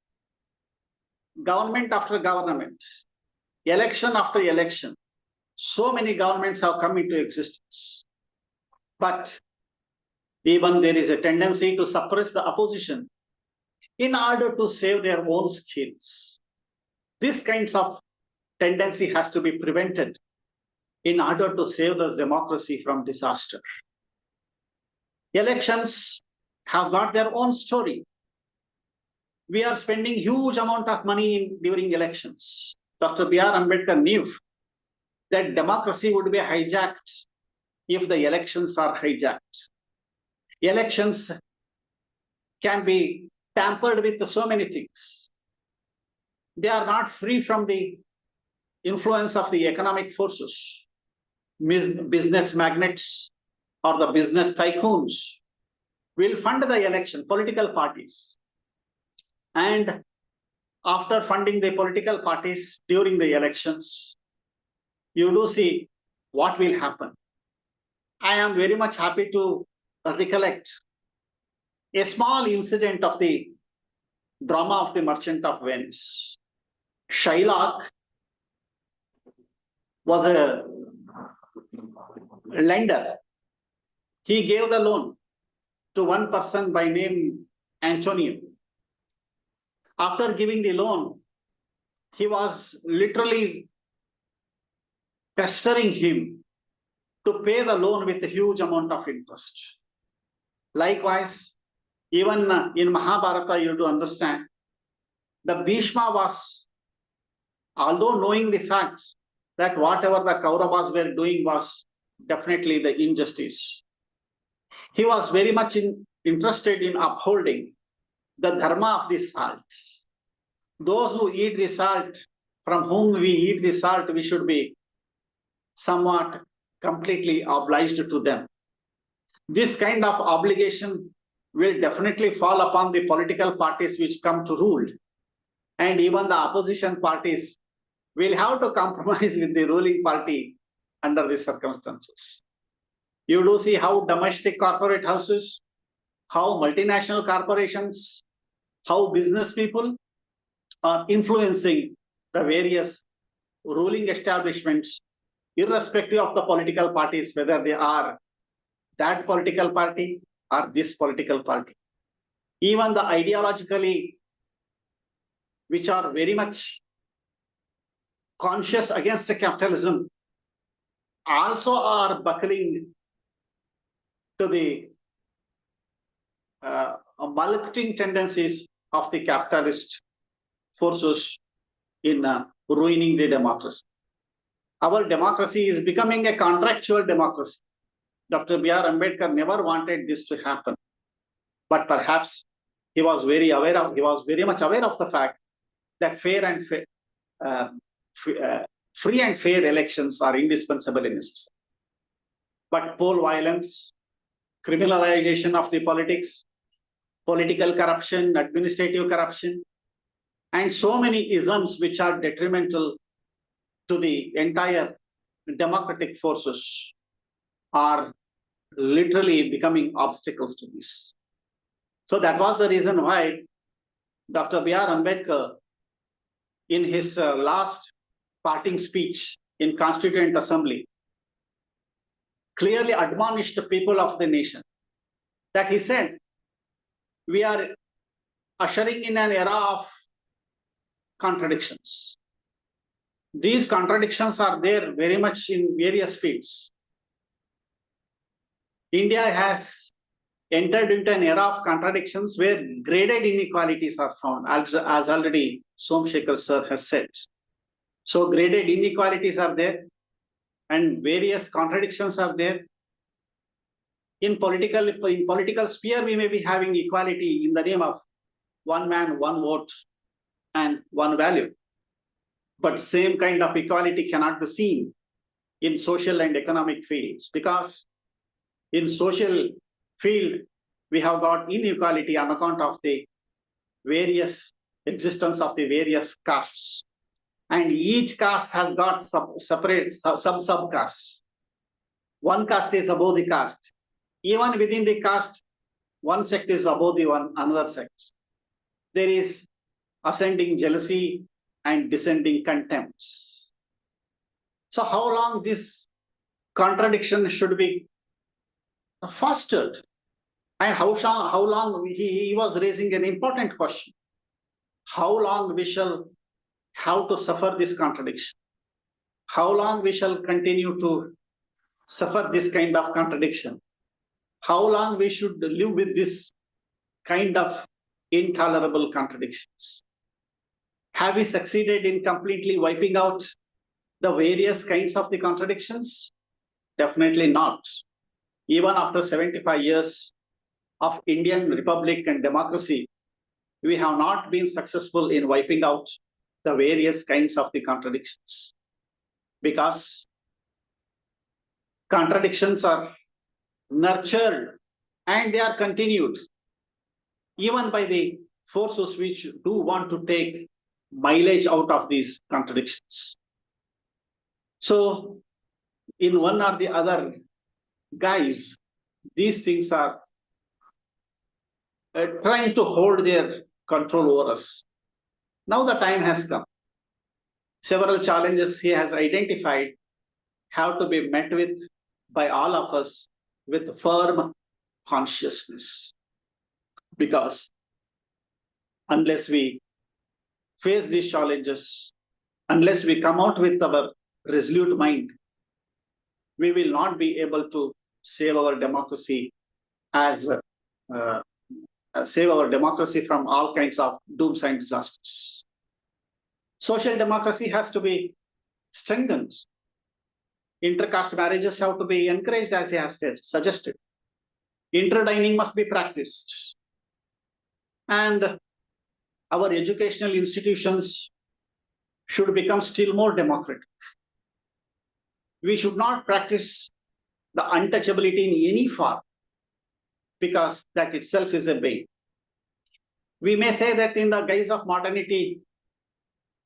government after government, election after election, so many governments have come into existence. But even there is a tendency to suppress the opposition in order to save their own skills. This kind of tendency has to be prevented in order to save the democracy from disaster. Elections have got their own story. We are spending huge amount of money during elections. Dr. B.R. Ambedkar knew that democracy would be hijacked if the elections are hijacked. Elections can be tampered with so many things. They are not free from the influence of the economic forces, business magnates or the business tycoons will fund the election, political parties. And after funding the political parties during the elections, you do see what will happen. I am very much happy to recollect a small incident of the drama of the Merchant of Venice. Shylock was a lender. He gave the loan to one person by name Antonio. After giving the loan, he was literally pestering him to pay the loan with a huge amount of interest. Likewise, even in Mahabharata, you have to understand, the Bhishma was, although knowing the facts that whatever the Kauravas were doing was definitely the injustice, he was very much interested in upholding the dharma of the salt. Those who eat the salt, from whom we eat the salt, we should be somewhat completely obliged to them. This kind of obligation will definitely fall upon the political parties which come to rule. And even the opposition parties will have to compromise with the ruling party under these circumstances. You do see how domestic corporate houses, how multinational corporations, how business people are influencing the various ruling establishments, irrespective of the political parties, whether they are that political party or this political party. Even the ideologically, which are very much conscious against capitalism, also are buckling to the mulcting tendencies of the capitalist forces in ruining the democracy. Our democracy is becoming a contractual democracy. Dr. B.R. Ambedkar never wanted this to happen, but perhaps he was very much aware of the fact that free and fair elections are indispensable in this. But poll violence, criminalization of the politics, political corruption, administrative corruption, and so many isms which are detrimental to the entire democratic forces are literally becoming obstacles to this. So that was the reason why Dr. B.R. Ambedkar, in his last parting speech in Constituent Assembly, clearly admonished the people of the nation that he said, we are ushering in an era of contradictions. These contradictions are there very much in various fields. India has entered into an era of contradictions where graded inequalities are found, as already Somshekhar sir has said. So graded inequalities are there and various contradictions are there. In political sphere, we may be having equality in the name of one man, one vote, and one value. But same kind of equality cannot be seen in social and economic fields, because in social field, we have got inequality on account of the various existence of the various castes. And each caste has got separate sub-castes. One caste is above the caste. Even within the caste, one sect is above the another sect. There is ascending jealousy and descending contempt. So how long this contradiction should be fostered? And how long he was raising an important question. How long we shall have to suffer this contradiction? How long we shall continue to suffer this kind of contradiction? How long we should live with this kind of intolerable contradictions? Have we succeeded in completely wiping out the various kinds of the contradictions? Definitely not. Even after 75 years of Indian Republic and democracy, we have not been successful in wiping out the various kinds of the contradictions, because contradictions are nurtured and they are continued even by the forces which do want to take mileage out of these contradictions. So, in one or the other guise, these things are trying to hold their control over us. Now the time has come. Several challenges he has identified have to be met with by all of us with firm consciousness. Because unless we face these challenges, unless we come out with our resolute mind, we will not be able to save our democracy as save our democracy from all kinds of dooms and disasters. Social democracy has to be strengthened. Intercaste marriages have to be encouraged, as he has suggested. Interdining must be practiced. And our educational institutions should become still more democratic. We should not practice the untouchability in any form, because that itself is a bane. We may say that in the guise of modernity,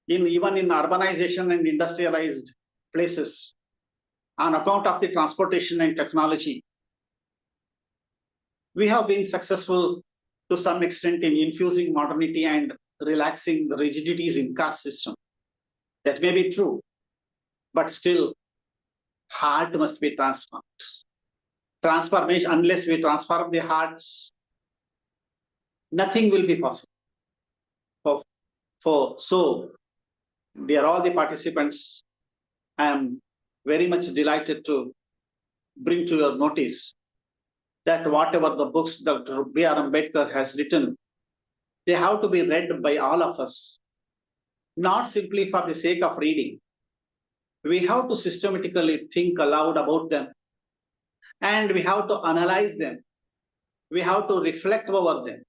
even in urbanization and industrialized places, on account of the transportation and technology, we have been successful to some extent in infusing modernity and relaxing the rigidities in caste system. That may be true, but still, heart must be transformed. Transformation, unless we transform the hearts, nothing will be possible. So, dear all the participants, I am very much delighted to bring to your notice that whatever the books Dr. B.R. Ambedkar has written, they have to be read by all of us, not simply for the sake of reading. We have to systematically think aloud about them, and we have to analyze them. We have to reflect over them,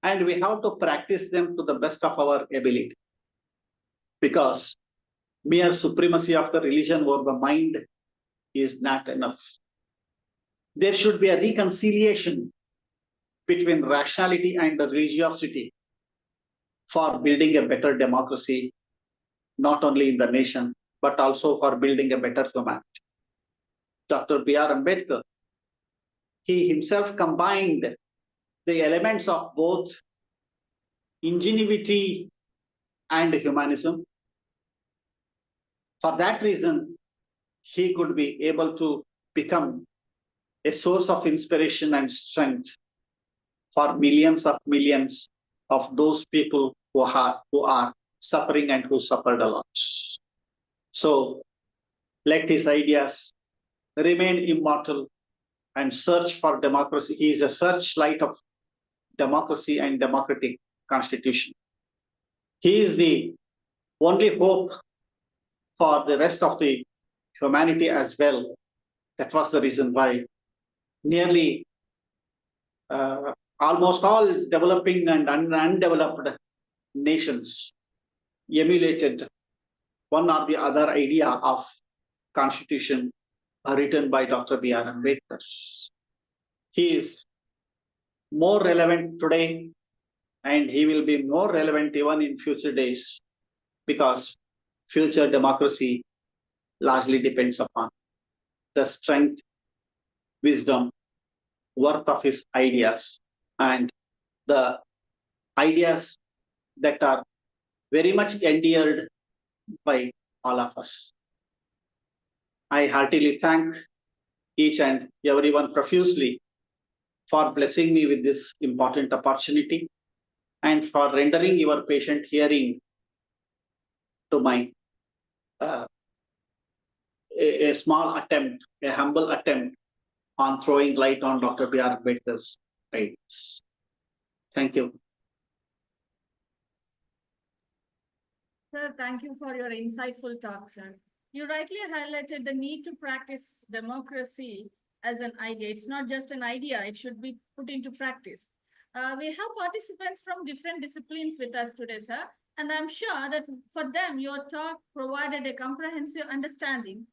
and we have to practice them to the best of our ability. Because mere supremacy of the religion over the mind is not enough. There should be a reconciliation between rationality and religiosity for building a better democracy, not only in the nation, but also for building a better humanity. Dr. B.R. Ambedkar, he himself combined the elements of both ingenuity and humanism. For that reason, he could be able to become a source of inspiration and strength for millions of those people who are suffering and who suffered a lot. So let his ideas remain immortal and search for democracy. He is a searchlight of democracy and democratic constitution. He is the only hope for the rest of the humanity as well. That was the reason why nearly almost all developing and undeveloped nations emulated one or the other idea of constitution written by Dr. B.R. Ambedkar. He is more relevant today, and he will be more relevant even in future days, because future democracy largely depends upon the strength, wisdom, worth of his ideas, and the ideas that are very much endeared by all of us. I heartily thank each and everyone profusely for blessing me with this important opportunity and for rendering your patient hearing to my a small attempt, a humble attempt on throwing light on Dr. B.R. Ambedkar's ideas. Thank you. Sir, thank you for your insightful talk, sir. You rightly highlighted the need to practice democracy as an idea. It's not just an idea, it should be put into practice. We have participants from different disciplines with us today, sir, and I'm sure that for them, your talk provided a comprehensive understanding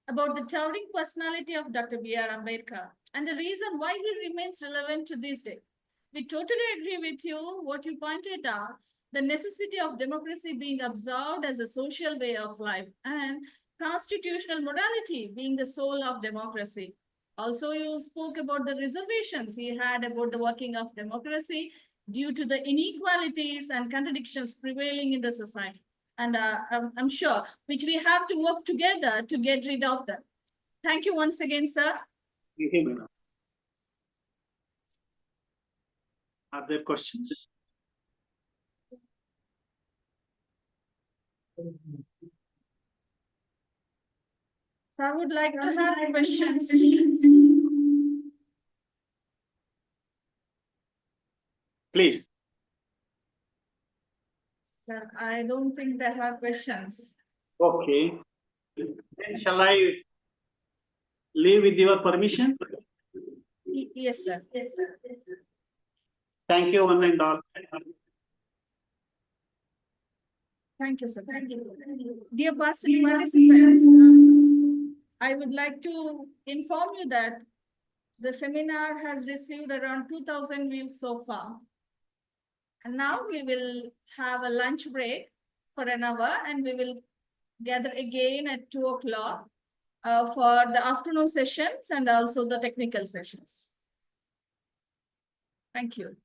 about the towering personality of Dr. B.R. Ambedkar and the reason why he remains relevant to this day. We totally agree with you, what you pointed out, the necessity of democracy being observed as a social way of life and constitutional morality being the soul of democracy. Also, you spoke about the reservations he had about the working of democracy due to the inequalities and contradictions prevailing in the society. And I'm sure, which we have to work together to get rid of them. Thank you once again, sir. Are there questions? So I would like to have questions. Please. Sir, I don't think they have questions. Okay. Then shall I leave with your permission? Yes, sir. Yes, sir. Yes, sir. Thank you, one and all. Thank you, sir. Thank you. Dear participants, I would like to inform you that the seminar has received around 2,000 views so far. And now we will have a lunch break for an hour and we will gather again at 2 o'clock for the afternoon sessions and also the technical sessions. Thank you.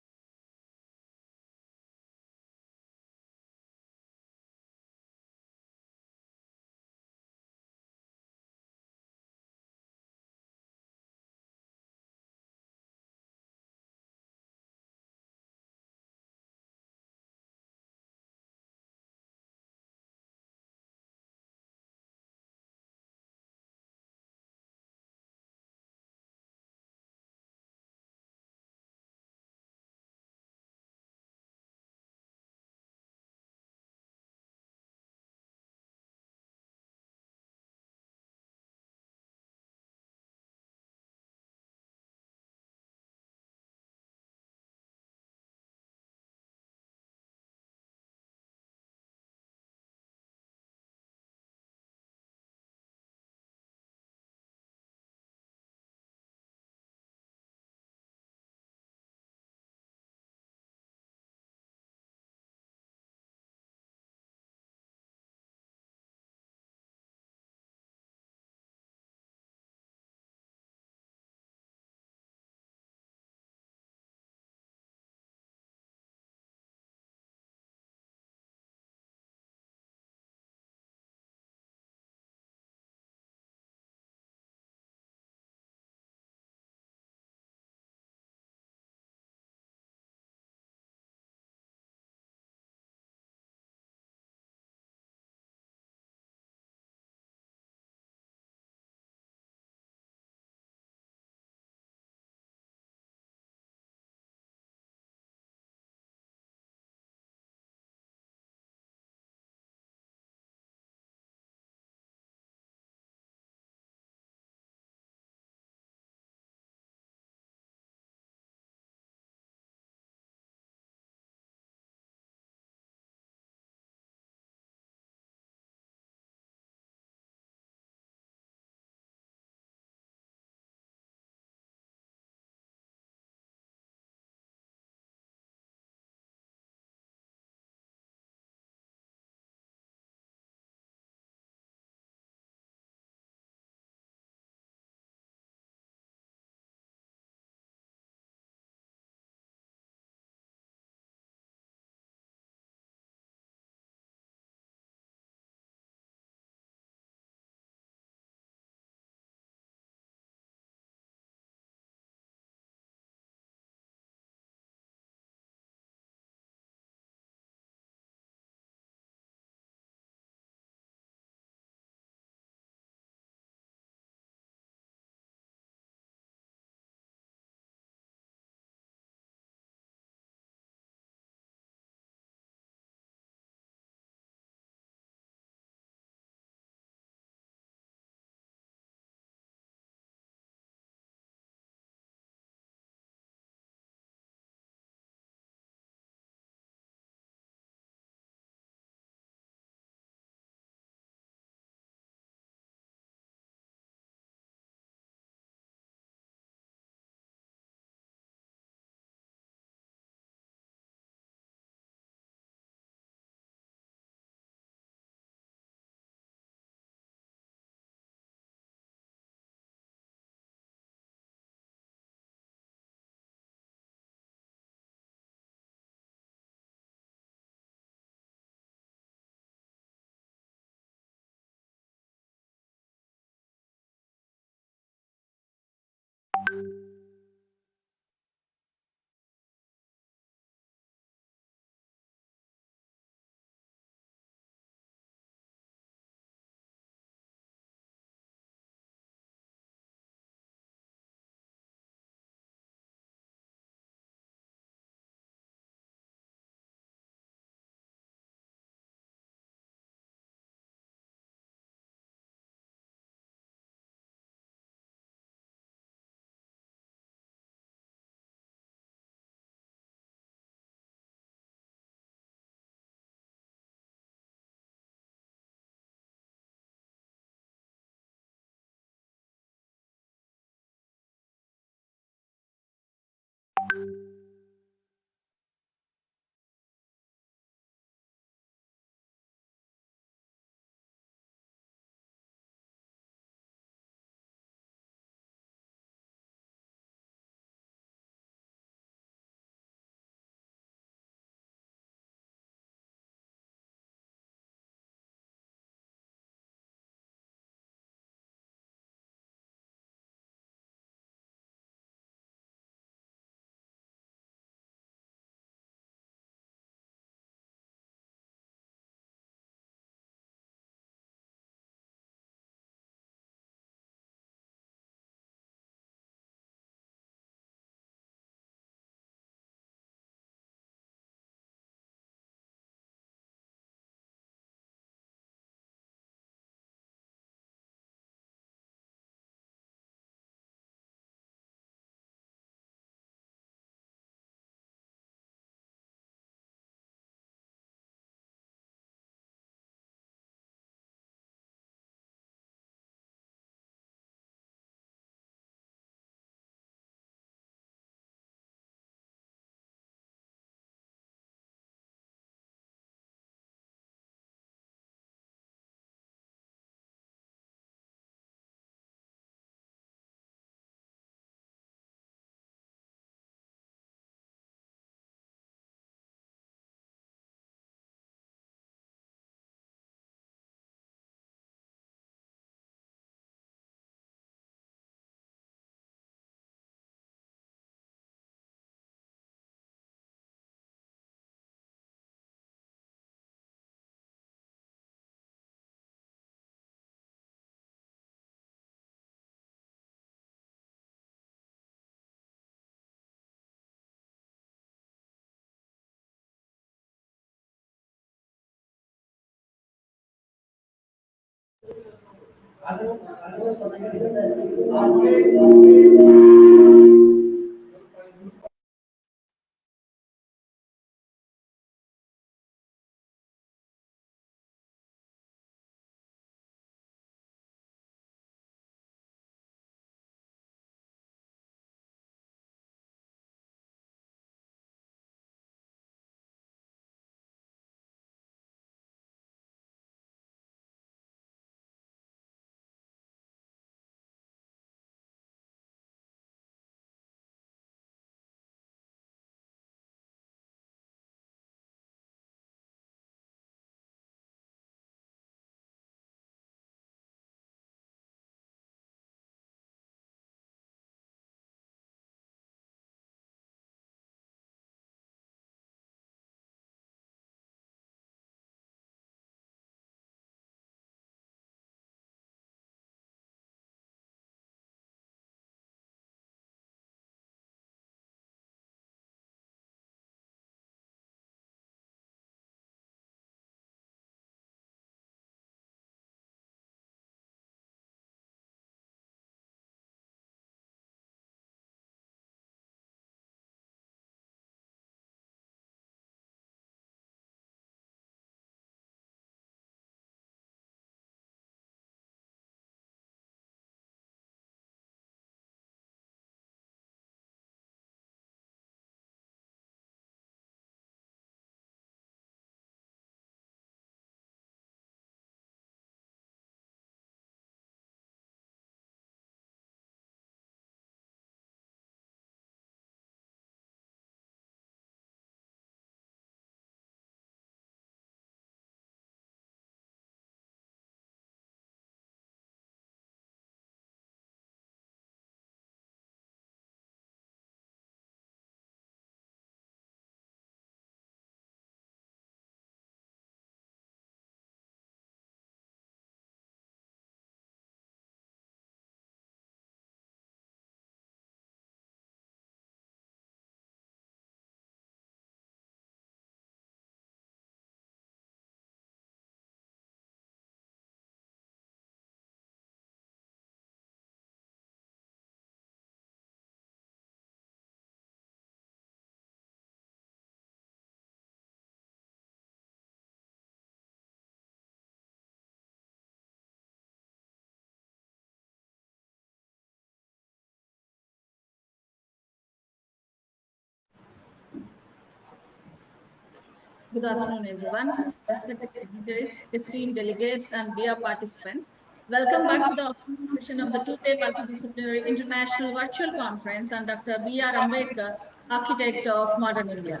Good afternoon, everyone. Respected dignitaries, esteemed delegates, and dear participants, welcome back to the afternoon session of the two-day multidisciplinary international virtual conference on Dr. B.R. Ambedkar, Architect of Modern India.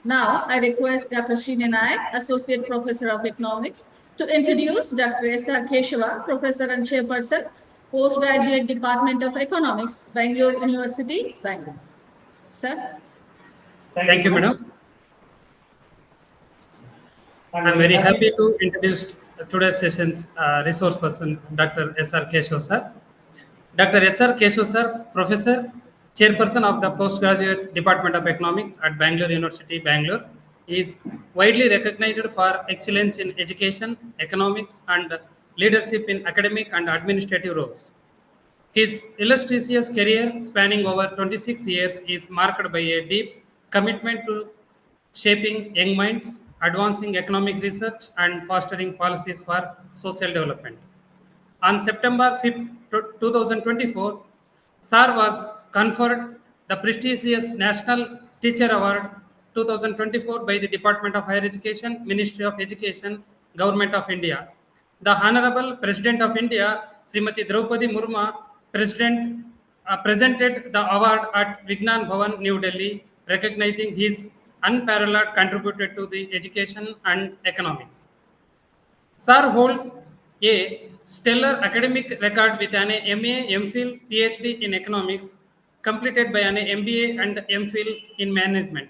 Now, I request Dr. Srini Nayak, Associate Professor of Economics, to introduce Dr. S.R. Keshava, Professor and Chairperson, Postgraduate Department of Economics, Bangalore University, Bangalore. Sir. Thank you, madam. I'm very happy to introduce today's session's resource person, Dr. S.R. Keshav sir. Dr. S.R. Keshav sir, Professor, Chairperson of the Postgraduate Department of Economics at Bangalore University, Bangalore, is widely recognized for excellence in education, economics, and leadership in academic and administrative roles. His illustrious career, spanning over 26 years, is marked by a deep commitment to shaping young minds, advancing economic research, and fostering policies for social development. On September 5th, 2024, SAR was conferred the prestigious National Teacher Award 2024 by the Department of Higher Education, Ministry of Education, Government of India. The Honorable President of India, Srimati Draupadi Murmu, presented the award at Vignan Bhavan, New Delhi, recognizing his unparalleled contribution to the education and economics. Sir holds a stellar academic record with an MA, MPhil, PhD in economics, completed by an MBA and MPhil in management.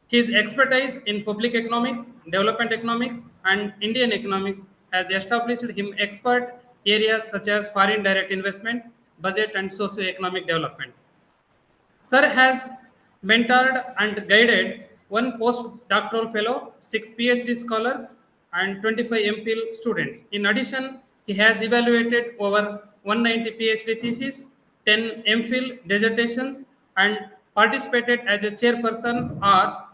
His expertise in public economics, development economics, and Indian economics has established him expert areas such as foreign direct investment, budget, and socio-economic development. Sir has mentored and guided one postdoctoral fellow, 6 PhD scholars, and 25 MPhil students. In addition, He has evaluated over 190 PhD theses, 10 MPhil dissertations, and participated as a chairperson or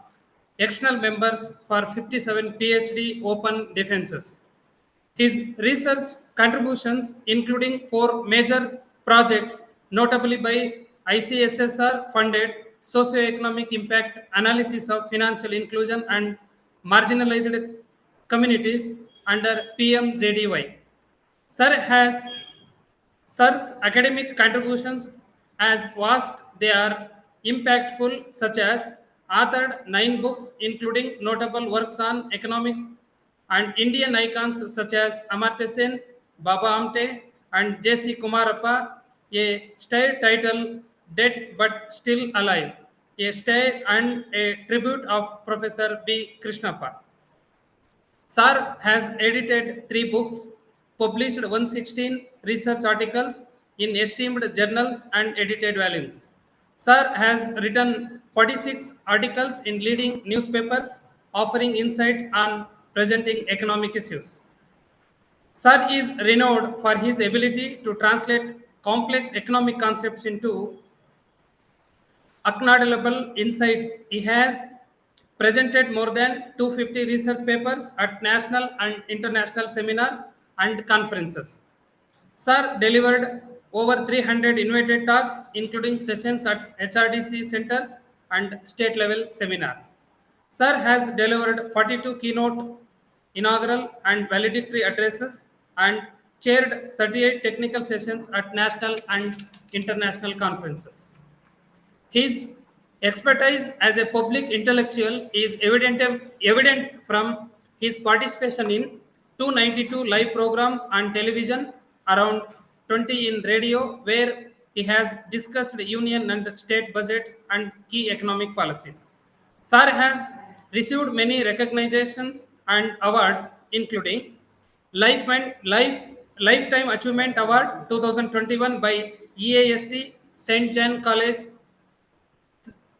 external members for 57 PhD open defenses. His research contributions, including 4 major projects, notably by ICSSR funded socioeconomic impact analysis of financial inclusion and marginalized communities under PMJDY. Sir has Sir's academic contributions as vast they are impactful, such as authored 9 books, including notable works on economics and Indian icons such as Amartya Sen, Baba Amte, and J.C. Kumarappa, a style title Dead but Still Alive, a style and a tribute of Professor B. Krishnappa. Sar has edited 3 books, published 116 research articles in esteemed journals and edited volumes. Sar has written 46 articles in leading newspapers, offering insights on presenting economic issues. Sir is renowned for his ability to translate complex economic concepts into acknowledgeable insights. He has presented more than 250 research papers at national and international seminars and conferences. Sir delivered over 300 invited talks, including sessions at HRDC centers and state level seminars. Sir has delivered 42 keynote, inaugural, and valedictory addresses and chaired 38 technical sessions at national and international conferences. His expertise as a public intellectual is evident from his participation in 292 live programs on television, around 20 in radio, where he has discussed union and state budgets and key economic policies. Sar has received many recognitions and awards, including Lifetime Achievement Award 2021 by EAST St. John College,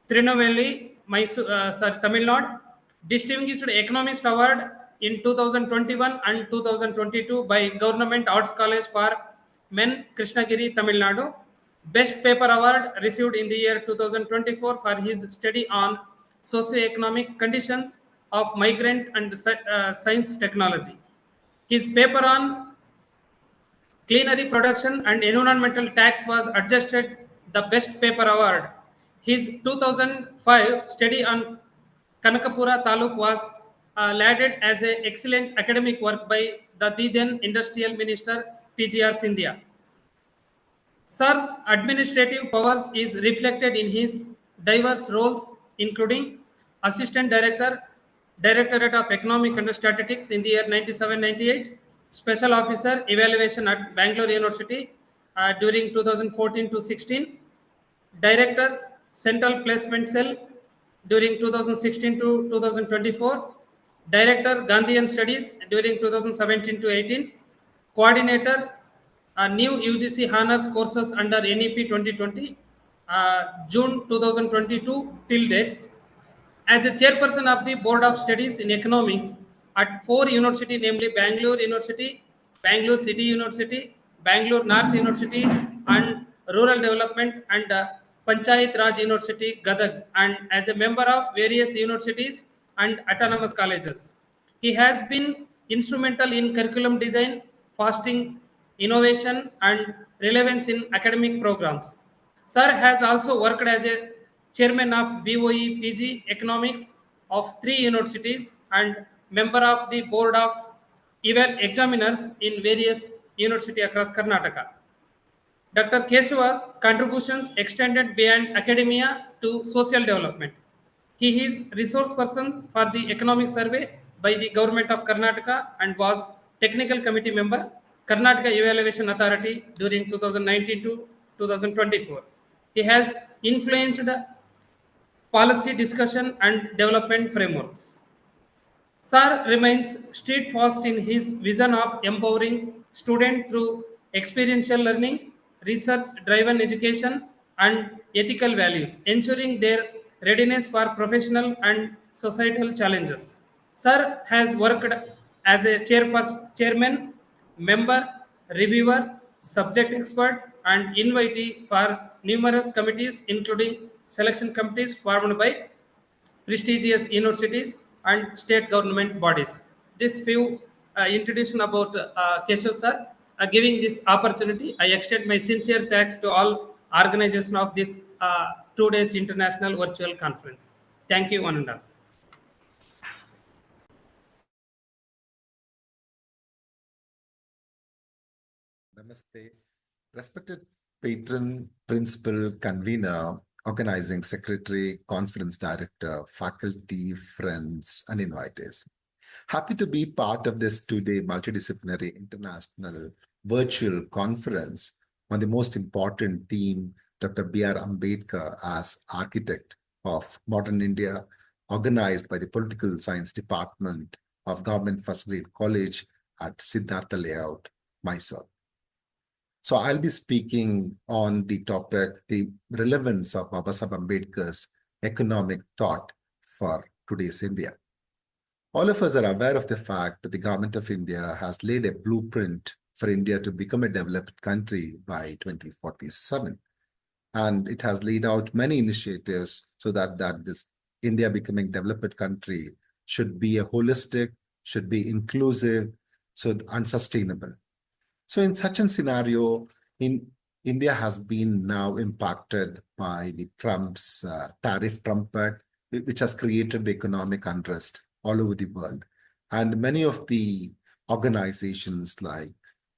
Trinavelli, Tamil Nadu, Distinguished Economist Award in 2021 and 2022 by Government Arts College for Men, Krishnagiri, Tamil Nadu. Best Paper Award received in the year 2024 for his study on socioeconomic conditions of migrant and science technology. His paper on Cleanery production and environmental tax was adjusted the best paper award. His 2005 study on Kanakapura Taluk was lauded as an excellent academic work by the then Industrial Minister PGR Sindhya. Sir's administrative powers is reflected in his diverse roles, including Assistant Director, Directorate of Economic and Statistics in the year 97-98, Special Officer Evaluation at Bangalore University during 2014 to 16, Director, Central Placement Cell during 2016 to 2024, Director, Gandhian Studies during 2017 to 18, Coordinator, new UGC Honors courses under NEP 2020, June 2022 till date, as a chairperson of the Board of Studies in Economics at 4 universities, namely Bangalore University, Bangalore City University, Bangalore North University, and Rural Development and Panchayat Raj University, Gadag, and as a member of various universities and autonomous colleges. He has been instrumental in curriculum design, fostering innovation and relevance in academic programs. Sir has also worked as a chairman of BOE PG Economics of 3 universities and member of the board of examiners in various universities across Karnataka. Dr. Keshuva's contributions extended beyond academia to social development. He is resource person for the economic survey by the government of Karnataka and was technical committee member, Karnataka Evaluation Authority during 2019 to 2024. He has influenced policy discussion and development frameworks. Sir remains steadfast in his vision of empowering students through experiential learning, research-driven education, and ethical values, ensuring their readiness for professional and societal challenges. Sir has worked as a chairman, member, reviewer, subject expert, and invitee for numerous committees, including selection committees formed by prestigious universities and state government bodies. This few introduction about Keshav sir, giving this opportunity, I extend my sincere thanks to all organization of this 2 days international virtual conference. Thank you, one and all. Namaste. Respected patron, principal, convener, organizing secretary, conference director, faculty, friends, and invitees. Happy to be part of this 2 day multidisciplinary international virtual conference on the most important theme, Dr. B.R. Ambedkar as architect of modern India, organized by the Political Science Department of Government First Grade College at Siddhartha Layout, Mysore. So I'll be speaking on the topic, the relevance of Babasaheb Ambedkar's economic thought for today's India. All of us are aware of the fact that the government of India has laid a blueprint for India to become a developed country by 2047. And it has laid out many initiatives so that this India becoming developed country should be a holistic, should be inclusive, and sustainable. So in such a scenario, India has been now impacted by the Trump's tariff trumpet, which has created the economic unrest all over the world. And many of the organizations like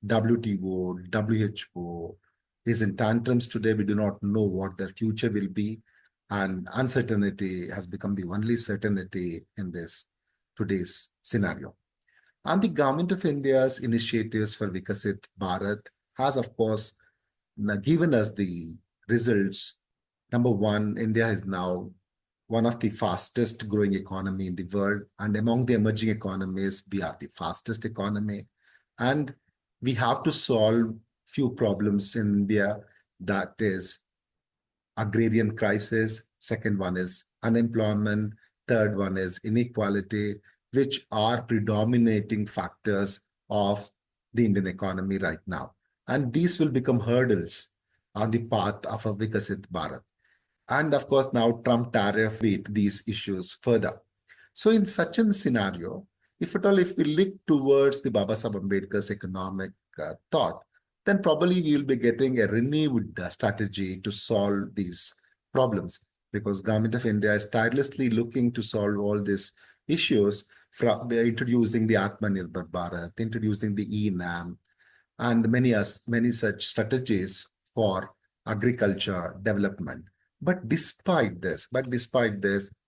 WTO, WHO is in tantrums today. We do not know what their future will be. And uncertainty has become the only certainty in this today's scenario. And the government of India's initiatives for Vikasit Bharat has, of course, given us the results. Number one, India is now one of the fastest growing economy in the world. And among the emerging economies, we are the fastest economy. And we have to solve few problems in India. That is agrarian crisis. Second one is unemployment. Third one is inequality, which are predominating factors of the Indian economy right now. And these will become hurdles on the path of a Vikasit Bharat. And of course, now Trump tariff beat these issues further. So in such a scenario, if at all, if we look towards the Babasaheb Ambedkar's economic thought, then probably we will be getting a renewed strategy to solve these problems, because Government of India is tirelessly looking to solve all these issues from introducing the Atmanirbhar Bharat, introducing the e-NAM, and many such strategies for agriculture development. But despite this,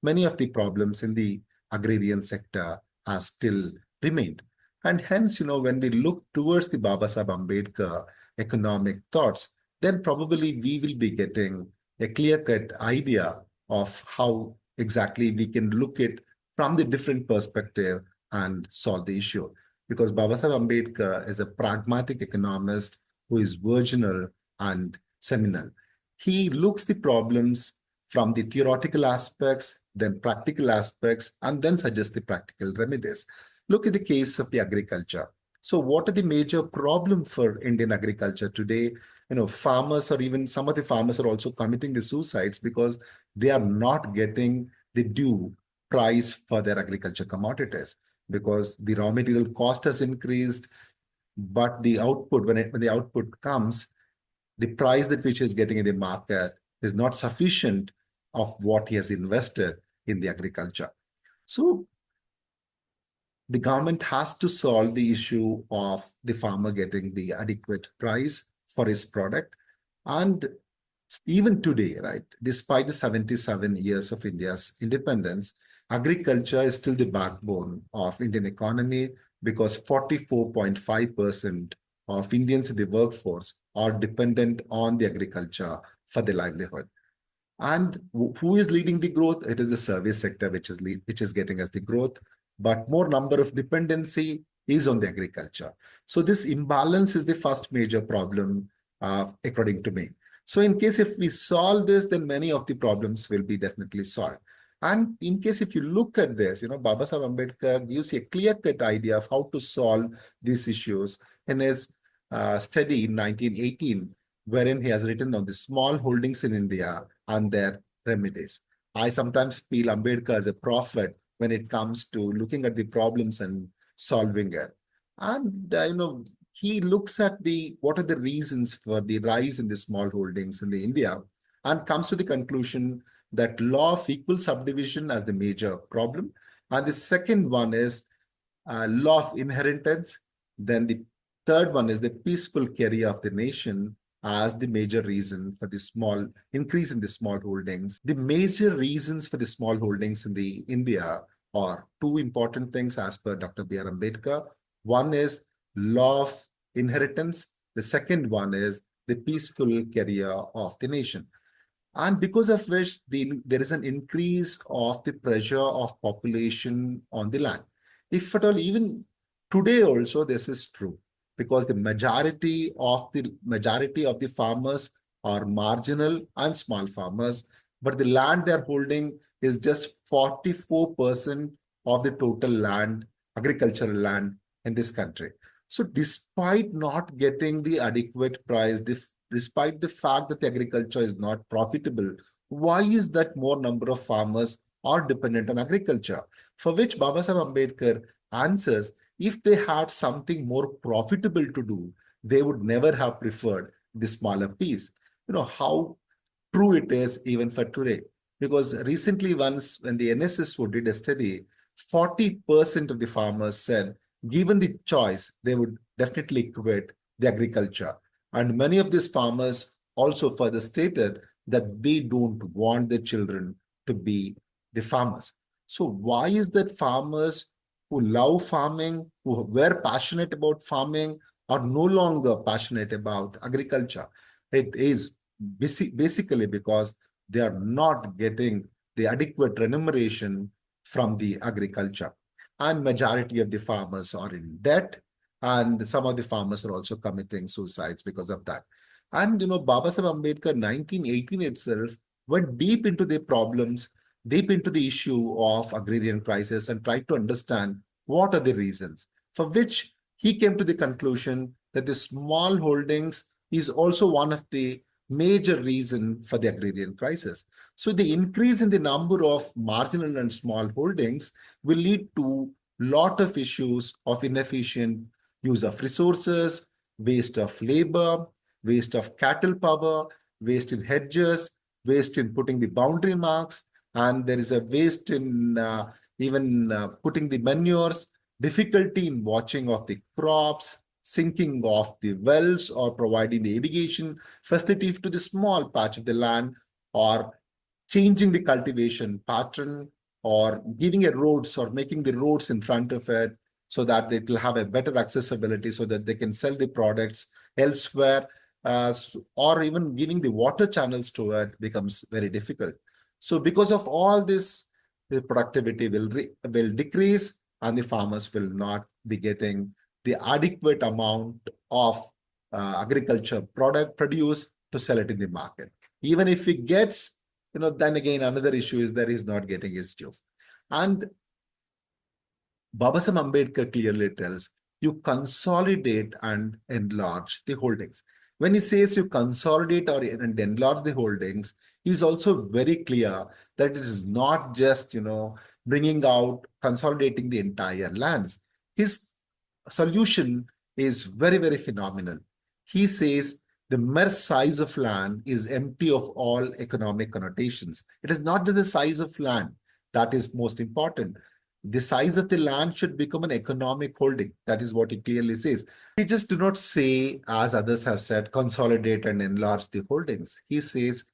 many of the problems in the agrarian sector are still remained. And hence, when we look towards the Babasaheb Ambedkar economic thoughts, then probably we will be getting a clear-cut idea of how exactly we can look at from the different perspective and solve the issue. Because Babasaheb Ambedkar is a pragmatic economist who is virginal and seminal. He looks the problems from the theoretical aspects, then practical aspects, and then suggests the practical remedies. Look at the case of the agriculture. So what are the major problems for Indian agriculture today? Farmers, or even some of the farmers, are also committing the suicides because they are not getting the due price for their agriculture commodities, because the raw material cost has increased, but the output, when the output comes, the price that which is getting in the market is not sufficient of what he has invested in the agriculture. So the government has to solve the issue of the farmer getting the adequate price for his product. And even today, right, despite the 77 years of India's independence, agriculture is still the backbone of Indian economy, because 44.5% of Indians in the workforce are dependent on the agriculture for their livelihood. And who is leading the growth? It is the service sector which is getting us the growth, but more number of dependency is on the agriculture. So this imbalance is the first major problem, according to me. So in case if we solve this, then many of the problems will be definitely solved. And in case if you look at this, Babasaheb Ambedkar gives you a clear-cut idea of how to solve these issues in his study in 1918, wherein he has written on the small holdings in India and their remedies. I sometimes feel Ambedkar as a prophet when it comes to looking at the problems and solving it. And he looks at what are the reasons for the rise in the small holdings in the India, and comes to the conclusion that law of equal subdivision as the major problem. And the second one is law of inheritance. Then the third one is the peaceful career of the nation as the major reason for the small increase in the small holdings. The major reasons for the small holdings in the India are two important things as per Dr. B.R. Ambedkar. One is law of inheritance. The second one is the peaceful career of the nation. And because of which there is an increase of the pressure of population on the land. If at all, even today also this is true, because the majority of the farmers are marginal and small farmers, but the land they're holding is just 44% of the total land, agricultural land in this country. So despite not getting the adequate price, despite the fact that the agriculture is not profitable, why is that more number of farmers are dependent on agriculture? For which Babasaheb Ambedkar answers, if they had something more profitable to do, they would never have preferred the smaller piece. How true it is even for today. Because recently once when the NSSO did a study, 40% of the farmers said, given the choice, they would definitely quit the agriculture. And many of these farmers also further stated that they don't want their children to be the farmers. So why is that farmers who love farming, who were passionate about farming, are no longer passionate about agriculture? It is basically because they are not getting the adequate remuneration from the agriculture. And majority of the farmers are in debt, and some of the farmers are also committing suicides because of that. And Babasaheb Ambedkar 1918 itself went deep into the problems, deep into the issue of agrarian crisis, and tried to understand what are the reasons, for which he came to the conclusion that the small holdings is also one of the major reason for the agrarian crisis. So the increase in the number of marginal and small holdings will lead to lot of issues of inefficient use of resources, waste of labor, waste of cattle power, waste in hedges, waste in putting the boundary marks, and there is a waste in even putting the manures, difficulty in watching of the crops, sinking of the wells, or providing the irrigation facility to the small patch of the land, or changing the cultivation pattern, or giving a roads or making the roads in front of it so that it will have a better accessibility so that they can sell the products elsewhere, or even giving the water channels to it becomes very difficult. So because of all this, the productivity will decrease, and the farmers will not be getting the adequate amount of agriculture product produce to sell it in the market. Even if he gets, then again, another issue is that he's not getting his due. And Babasaheb Ambedkar clearly tells you consolidate and enlarge the holdings. When he says you consolidate or enlarge the holdings, he's also very clear that it is not just, bringing out, consolidating the entire lands. His solution is very, very phenomenal. He says the mere size of land is empty of all economic connotations. It is not just the size of land that is most important. The size of the land should become an economic holding. That is what he clearly says. He just do not say, as others have said, consolidate and enlarge the holdings. He says,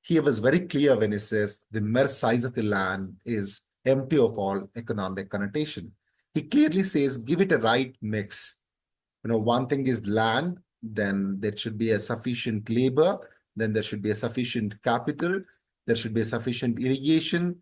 he was very clear when he says the mere size of the land is empty of all economic connotation. He clearly says, give it a right mix. One thing is land, then there should be a sufficient labor, then there should be a sufficient capital, there should be a sufficient irrigation,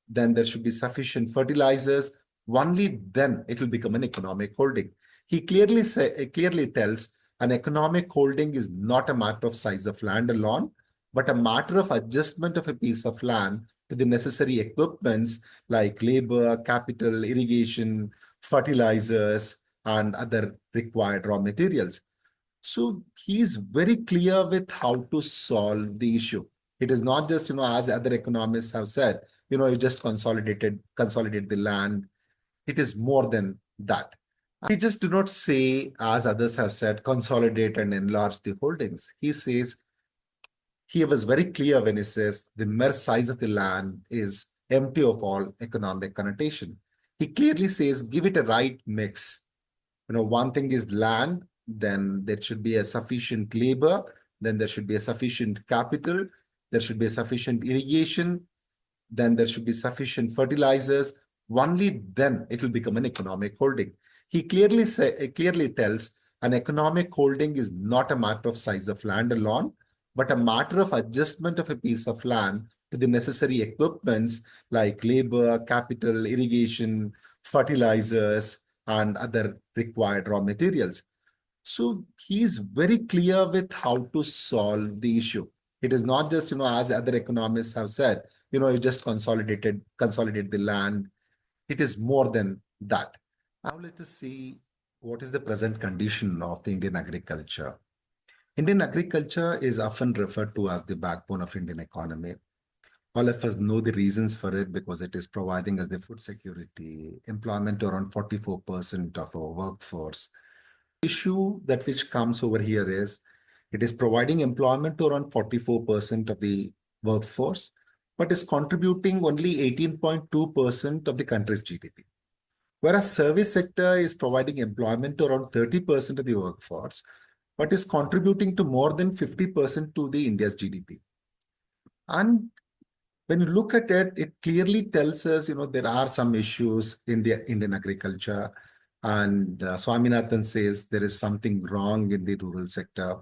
then there should be sufficient fertilizers. Only then it will become an economic holding. He clearly tells an economic holding is not a matter of size of land alone, but a matter of adjustment of a piece of land to the necessary equipments like labor, capital, irrigation, fertilizers, and other required raw materials. So he's very clear with how to solve the issue. It is not just, as other economists have said, you just consolidate the land. It is more than that. He just do not say, as others have said, consolidate and enlarge the holdings. He was very clear when he says the mere size of the land is empty of all economic connotation. He clearly says, give it a right mix. One thing is land, then there should be a sufficient labor, then there should be a sufficient capital, there should be a sufficient irrigation, then there should be sufficient fertilizers. Only then it will become an economic holding. He clearly tells an economic holding is not a matter of size of land alone, but a matter of adjustment of a piece of land to the necessary equipments like labor, capital, irrigation, fertilizers, and other required raw materials. So he's very clear with how to solve the issue. It is not just, as other economists have said, you just consolidate the land. It is more than that. Now let us see what is the present condition of the Indian agriculture. Indian agriculture is often referred to as the backbone of Indian economy. All of us know the reasons for it because it is providing us the food security, employment to around 44% of our workforce. The issue that which comes over here is it is providing employment to around 44% of the workforce, but is contributing only 18.2% of the country's GDP. Whereas service sector is providing employment to around 30% of the workforce, but is contributing to more than 50% to the India's GDP. And when you look at it, it clearly tells us, there are some issues in the Indian agriculture. And Swaminathan says there is something wrong in the rural sector.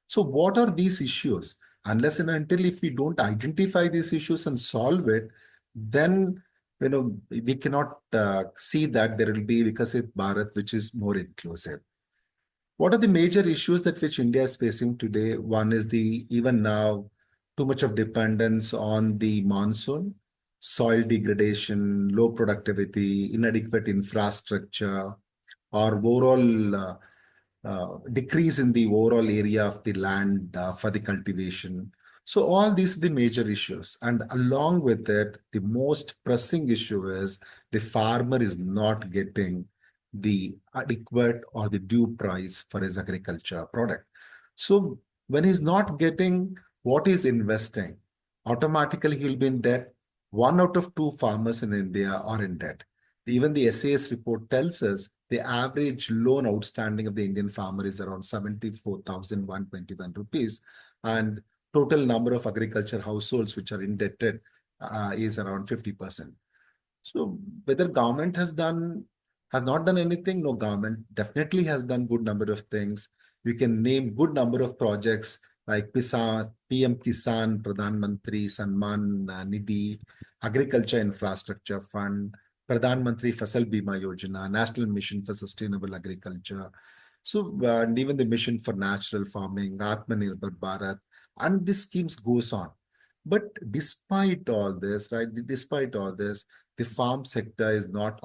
So what are these issues? Unless and until if we don't identify these issues and solve it, then we cannot see that there will be Vikasit Bharat, which is more inclusive. What are the major issues that which India is facing today? One is even now, too much of dependence on the monsoon, soil degradation, low productivity, inadequate infrastructure, or overall decrease in the overall area of the land for the cultivation. So all these are the major issues. And along with it, the most pressing issue is the farmer is not getting the adequate or the due price for his agriculture product. So when he's not getting what he's investing, automatically he'll be in debt. 1 out of 2 farmers in India are in debt. Even the SAS report tells us the average loan outstanding of the Indian farmer is around 74,121 rupees. And total number of agriculture households which are indebted is around 50%. So whether government has not done anything, no, government definitely has done good number of things. We can name good number of projects like PM Kisan, Pradhan Mantri Samman Nidhi, Agriculture Infrastructure Fund, Pradhan Mantri Fasal Bima Yojana, National Mission for Sustainable Agriculture. So, and even the Mission for Natural Farming, Atmanirbhar Bharat, and this schemes goes on. But despite all this, the farm sector is not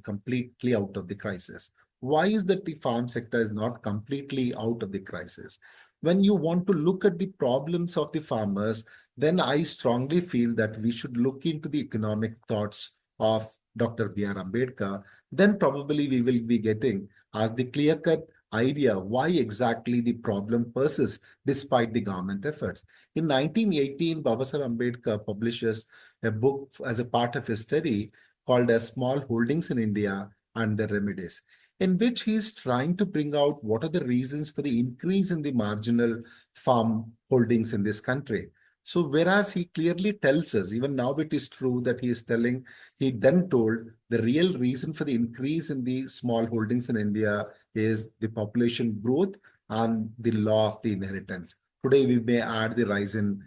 completely out of the crisis. Why is that the farm sector is not completely out of the crisis? When you want to look at the problems of the farmers, then I strongly feel that we should look into the economic thoughts of Dr. B.R. Ambedkar. Then probably we will be getting as the clear-cut idea why exactly the problem persists despite the government efforts. In 1918, Babasaheb Ambedkar publishes a book as a part of his study called as Small Holdings in India and Their Remedies, in which he is trying to bring out what are the reasons for the increase in the marginal farm holdings in this country. So whereas he clearly tells us, even now it is true that he then told the real reason for the increase in the small holdings in India is the population growth and the law of the inheritance. Today we may add the rise in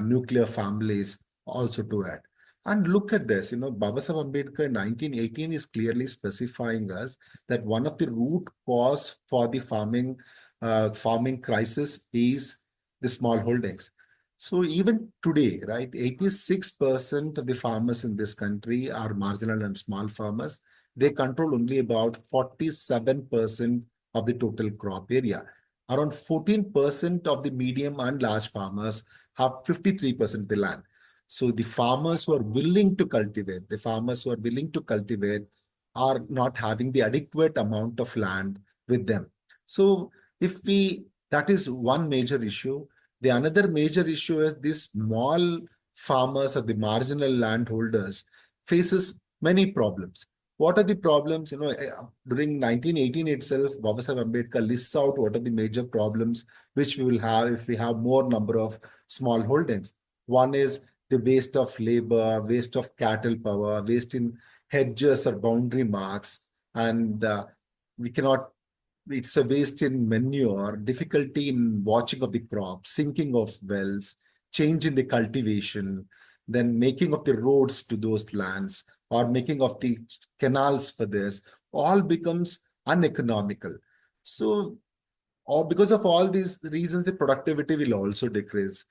nuclear families also to it. And look at this, Babasaheb Ambedkar in 1918 is clearly specifying us that one of the root cause for the farming crisis is the small holdings. So even today, right, 86% of the farmers in this country are marginal and small farmers. they control only about 47% of the total crop area. Around 14% of the medium and large farmers have 53% of the land. So the farmers who are willing to cultivate, are not having the adequate amount of land with them. So that is one major issue. The another major issue is these small farmers or the marginal landholders faces many problems. What are the problems? During 1918 itself, Baba Sahib Ambedkar lists out what are the major problems which we will have if we have more number of small holdings. One is the waste of labor, waste of cattle power, waste in hedges or boundary marks, and we cannot it's a waste in manure, difficulty in watching of the crop, sinking of wells, change in the cultivation, then making of the roads to those lands or making of the canals for this, all becomes uneconomical. So, or because of all these reasons, the productivity will also decrease.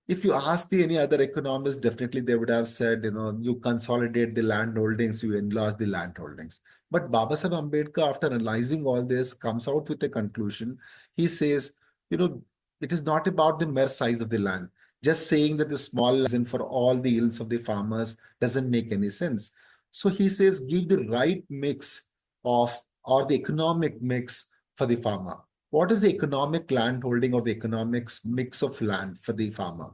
If you ask any other economists, definitely they would have said, you consolidate the land holdings, you enlarge the land holdings. But Baba Sahib Ambedkar, after analyzing all this, comes out with a conclusion. He says, it is not about the mere size of the land. Just saying that the small land for all the ills of the farmers doesn't make any sense. So he says, give the right mix or the economic mix for the farmer. What is the economic land holding or the economics mix of land for the farmer?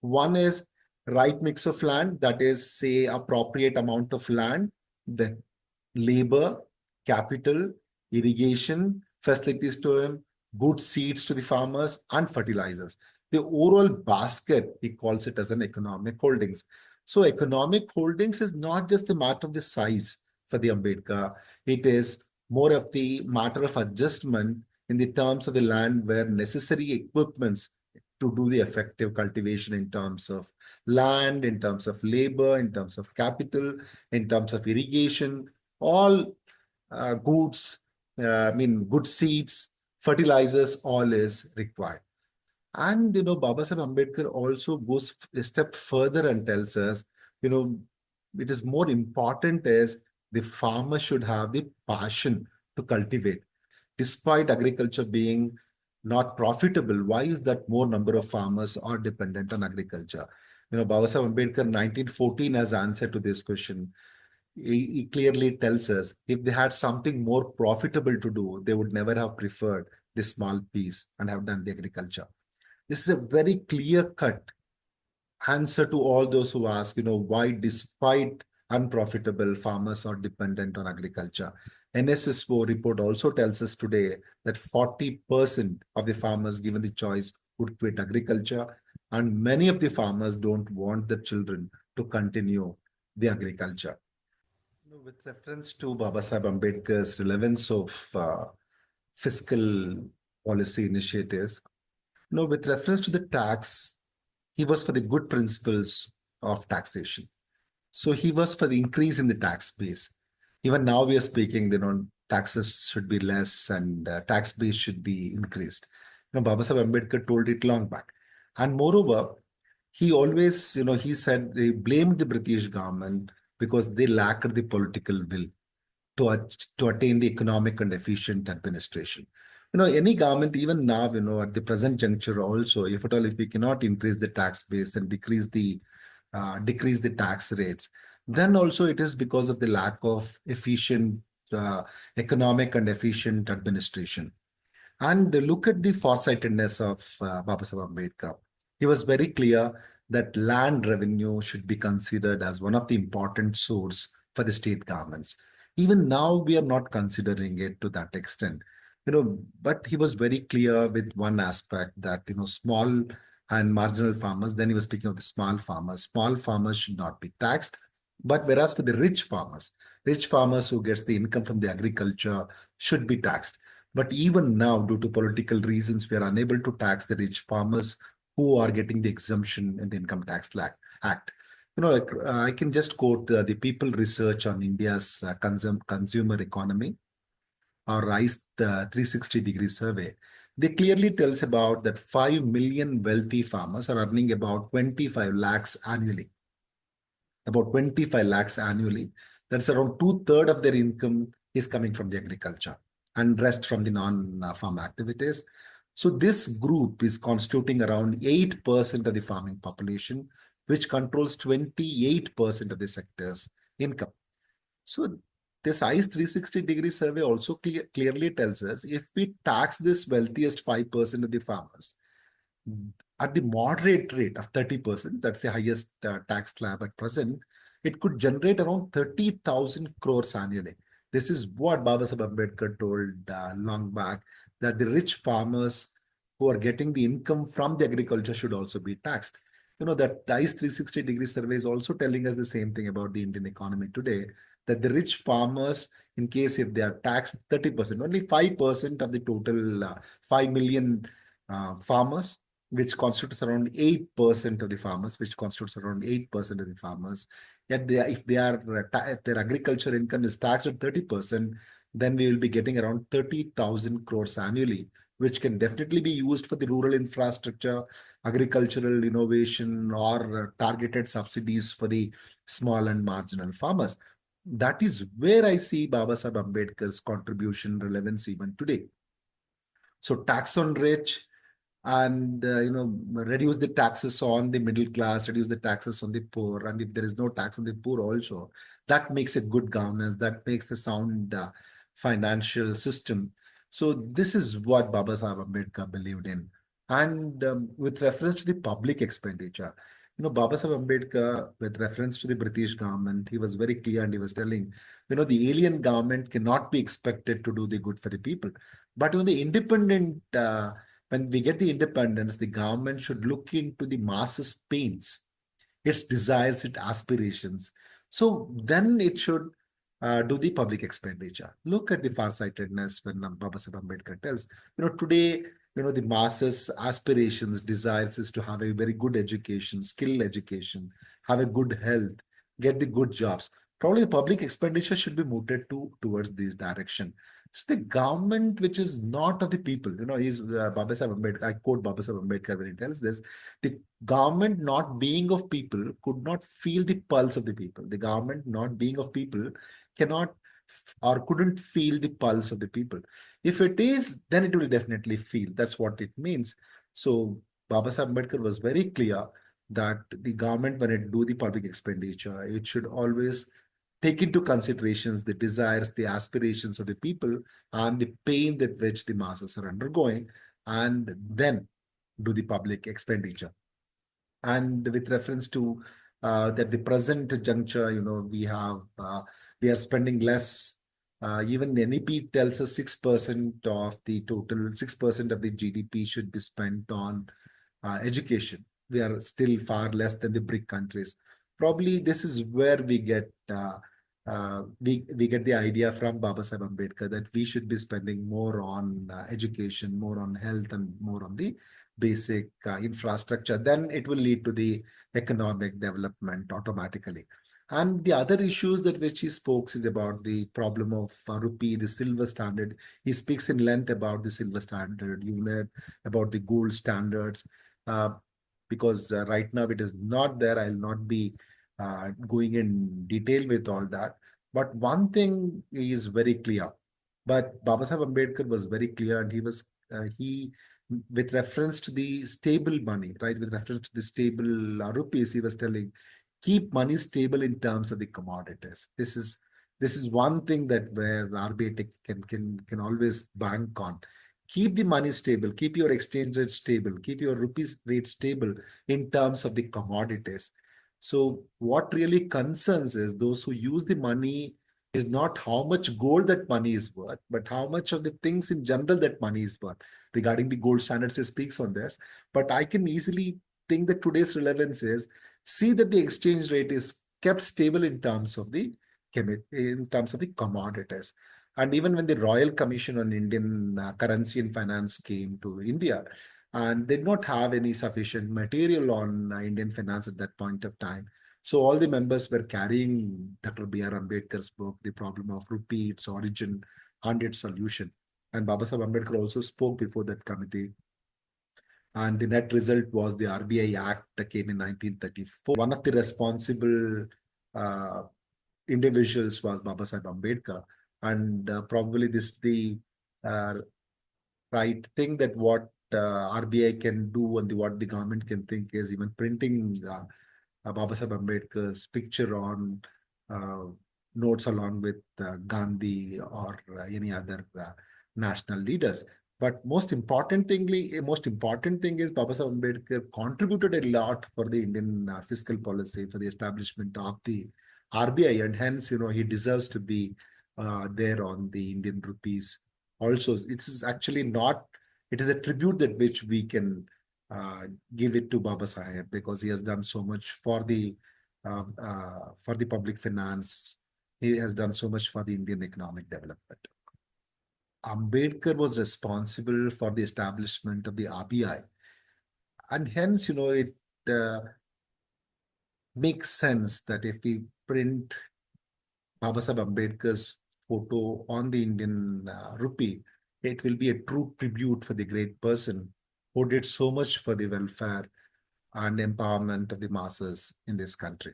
One is right mix of land, that is, say, appropriate amount of land, the labor, capital, irrigation, facilities to him, good seeds to the farmers, and fertilizers. The overall basket, he calls it as an economic holdings. So economic holdings is not just a matter of the size for the Ambedkar. It is more of the matter of adjustment in the terms of the land where necessary equipments to do the effective cultivation in terms of land, in terms of labor, in terms of capital, in terms of irrigation, all goods, good seeds, fertilizers, all is required. And, Baba Sahib Ambedkar also goes a step further and tells us, it is more important as the farmer should have the passion to cultivate. Despite agriculture being not profitable, why is that more number of farmers are dependent on agriculture? Baba Sahib Ambedkar 1914 has answer to this question. He clearly tells us if they had something more profitable to do, they would never have preferred this small piece and have done the agriculture. This is a very clear-cut answer to all those who ask, why despite unprofitable, farmers are dependent on agriculture. NSSO report also tells us today that 40% of the farmers given the choice would quit agriculture, and many of the farmers don't want their children to continue the agriculture. With reference to Baba Sahib Ambedkar's relevance of fiscal policy initiatives, with reference to the tax, he was for the good principles of taxation. So he was for the increase in the tax base. Even now we are speaking, taxes should be less and tax base should be increased. Baba Sahib Ambedkar told it long back. And moreover, he always, he said he blamed the British government because they lacked the political will to attain the economic and efficient administration. Any government, even now, at the present juncture also, if at all, if we cannot increase the tax base and decrease the tax rates, then also it is because of the lack of efficient economic and efficient administration. And look at the foresightedness of Baba Sahib Ambedkar. He was very clear that land revenue should be considered as one of the important source for the state governments. Even now, we are not considering it to that extent. But he was very clear with one aspect that, small and marginal farmers, then he was speaking of the small farmers should not be taxed. But whereas for the rich farmers who gets the income from the agriculture should be taxed. But even now, due to political reasons, we are unable to tax the rich farmers who are getting the exemption in the Income Tax Act. I can just quote the People Research on India's consumer economy, or RISE 360-degree survey. They clearly tells about that 5 million wealthy farmers are earning about 25 lakhs annually. About 25 lakhs annually. That's around 2/3 of their income is coming from the agriculture and rest from the non-farm activities. So this group is constituting around 8% of the farming population, which controls 28% of the sector's income. So this ICE 360-degree survey also clearly tells us if we tax this wealthiest 5% of the farmers at the moderate rate of 30%, that's the highest tax slab at present, it could generate around 30,000 crores annually. This is what Babasaheb Ambedkar told long back, that the rich farmers who are getting the income from the agriculture should also be taxed. You know, that ICE 360-degree survey is also telling us the same thing about the Indian economy today, that the rich farmers, in case if they are taxed 30%, only 5% of the total 5 million farmers, which constitutes around 8% of the farmers, Yet if their agriculture income is taxed at 30%, then we will be getting around 30,000 crores annually, which can definitely be used for the rural infrastructure, agricultural innovation, or targeted subsidies for the small and marginal farmers. That is where I see Babasaheb Ambedkar's contribution relevance even today. So tax on rich, and reduce the taxes on the middle class, reduce the taxes on the poor, and if there is no tax on the poor also, that makes a good governance, that makes a sound financial system. So this is what Babasaheb Ambedkar believed in. And with reference to the public expenditure, Babasaheb Ambedkar, with reference to the British government, he was very clear, and he was telling, the alien government cannot be expected to do the good for the people, but the independent when we get the independence, the government should look into the masses' pains, its desires, its aspirations. So then it should do the public expenditure. Look at the farsightedness when Babasaheb Ambedkar tells, today, the masses' aspirations, desires is to have a very good education, skill education, have a good health, get the good jobs. Probably the public expenditure should be mooted towards this direction. So the government, which is not of the people, he's Babasaheb Ambedkar. I quote Babasaheb Ambedkar when he tells this: the government not being of people could not feel the pulse of the people. The government not being of people cannot or couldn't feel the pulse of the people. If it is, then it will definitely feel. That's what it means. So Babasaheb Ambedkar was very clear that the government, when it do the public expenditure, it should always take into considerations the desires, the aspirations of the people, and the pain that which the masses are undergoing, and then do the public expenditure. And with reference to that the present juncture, we are spending less. Even NEP tells us 6% of the total, 6% of the GDP should be spent on education. We are still far less than the BRIC countries. Probably this is where we get we get the idea from Babasaheb Ambedkar that we should be spending more on education, more on health, and more on the basic infrastructure. Then it will lead to the economic development automatically. And the other issues that which he spoke is about the problem of rupee, the silver standard. He speaks in length about the silver standard unit, about the gold standards, because right now it is not there. I'll not be going in detail with all that. But one thing is very clear. But Babasaheb Ambedkar was very clear, and he with reference to the stable money, right? With reference to the stable rupees, he was telling, keep money stable in terms of the commodities. This is one thing that where RBI can always bank on. Keep the money stable, keep your exchange rate stable, keep your rupees rate stable in terms of the commodities. So what really concerns is those who use the money is not how much gold that money is worth, but how much of the things in general that money is worth. Regarding the gold standards, he speaks on this, but I can easily think that today's relevance is see that the exchange rate is kept stable in terms of the commodities. And even when the Royal Commission on Indian Currency and Finance came to India, and they did not have any sufficient material on Indian finance at that point of time. So all the members were carrying Dr. B.R. Ambedkar's book, The Problem of Rupee, Its Origin and Its Solution. And Babasaheb Ambedkar also spoke before that committee. And the net result was the RBI Act that came in 1934. One of the responsible individuals was Baba Sahib Ambedkar. And probably this the uh, right thing that what RBI can do and what the government can think is even printing Baba Sahib Ambedkar's picture on uh, notes along with Gandhi or any other national leaders. But most important thing is Baba Sahib Ambedkar contributed a lot for the Indian fiscal policy, for the establishment of the RBI, and hence, he deserves to be there on the Indian rupees. Also, it is actually not. It is a tribute that which we can give it to Baba Saheb, because he has done so much for the public finance. He has done so much for the Indian economic development. Ambedkar was responsible for the establishment of the RBI, and hence, it makes sense that if we print Baba Saheb Ambedkar's photo on the Indian rupee, it will be a true tribute for the great person who did so much for the welfare and empowerment of the masses in this country.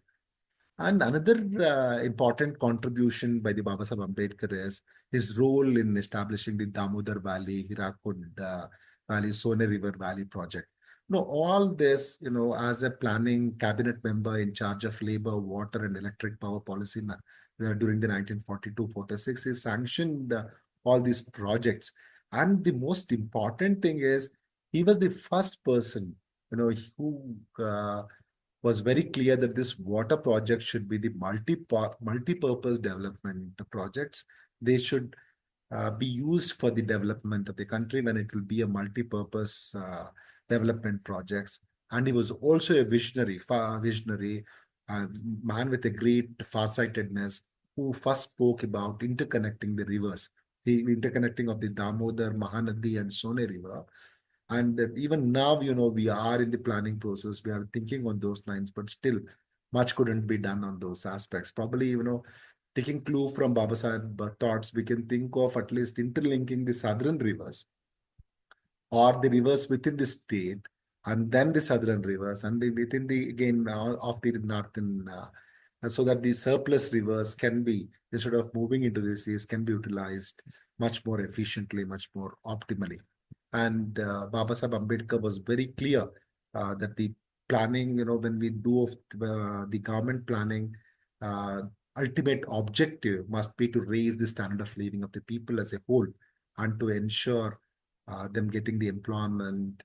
And another important contribution by the Baba Saheb Ambedkar is his role in establishing the Damodar Valley, Hirakud Valley, Sone River Valley project. All this, as a planning cabinet member in charge of labor, water, and electric power policy during the 1942-46, he sanctioned all these projects. And the most important thing is, he was the first person, who was very clear that this water project should be the multi-purpose development projects. They should be used for the development of the country when it will be a multi-purpose development projects. And he was also a visionary man with a great farsightedness, who first spoke about interconnecting the rivers, the interconnecting of the Damodar, Mahanadi, and Sone River. And even now, we are in the planning process. We are thinking on those lines, but still much couldn't be done on those aspects. Probably, taking clue from Baba Sahib thoughts, we can think of at least interlinking the southern rivers or the rivers within the state, and then the southern rivers, and within the, again, of the northern, so that the surplus rivers can be, instead of moving into the seas, can be utilized much more efficiently, much more optimally. And Baba Sahib Ambedkar was very clear that the planning, when we do the government planning, ultimate objective must be to raise the standard of living of the people as a whole, and to ensure them getting the employment,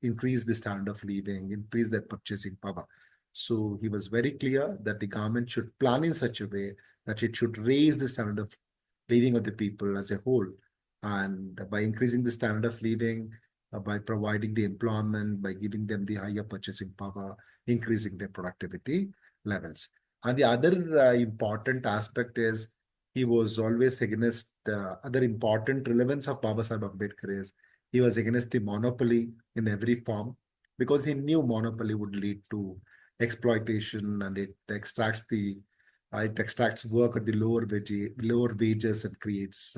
increase the standard of living, increase their purchasing power. So he was very clear that the government should plan in such a way that it should raise the standard of living of the people as a whole. And by increasing the standard of living, by providing the employment, by giving them the higher purchasing power, increasing their productivity levels. And the other important aspect is, he was always against other important relevance of Baba Sahib Ambedkar is, he was against the monopoly in every form, because he knew monopoly would lead to exploitation, and it extracts work at the lower wages, and creates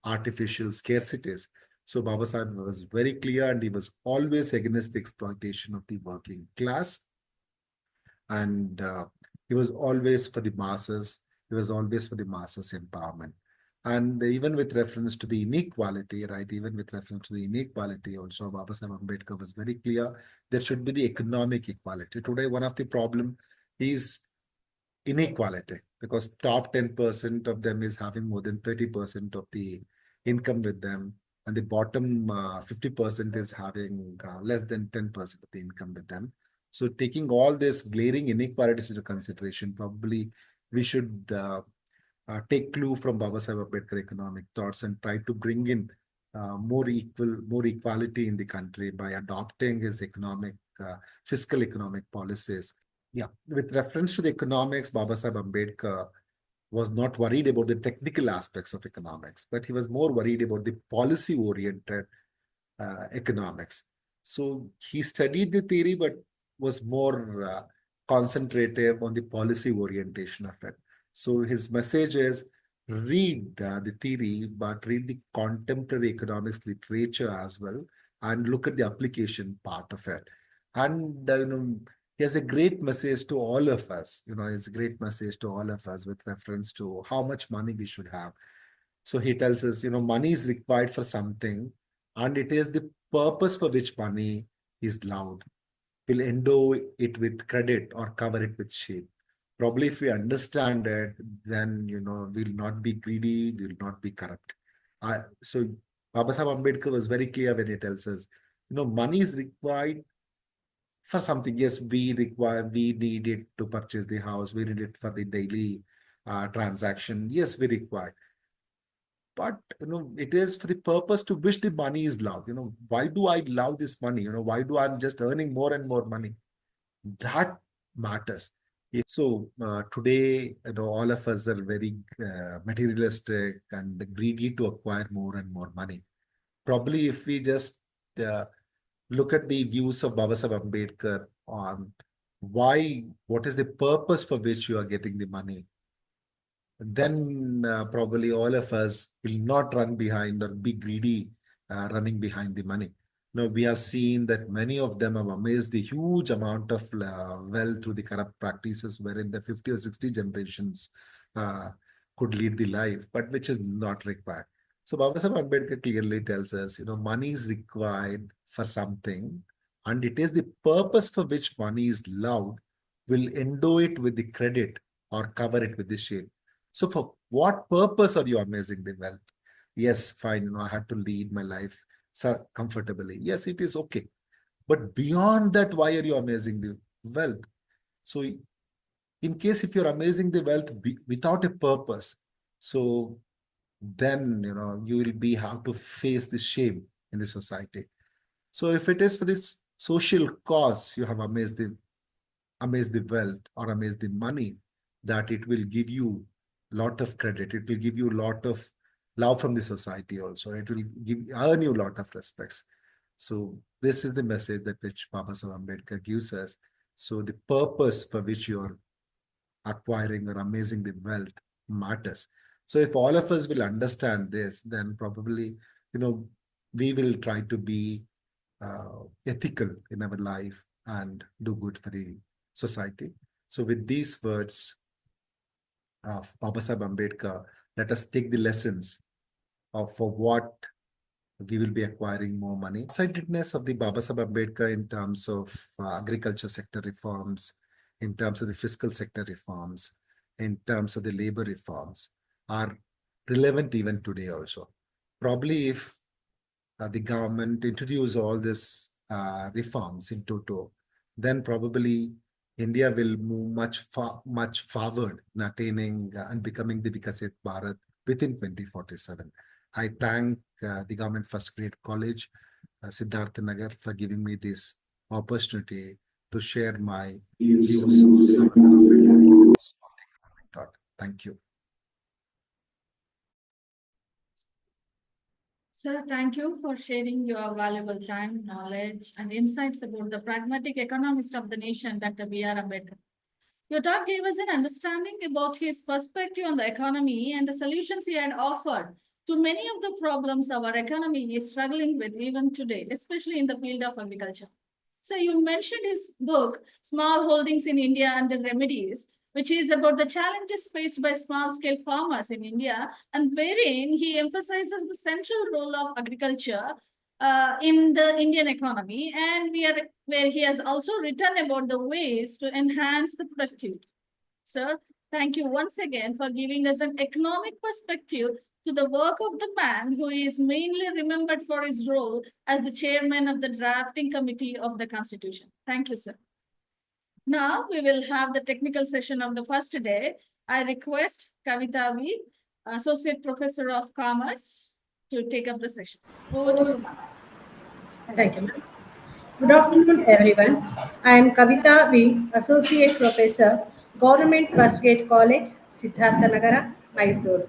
artificial scarcities. So Baba Sahib was very clear, and he was always against the exploitation of the working class. And he was always for the masses. He was always for the masses empowerment. And even with reference to the inequality, right? Even with reference to the inequality, also Baba Sahib Ambedkar was very clear there should be the economic equality. Today, one of the problem is inequality, because top 10% of them is having more than 30% of the income with them, and the bottom 50% is having less than 10% of the income with them. So taking all this glaring inequalities into consideration, probably we should take clue from Baba Sahib Ambedkar economic thoughts, and try to bring in more equality in the country by adopting his fiscal economic policies. Yeah, with reference to the economics, Baba Sahib Ambedkar was not worried about the technical aspects of economics, but he was more worried about the policy-oriented economics. So he studied the theory, but was more concentrative on the policy orientation of it. So his message is, read the theory, but read the contemporary economics literature as well, and look at the application part of it. And he has a great message to all of us. It's a great message to all of us with reference to how much money we should have. So he tells us, money is required for something, and it is the purpose for which money is loved. We'll endow it with credit or cover it with shame. Probably if we understand it, then, we'll not be greedy, we'll not be corrupt. So Baba Sahib Ambedkar was very clear when he tells us, money is required for something. Yes, we need it to purchase the house, we need it for the daily transaction. Yes, we require. But it is for the purpose to which the money is loved. Why do I love this money? Why do I'm just earning more and more money? That matters. So today, all of us are very materialistic and greedy to acquire more and more money. Probably if we just look at the views of Baba Sahib Ambedkar on what is the purpose for which you are getting the money, then probably all of us will not run behind or be greedy running behind the money. We have seen that many of them have amassed the huge amount of wealth through the corrupt practices wherein the 50 or 60 generations could lead the life, but which is not required. So Baba Sahib Ambedkar clearly tells us, money is required for something, and it is the purpose for which money is loved will endow it with the credit or cover it with the shame. So for what purpose are you amassing the wealth? Yes, fine, I had to lead my life comfortably. Yes, it is okay. But beyond that, why are you amassing the wealth? So in case if you're amassing the wealth without a purpose, so then, you will have to face the shame in the society. So if it is for this social cause, you have amassed the wealth or amassed the money, that it will give you lot of credit. It will give you a lot of love from the society also. It will earn you a lot of respects. So this is the message that which Baba Sahib Ambedkar gives us. So the purpose for which you are acquiring or amassing the wealth matters. So if all of us will understand this, then probably, we will try to be ethical in our life and do good for the society. So with these words of Baba Sahib Ambedkar, let us take the lessons for what we will be acquiring more money. Sightedness of the Baba Sahib Ambedkar in terms of agriculture sector reforms, in terms of the fiscal sector reforms, in terms of the labor reforms are relevant even today also. Probably if the government introduce all these reforms in toto, then probably India will move much forward in attaining and becoming the Vikasit Bharat within 2047. I thank the Government First Grade College, Siddhartha Nagar, for giving me this opportunity to share my views. Thank you. Sir, thank you for sharing your valuable time, knowledge, and insights about the pragmatic economist of the nation, Dr. B.R. Ambedkar. Your talk gave us an understanding about his perspective on the economy and the solutions he had offered to many of the problems our economy is struggling with even today, especially in the field of agriculture. So you mentioned his book, Small Holdings in India and the Remedies, which is about the challenges faced by small-scale farmers in India, and wherein he emphasizes the central role of agriculture in the Indian economy, and where he has also written about the ways to enhance the productivity. Sir, thank you once again for giving us an economic perspective to the work of the man who is mainly remembered for his role as the chairman of the drafting committee of the Constitution. Thank you, sir. Now we will have the technical session of the first day. I request Kavita V, Associate Professor of Commerce, to take up the session. Over to you, ma'am. Thank you. Good afternoon, everyone. I am Kavita V, Associate Professor, Government First Grade College, Siddhartha Nagara, Mysore.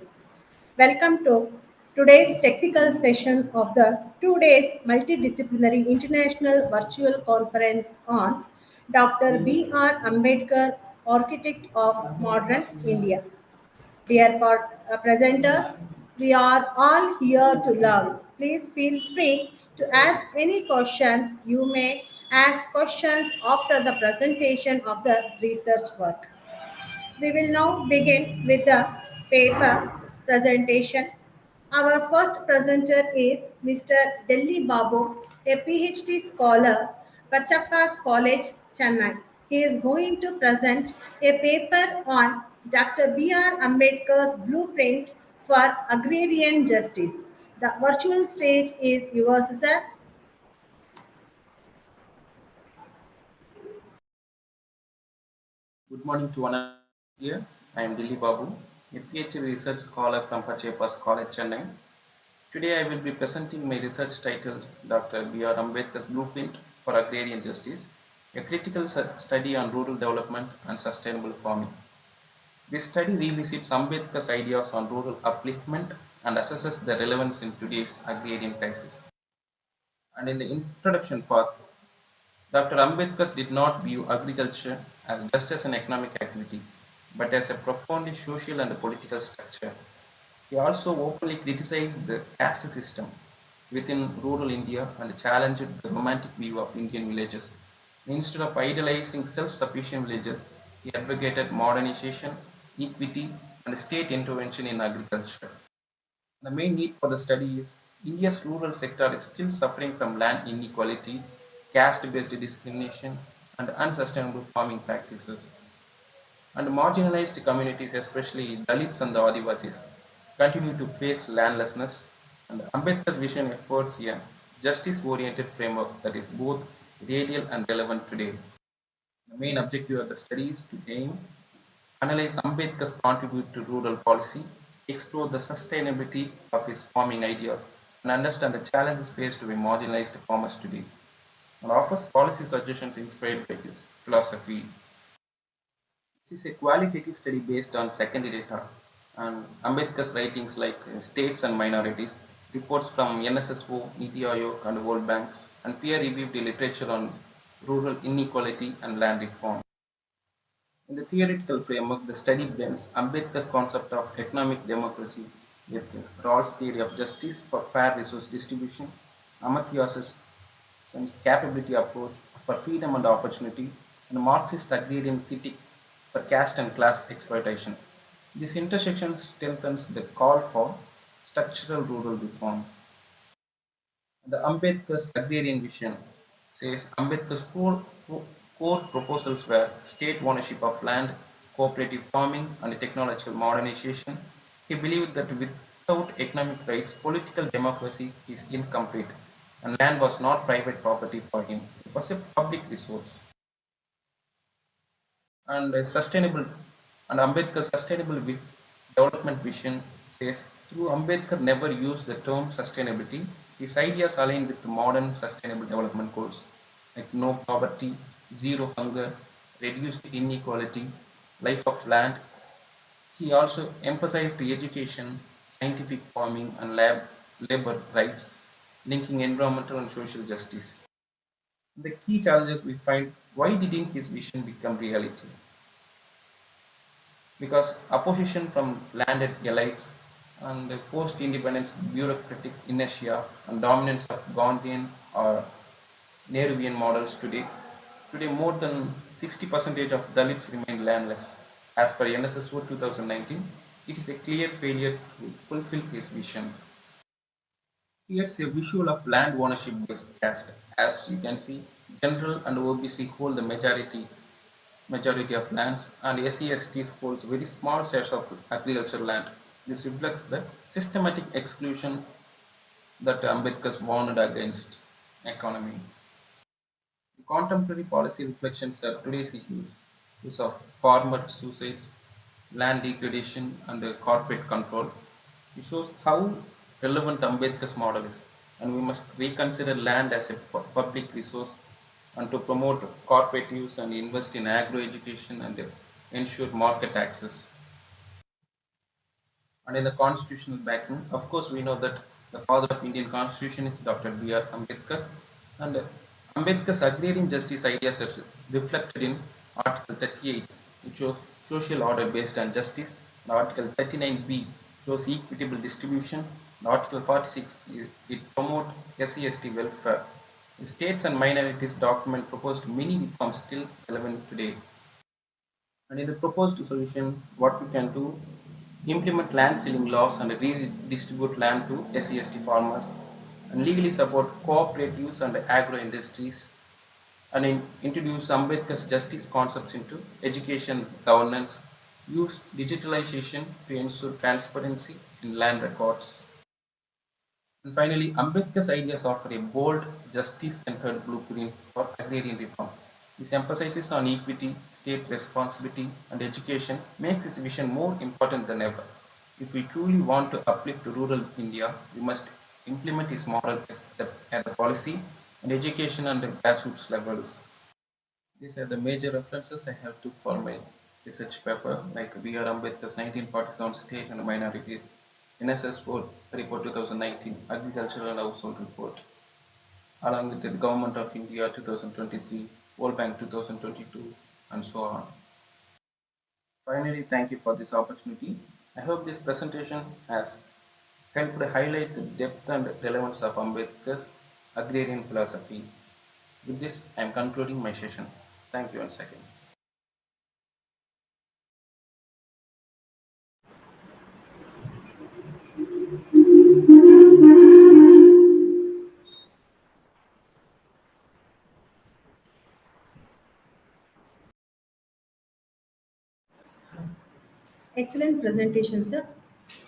Welcome to today's technical session of the 2 days multidisciplinary international virtual conference on Dr. B.R. Ambedkar, Architect of Modern India. Dear presenters, we are all here to learn. Please feel free to ask any questions you may ask questions after the presentation of the research work. We will now begin with the paper presentation. Our first presenter is Mr. Delhi Babu, a PhD scholar, Pachappa's College, Chennai. He is going to present a paper on Dr. B.R. Ambedkar's blueprint for agrarian justice. The virtual stage is yours, sir. Good morning to one and here. I am Dilli Babu, a PhD research scholar from Pachappa's College, Chennai. Today I will be presenting my research titled Dr. B.R. Ambedkar's Blueprint for Agrarian Justice, a critical study on rural development and sustainable farming. This study revisits Ambedkar's ideas on rural upliftment and assesses their relevance in today's agrarian crisis. And in the introduction part, Dr. Ambedkar did not view agriculture as just as an economic activity, but as a profoundly social and political structure. He also openly criticized the caste system within rural India and challenged the romantic view of Indian villages. Instead of idealizing self-sufficient villages, he advocated modernization, equity, and state intervention in agriculture. The main need for the study is India's rural sector is still suffering from land inequality, caste-based discrimination, and unsustainable farming practices. And marginalized communities, especially Dalits and the Adivasis, continue to face landlessness, and Ambedkar's vision affords a justice-oriented framework that is both real and relevant today. The main objective of the study is to analyze Ambedkar's contribution to rural policy, explore the sustainability of his farming ideas, and understand the challenges faced by marginalized farmers today, and offers policy suggestions inspired by his philosophy. This is a qualitative study based on secondary data, and Ambedkar's writings like States and Minorities, reports from NSSO, Niti Aayog, and World Bank, and peer-reviewed literature on rural inequality and land reform. In the theoretical framework, the study blends Ambedkar's concept of economic democracy with Rawls' theory of justice for fair resource distribution, Amartya Sen's capability approach for freedom and opportunity, and Marxist agrarian critique for caste and class exploitation. This intersection strengthens the call for structural rural reform. The Ambedkar's agrarian vision says Ambedkar's core proposals were state ownership of land, cooperative farming, and technological modernization. He believed that without economic rights, political democracy is incomplete, and land was not private property for him. It was a public resource. And Ambedkar's sustainable development vision says, through Ambedkar never used the term sustainability, his ideas align with modern sustainable development goals like no poverty, zero hunger, reduced inequality, life of land. He also emphasized education, scientific farming, and labor rights, linking environmental and social justice. The key challenges we find, why didn't his vision become reality? Because opposition from landed elites and post-independence bureaucratic inertia and dominance of Gandhian or Nehruvian models today. Today, more than 60% of Dalits remain landless. As per NSSO 2019, it is a clear failure to fulfill his vision. Here's a visual of land ownership based caste. As you can see, general and OBC hold the majority of lands, and SC/ST holds very small shares of agricultural land. This reflects the systematic exclusion that Ambedkar warned against economy. The contemporary policy reflections are today's issues: use of farmer suicides, land degradation, and corporate control. It shows how relevant Ambedkar's model is, and we must reconsider land as a public resource and to promote corporate use and invest in agro-education and ensure market access. And in the constitutional backing, of course, we know that the father of Indian Constitution is Dr. B.R. Ambedkar, and Ambedkar's agrarian justice ideas are reflected in Article 38, which shows social order based on justice, and Article 39b shows equitable distribution, and Article 46 it promotes SC/ST welfare. The States and Minorities document proposed many reforms still relevant today. And in the proposed solutions, what we can do, implement land ceiling laws and redistribute land to SC/ST farmers, and legally support cooperatives and agro industries, and introduce Ambedkar's justice concepts into education governance, use digitalization to ensure transparency in land records. And finally, Ambedkar's ideas offer a bold, justice-centered blueprint for agrarian reform. This emphasizes on equity, state responsibility, and education makes this vision more important than ever. If we truly want to uplift rural India, we must implement his model at the policy and education and the grassroots levels. These are the major references I have took for my research paper, like B.R. Ambedkar's 1947 State and Minorities, NSS Board Report 2019, Agricultural and Household Report, along with the Government of India 2023, World Bank 2022, and so on. Finally, thank you for this opportunity. I hope this presentation has helped highlight the depth and relevance of Ambedkar's agrarian philosophy. With this, I am concluding my session. Thank you once again. Excellent presentation, sir.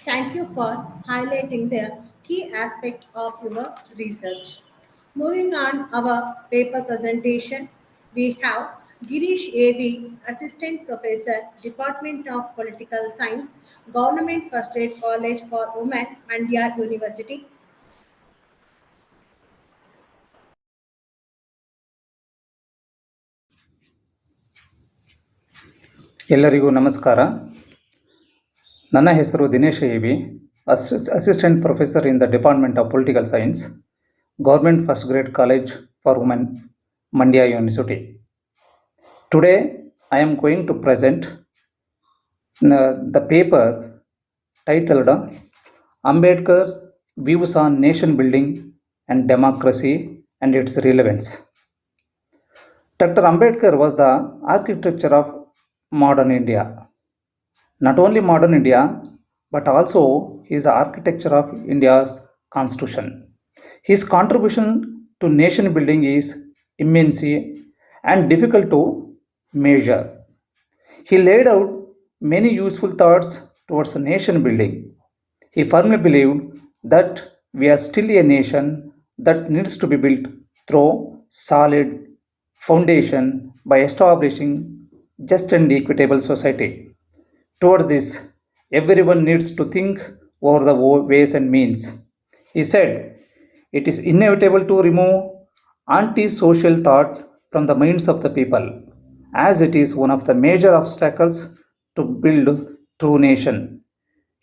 Thank you for highlighting the key aspect of your research. Moving on our paper presentation, we have Girish A.V., Assistant Professor, Department of Political Science, Government First Aid College for Women, Andhra University. ಎಲ್ಲರಿಗೂ ನಮಸ್ಕಾರ. ನನ್ನ ಹೆಸರು Dinesh AV., assistant professor in the department of political science, government first grade college for women, Mandya university. Today, I am going to present the paper titled Ambedkar's Views on Nation Building and Democracy and Its Relevance. Dr. Ambedkar was the architecture of modern India. Not only modern India, but also his architecture of India's constitution. His contribution to nation building is immense and difficult to measure. He laid out many useful thoughts towards nation building. He firmly believed that we are still a nation that needs to be built through solid foundation by establishing just and equitable society. Towards this, everyone needs to think over the ways and means. He said, it is inevitable to remove anti-social thought from the minds of the people, as it is one of the major obstacles to build true nation.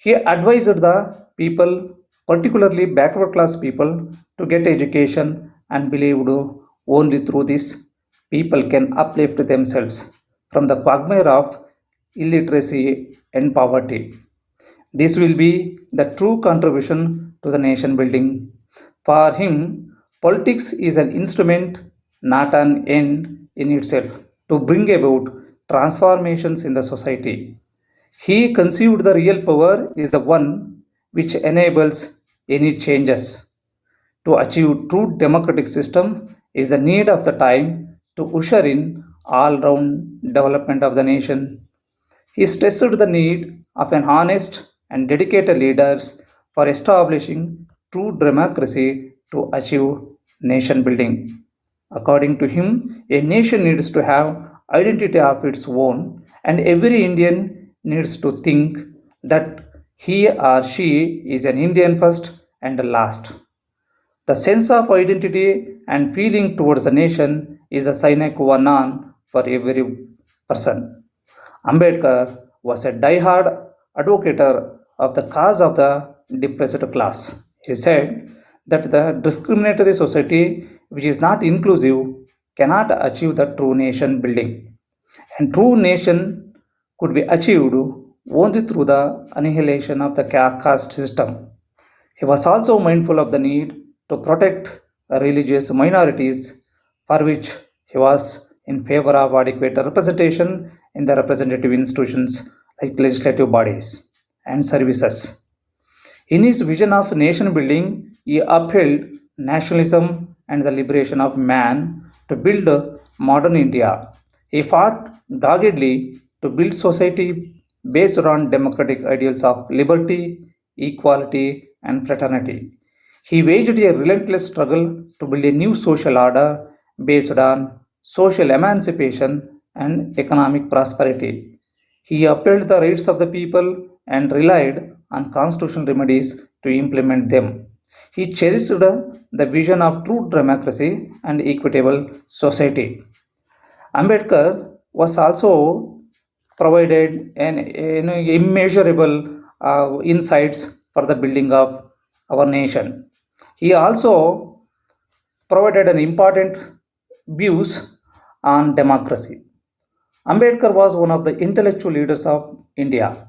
He advised the people, particularly backward class people, to get education and believed only through this people can uplift themselves from the quagmire of illiteracy and poverty. This will be the true contribution to the nation building. For him, politics is an instrument, not an end in itself, to bring about transformations in the society. He conceived the real power is the one which enables any changes. To achieve true democratic system is the need of the time to usher in all-round development of the nation. He stressed the need of an honest and dedicated leaders for establishing true democracy to achieve nation building. According to him, a nation needs to have identity of its own, and every Indian needs to think that he or she is an Indian first and last. The sense of identity and feeling towards the nation is a sine qua non for every person. Ambedkar was a die-hard advocate of the cause of the depressed class. He said that the discriminatory society which is not inclusive cannot achieve the true nation building, and true nation could be achieved only through the annihilation of the caste system. He was also mindful of the need to protect religious minorities, for which he was in favor of adequate representation in the representative institutions like legislative bodies and services. In his vision of nation building, he upheld nationalism and the liberation of man to build modern India. He fought doggedly to build society based on democratic ideals of liberty, equality, and fraternity. He waged a relentless struggle to build a new social order based on social emancipation and economic prosperity. He upheld the rights of the people and relied on constitutional remedies to implement them. He cherished the vision of true democracy and equitable society. Ambedkar was also provided an immeasurable insights for the building of our nation. He also provided an important views on democracy. Ambedkar was one of the intellectual leaders of India.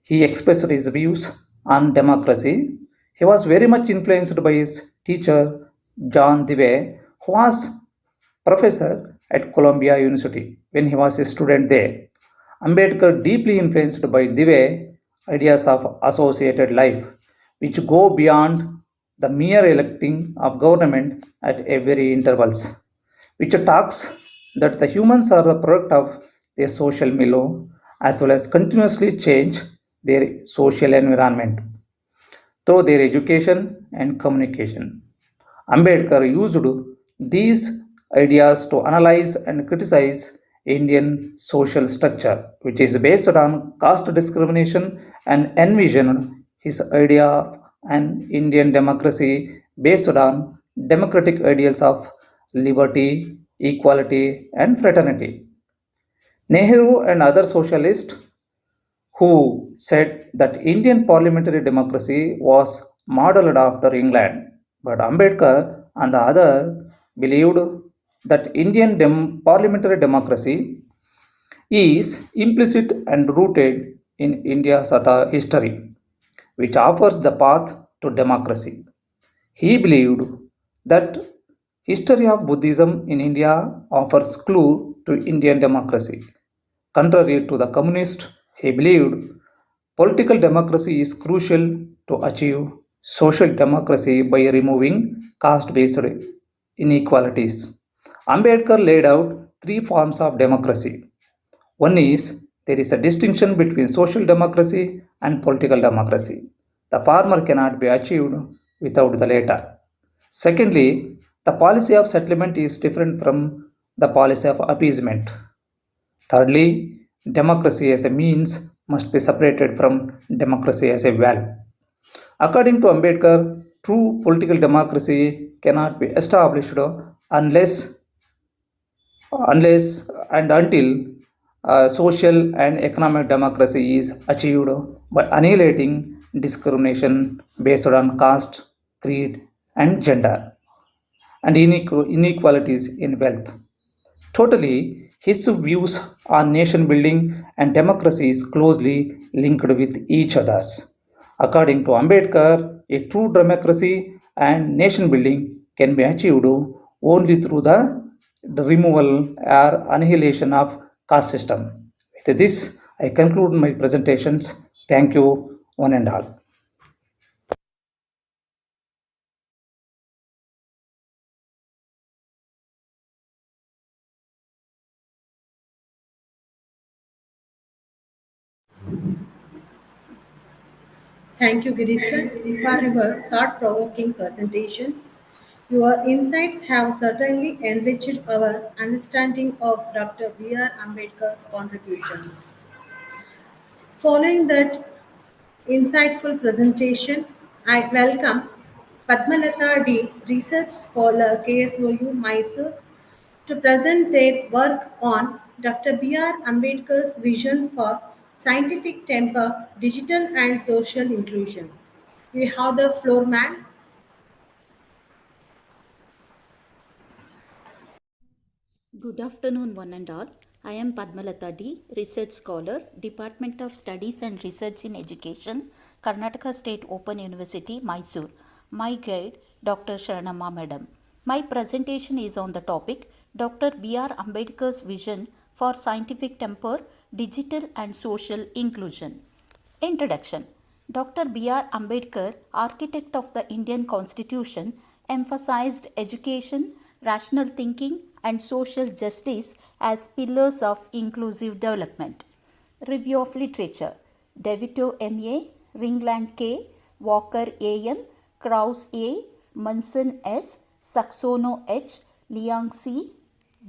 He expressed his views on democracy. He was very much influenced by his teacher John Dewey, who was professor at Columbia University when he was a student there. Ambedkar deeply influenced by Dewey ideas of associated life, which go beyond the mere electing of government at every intervals, which talks that the humans are the product of their social milieu as well as continuously change their social environment through their education and communication. Ambedkar used these ideas to analyze and criticize Indian social structure, which is based on caste discrimination, and envisioned his idea of an Indian democracy based on democratic ideals of liberty, equality, and fraternity. Nehru and other socialists who said that Indian parliamentary democracy was modeled after England, but Ambedkar, on the other, believed that Indian parliamentary democracy is implicit and rooted in India's history, which offers the path to democracy. He believed that history of Buddhism in India offers clue to Indian democracy. Contrary to the communist, he believed political democracy is crucial to achieve social democracy by removing caste-based inequalities. Ambedkar laid out three forms of democracy. One is there is a distinction between social democracy and political democracy. The former cannot be achieved without the latter. Secondly, the policy of settlement is different from the policy of appeasement. Thirdly, democracy as a means must be separated from democracy as a value. According to Ambedkar, true political democracy cannot be established unless and until social and economic democracy is achieved by annihilating discrimination based on caste, creed, and gender, and inequalities in wealth. Totally, his views on nation building and democracy is closely linked with each other. According to Ambedkar, a true democracy and nation building can be achieved only through the removal or annihilation of caste system. With this, I conclude my presentations. Thank you, one and all. Thank you, Girisa, for your thought-provoking presentation. Your insights have certainly enriched our understanding of Dr. B.R. Ambedkar's contributions. Following that insightful presentation, I welcome Padmalata D, Research Scholar, KSOU, Mysore, to present their work on Dr. B.R. Ambedkar's vision for scientific temper, digital and social inclusion. We have the floor, ma'am. Good afternoon, one and all. I am Padmalata D, Research Scholar, Department of Studies and Research in Education, Karnataka State Open University, Mysore. My guide, Dr. Sharanamma Madam. My presentation is on the topic Dr. B.R. Ambedkar's vision for scientific temper, digital and social inclusion. Introduction. Dr. B.R. Ambedkar, architect of the Indian Constitution, emphasized education, rational thinking and social justice as pillars of inclusive development. Review of literature. DeVito M.A., Ringland K., Walker A.M., Krauss A., Munson S., Saxono H., Liang C.,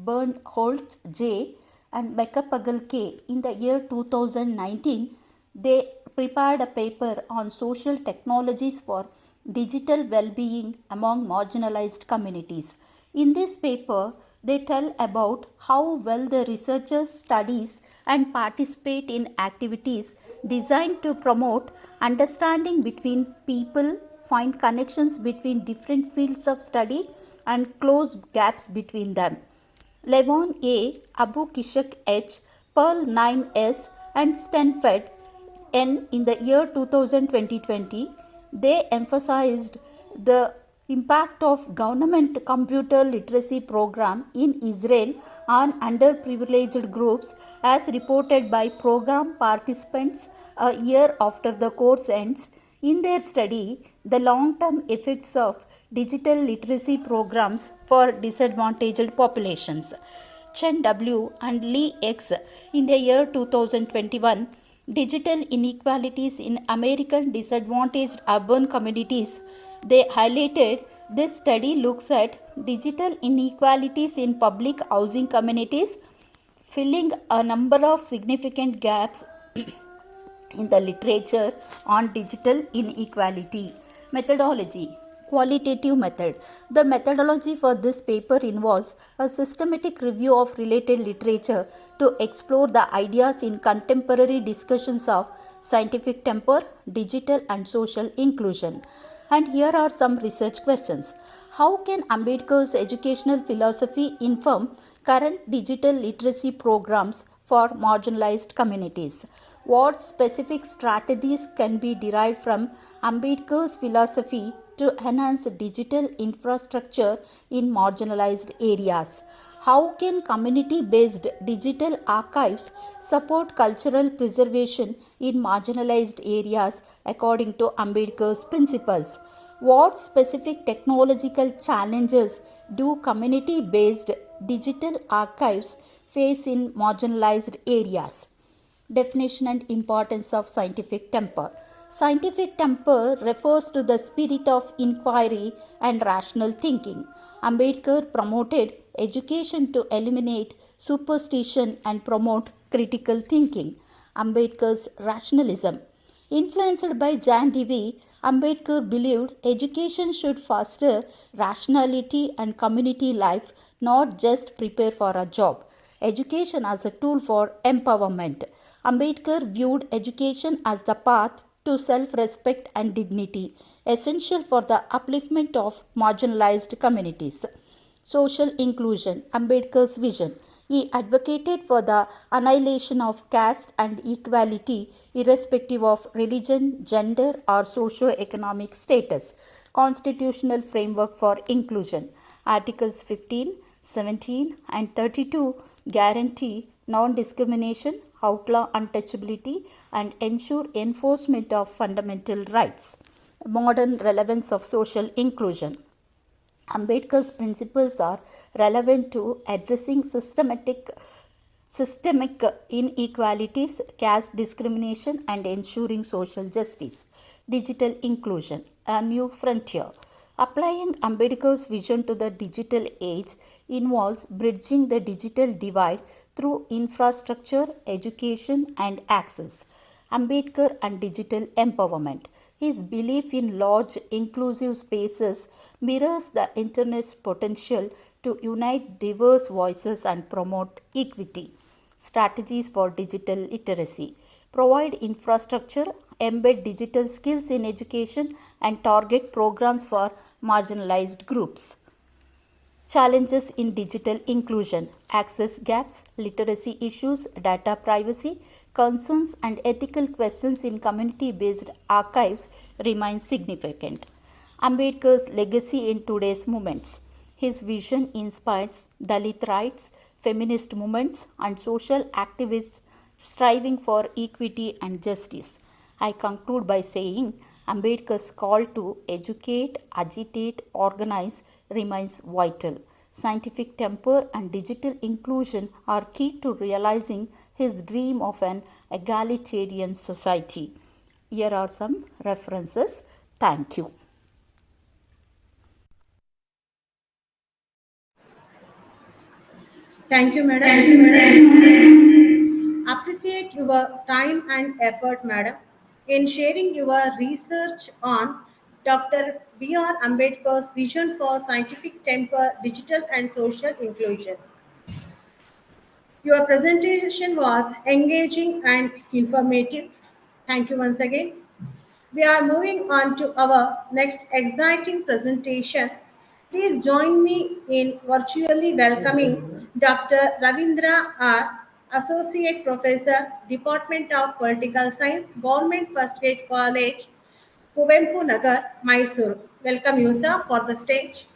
Bernholtz J., and Beckerpagal K. In the year 2019, they prepared a paper on social technologies for digital well-being among marginalized communities. In this paper, they tell about how well the researchers studies and participate in activities designed to promote understanding between people, find connections between different fields of study, and close gaps between them. Levon A., Abu Kishak H., Pearl Naim S., and Stenfeld N. in the year 2020, they emphasized the impact of government computer literacy program in Israel on underprivileged groups as reported by program participants a year after the course ends. In their study, the long-term effects of digital literacy programs for disadvantaged populations. Chen W. and Lee X. in the year 2021, Digital Inequalities in American Disadvantaged Urban Communities. They highlighted this study looks at digital inequalities in public housing communities, filling a number of significant gaps in the literature on digital inequality. Methodology. Qualitative method. The methodology for this paper involves a systematic review of related literature to explore the ideas in contemporary discussions of scientific temper, digital and social inclusion. And here are some research questions. How can Ambedkar's educational philosophy inform current digital literacy programs for marginalized communities? What specific strategies can be derived from Ambedkar's philosophy to enhance digital infrastructure in marginalized areas? How can community-based digital archives support cultural preservation in marginalized areas according to Ambedkar's principles? What specific technological challenges do community-based digital archives face in marginalized areas? Definition and importance of scientific temper. Scientific temper refers to the spirit of inquiry and rational thinking. Ambedkar promoted education to eliminate superstition and promote critical thinking. Ambedkar's rationalism. Influenced by Jan Dewey, Ambedkar believed education should foster rationality and community life, not just prepare for a job. Education as a tool for empowerment. Ambedkar viewed education as the path to self-respect and dignity, essential for the upliftment of marginalized communities. Social inclusion. Ambedkar's vision. He advocated for the annihilation of caste and equality irrespective of religion, gender or socio-economic status. Constitutional framework for inclusion. Articles 15, 17 and 32 guarantee non-discrimination, outlaw untouchability and ensure enforcement of fundamental rights. Modern relevance of social inclusion. Ambedkar's principles are relevant to addressing systemic inequalities, caste discrimination, and ensuring social justice. Digital inclusion, a new frontier. Applying Ambedkar's vision to the digital age involves bridging the digital divide through infrastructure, education, and access. Ambedkar and digital empowerment. His belief in large inclusive spaces mirrors the Internet's potential to unite diverse voices and promote equity. Strategies for digital literacy. Provide infrastructure, embed digital skills in education, and target programs for marginalized groups. Challenges in digital inclusion. Access gaps, literacy issues, data privacy, concerns and ethical questions in community-based archives remain significant. Ambedkar's legacy in today's movements. His vision inspires Dalit rights, feminist movements, and social activists striving for equity and justice. I conclude by saying Ambedkar's call to educate, agitate, organize remains vital. Scientific temper and digital inclusion are key to realizing his dream of an egalitarian society. Here are some references. Thank you. Thank you, madam. Appreciate your time and effort, madam, in sharing your research on Dr. B.R. Ambedkar's vision for scientific temper, digital and social inclusion. Your presentation was engaging and informative. Thank you once again. We are moving on to our next exciting presentation. Please join me in virtually welcoming Dr. Ravindra R., Associate Professor, Department of Political Science, Government First Grade College, Kuvempu Nagar, Mysuru. Welcome you, sir, for the stage.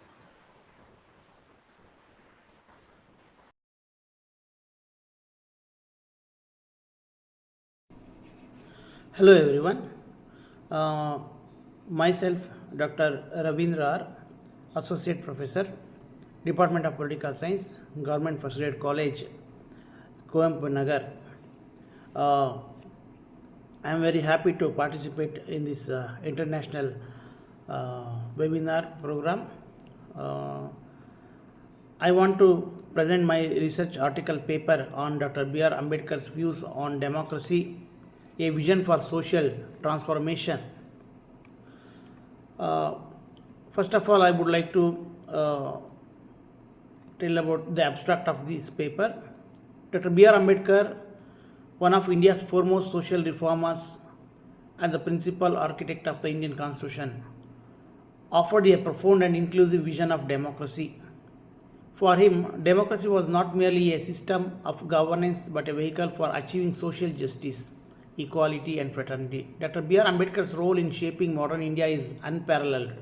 Hello everyone. Myself Dr. Ravindra R., Associate Professor, Department of Political Science, Government First Grade College, Kuvempu Nagar. I am very happy to participate in this international webinar program. I want to present my research article paper on Dr. B.R. Ambedkar's views on democracy, a vision for social transformation. First of all, I would like to tell about the abstract of this paper. Dr. B.R. Ambedkar, one of India's foremost social reformers and the principal architect of the Indian Constitution, offered a profound and inclusive vision of democracy. For him, democracy was not merely a system of governance but a vehicle for achieving social justice, equality and fraternity. Dr. B.R. Ambedkar's role in shaping modern India is unparalleled.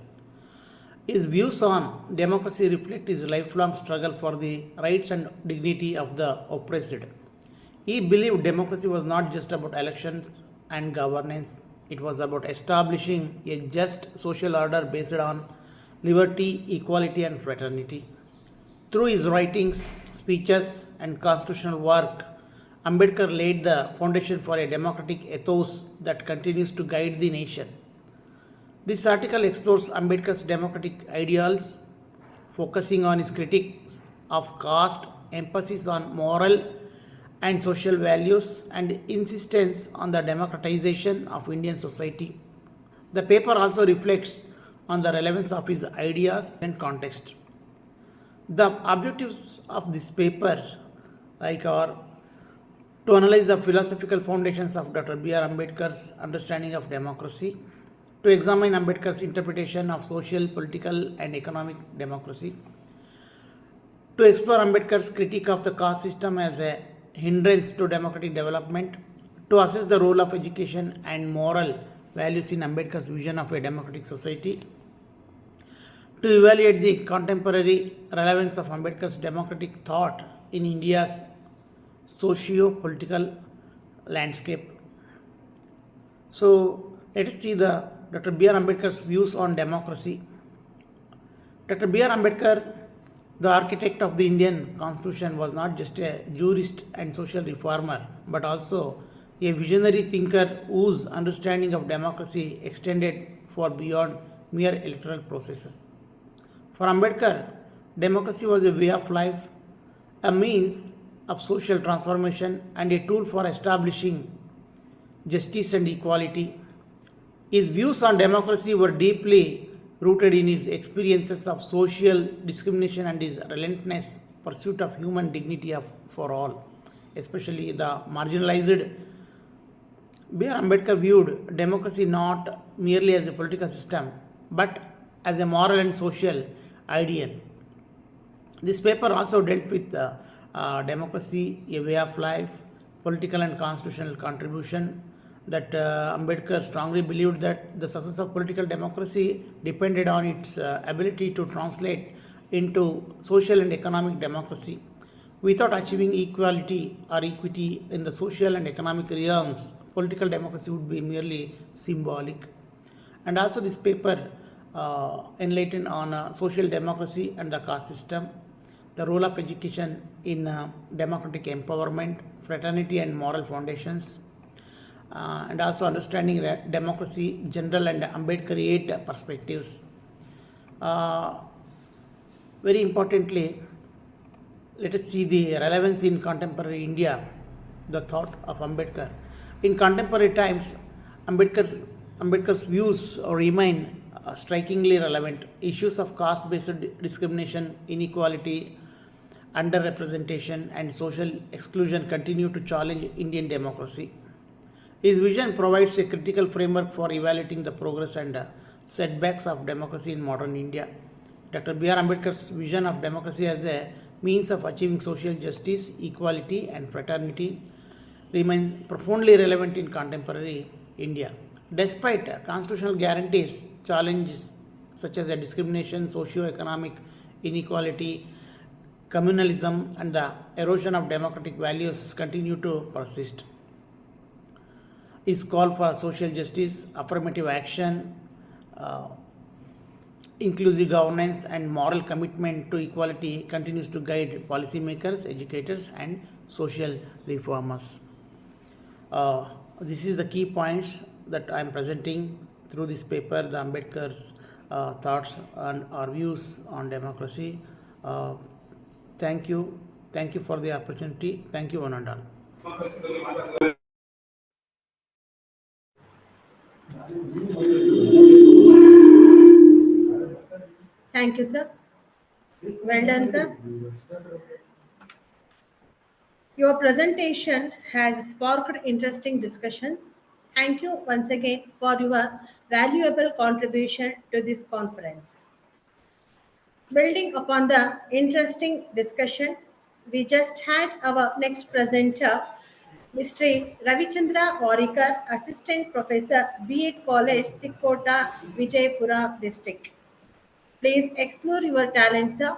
His views on democracy reflect his lifelong struggle for the rights and dignity of the oppressed. He believed democracy was not just about elections and governance, it was about establishing a just social order based on liberty, equality and fraternity. Through his writings, speeches and constitutional work, Ambedkar laid the foundation for a democratic ethos that continues to guide the nation. This article explores Ambedkar's democratic ideals, focusing on his critiques of caste, emphasis on moral and social values, and insistence on the democratization of Indian society. The paper also reflects on the relevance of his ideas and context. The objectives of this paper are to analyze the philosophical foundations of Dr. B.R. Ambedkar's understanding of democracy, to examine Ambedkar's interpretation of social, political and economic democracy, to explore Ambedkar's critique of the caste system as a hindrance to democratic development, to assess the role of education and moral values in Ambedkar's vision of a democratic society, to evaluate the contemporary relevance of Ambedkar's democratic thought in India's socio-political landscape. So let us see the Dr. B.R. Ambedkar's views on democracy. Dr. B.R. Ambedkar, the architect of the Indian Constitution, was not just a jurist and social reformer, but also a visionary thinker whose understanding of democracy extended far beyond mere electoral processes. For Ambedkar, democracy was a way of life, a means of social transformation, and a tool for establishing justice and equality. His views on democracy were deeply rooted in his experiences of social discrimination and his relentless pursuit of human dignity for all, especially the marginalized. B.R. Ambedkar viewed democracy not merely as a political system, but as a moral and social ideal. This paper also dealt with democracy, a way of life, political and constitutional contribution, that Ambedkar strongly believed that the success of political democracy depended on its ability to translate into social and economic democracy. Without achieving equality or equity in the social and economic realms, political democracy would be merely symbolic. And also, this paper enlightened on social democracy and the caste system, the role of education in democratic empowerment, fraternity and moral foundations, and also understanding democracy, general and Ambedkariate perspectives. Very importantly, let us see the relevance in contemporary India, the thought of Ambedkar. In contemporary times, Ambedkar's views remain strikingly relevant. Issues of caste-based discrimination, inequality, underrepresentation, and social exclusion continue to challenge Indian democracy. His vision provides a critical framework for evaluating the progress and setbacks of democracy in modern India. Dr. B.R. Ambedkar's vision of democracy as a means of achieving social justice, equality, and fraternity remains profoundly relevant in contemporary India. Despite constitutional guarantees, challenges such as discrimination, socio-economic inequality, communalism, and the erosion of democratic values continue to persist. His call for social justice, affirmative action, inclusive governance, and moral commitment to equality continues to guide policymakers, educators, and social reformers. This is the key points that I am presenting through this paper, the Ambedkar's thoughts and our views on democracy. Thank you. Thank you for the opportunity. Thank you, one and all. Thank you, sir. Well done, sir. Your presentation has sparked interesting discussions. Thank you once again for your valuable contribution to this conference. Building upon the interesting discussion, we just had our next presenter, Mr. Ravichandra Warikar, Assistant Professor, B.Ed College, Tikkota, Vijaypura District. Please explore your talent, sir.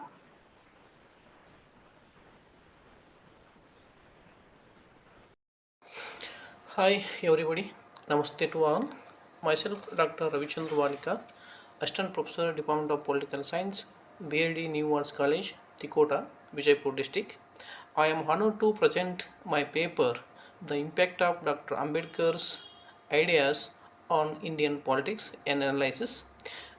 Hi everybody, Namaste to all. Myself Dr. Ravichandra Warikar, Assistant Professor, Department of Political Science, BLD New Arts College, Tikkota, Vijaypur District. I am honored to present my paper, The Impact of Dr. Ambedkar's Ideas on Indian Politics and Analysis.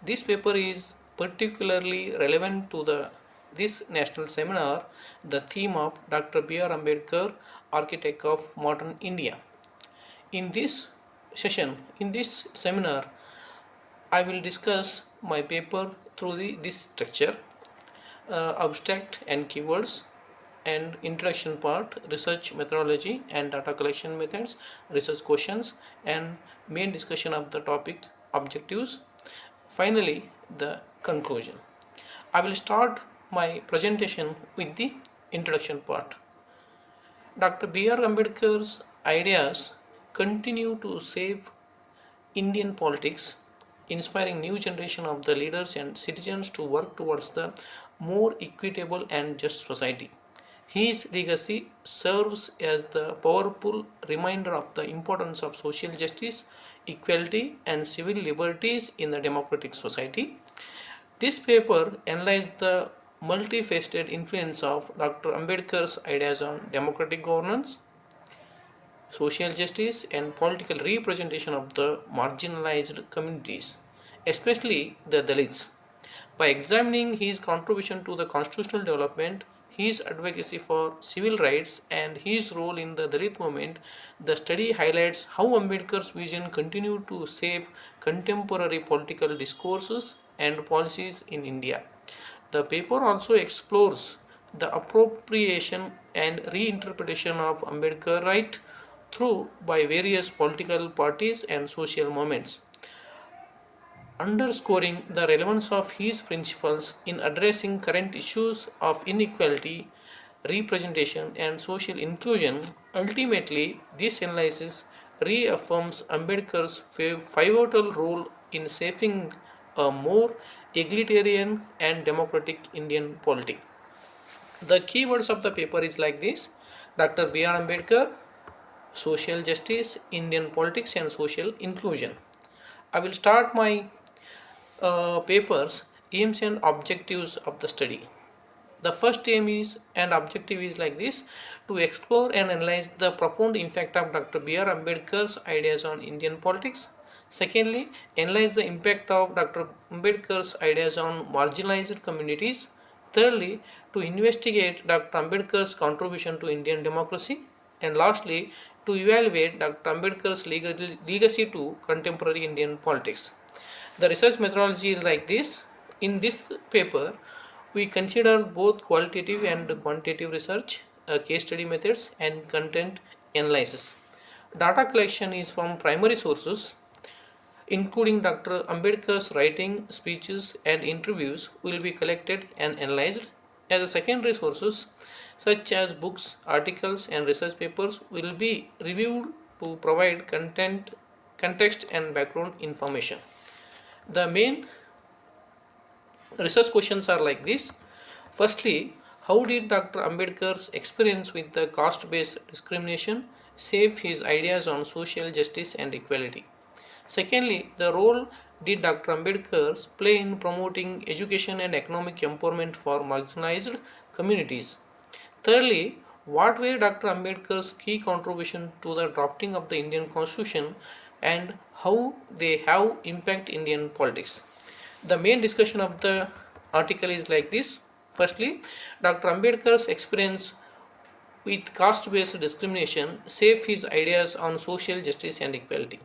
This paper is particularly relevant to this national seminar, the theme of Dr. B.R. Ambedkar, Architect of Modern India. In this seminar, I will discuss my paper through this structure, abstract and keywords, and introduction part, research methodology and data collection methods, research questions, and main discussion of the topic objectives. Finally, the conclusion. I will start my presentation with the introduction part. Dr. B.R. Ambedkar's ideas continue to shape Indian politics, inspiring new generation of the leaders and citizens to work towards the more equitable and just society. His legacy serves as the powerful reminder of the importance of social justice, equality, and civil liberties in the democratic society. This paper analyzed the multifaceted influence of Dr. Ambedkar's ideas on democratic governance, social justice, and political representation of the marginalized communities, especially the Dalits. By examining his contribution to the constitutional development, his advocacy for civil rights, and his role in the Dalit movement, the study highlights how Ambedkar's vision continued to shape contemporary political discourses and policies in India. The paper also explores the appropriation and reinterpretation of Ambedkar right through by various political parties and social movements, underscoring the relevance of his principles in addressing current issues of inequality, representation, and social inclusion. Ultimately, this analysis reaffirms Ambedkar's pivotal role in shaping a more egalitarian and democratic Indian polity. The key words of the paper is like this: Dr. B.R. Ambedkar, social justice, Indian politics and social inclusion. I will start my papers, aims and objectives of the study. The first aim is and objective is like this: to explore and analyze the profound impact of Dr. B.R. Ambedkar's ideas on Indian politics. Secondly, analyze the impact of Dr. Ambedkar's ideas on marginalized communities. Thirdly, to investigate Dr. Ambedkar's contribution to Indian democracy. And lastly, to evaluate Dr. Ambedkar's legacy to contemporary Indian politics. The research methodology is like this. In this paper, we consider both qualitative and quantitative research, case study methods, and content analysis. Data collection is from primary sources, including Dr. Ambedkar's writing, speeches, and interviews, will be collected and analyzed. As secondary sources, such as books, articles, and research papers, will be reviewed to provide context, and background information. The main research questions are like this. Firstly, how did Dr. Ambedkar's experience with the caste-based discrimination shape his ideas on social justice and equality? Secondly, the role did Dr. Ambedkar play in promoting education and economic empowerment for marginalized communities? Thirdly, what were Dr. Ambedkar's key contributions to the drafting of the Indian Constitution and how they have impact Indian politics? The main discussion of the article is like this. Firstly, Dr. Ambedkar's experience with caste-based discrimination shaped his ideas on social justice and equality.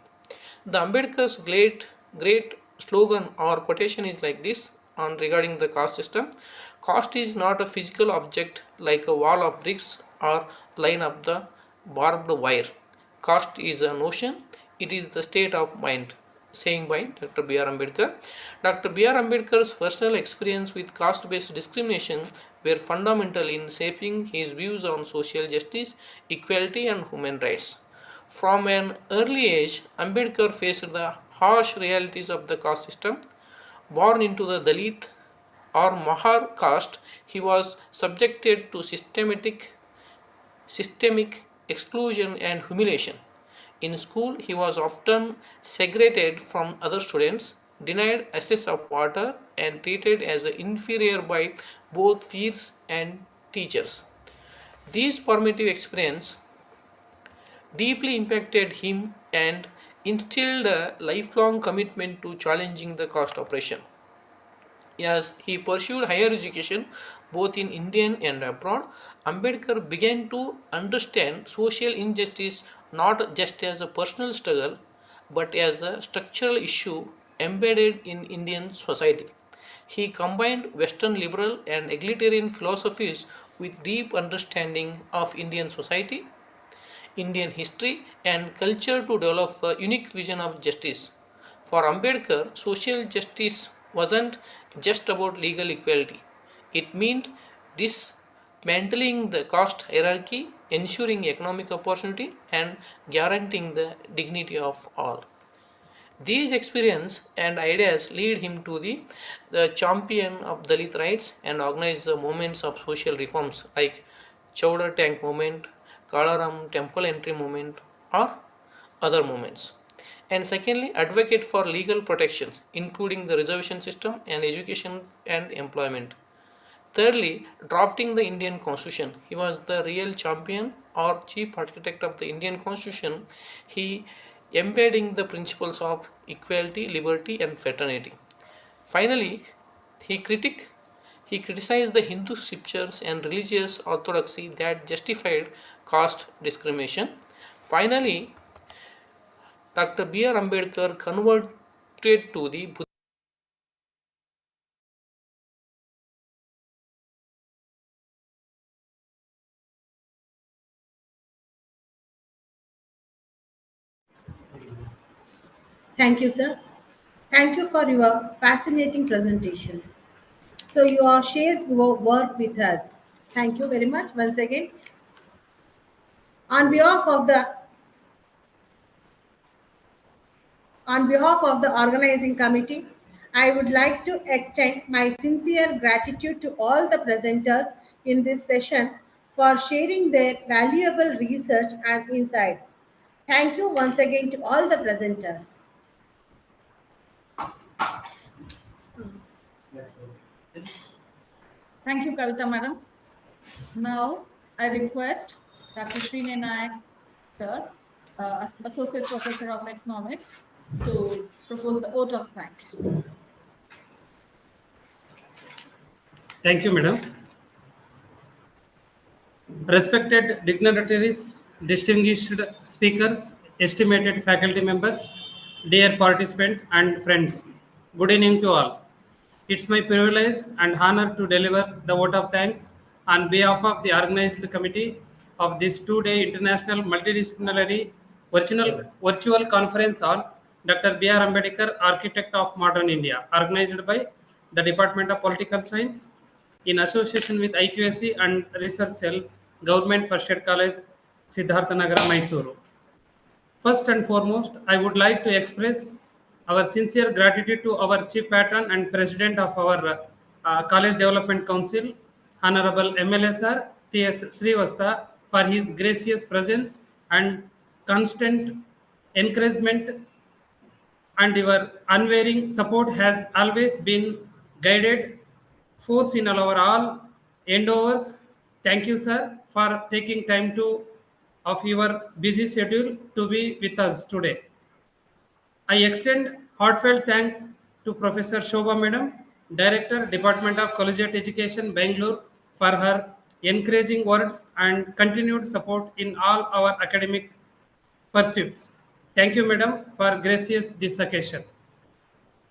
The Ambedkar's great slogan or quotation is like this on regarding the caste system: caste is not a physical object like a wall of bricks or line of the barbed wire. Caste is a notion, it is the state of mind. Saying by Dr. B.R. Ambedkar. Dr. B.R. Ambedkar's personal experience with caste-based discrimination were fundamental in shaping his views on social justice, equality, and human rights. From an early age, Ambedkar faced the harsh realities of the caste system. Born into the Dalit or Mahar caste, he was subjected to systemic exclusion and humiliation. In school, he was often segregated from other students, denied access of water, and treated as inferior by both peers and teachers. These formative experiences deeply impacted him and instilled a lifelong commitment to challenging the caste oppression. As he pursued higher education both in India and abroad, Ambedkar began to understand social injustice not just as a personal struggle but as a structural issue embedded in Indian society. He combined Western liberal and egalitarian philosophies with deep understanding of Indian society, Indian history, and culture to develop a unique vision of justice. For Ambedkar, social justice wasn't just about legal equality. It meant dismantling the caste hierarchy, ensuring economic opportunity, and guaranteeing the dignity of all. These experiences and ideas lead him to the champion of Dalit rights and organize the movements of social reforms like Chowder Tank movement, Kalaram temple entry movement, or other movements. And secondly, advocate for legal protections, including the reservation system and education and employment. Thirdly, drafting the Indian Constitution. He was the real champion or chief architect of the Indian Constitution. He embedding the principles of equality, liberty, and fraternity. Finally, he criticized the Hindu scriptures and religious orthodoxy that justified caste discrimination. Finally, Dr. B.R. Ambedkar converted to the Buddhism. Thank you, sir. Thank you for your fascinating presentation. So you are shared your work with us. Thank you very much once again. On behalf of the organizing committee I would like to extend my sincere gratitude to all the presenters in this session for sharing their valuable research and insights. Thank you once again to all the presenters. Thank you, Kavita madam. Now, I request Dr. Srini Nayak, sir, Associate Professor of Economics, to propose the vote of thanks. Thank you, madam. Respected dignitaries, distinguished speakers, estimated faculty members, dear participants and friends, good evening to all. It's my privilege and honor to deliver the vote of thanks on behalf of the organized committee of this two-day international multidisciplinary virtual conference on Dr. B.R. Ambedkar, Architect of Modern India, organized by the Department of Political Science in association with IQSC and Research Cell, Government First Aid College, Siddhartha Nagara, Mysuru. First and foremost, I would like to express our sincere gratitude to our Chief Patron and President of our College Development Council, Honorable MLSR T.S. Srivastava, for his gracious presence and constant encouragement, and your unwavering support has always been guided force in our all endeavors. Thank you, sir, for taking time to of your busy schedule to be with us today. I extend heartfelt thanks to Professor Shobha Madam, Director, Department of Collegiate Education, Bangalore, for her encouraging words and continued support in all our academic pursuits. Thank you, Madam, for gracious this occasion.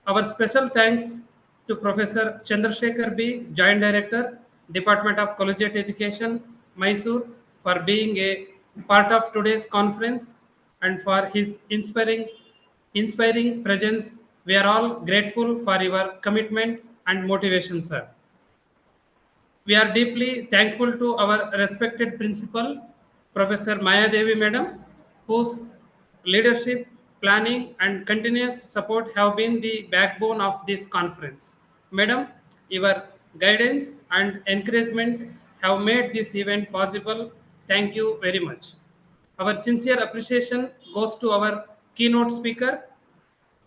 Our special thanks to Professor Chandrasekhar B., Joint Director, Department of Collegiate Education, Mysore, for being a part of today's conference and for his inspiring presence. We are all grateful for your commitment and motivation, sir. We are deeply thankful to our respected principal, Professor Maya Devi Madam, whose leadership, planning, and continuous support have been the backbone of this conference. Madam, your guidance and encouragement have made this event possible. Thank you very much. Our sincere appreciation goes to our keynote speaker,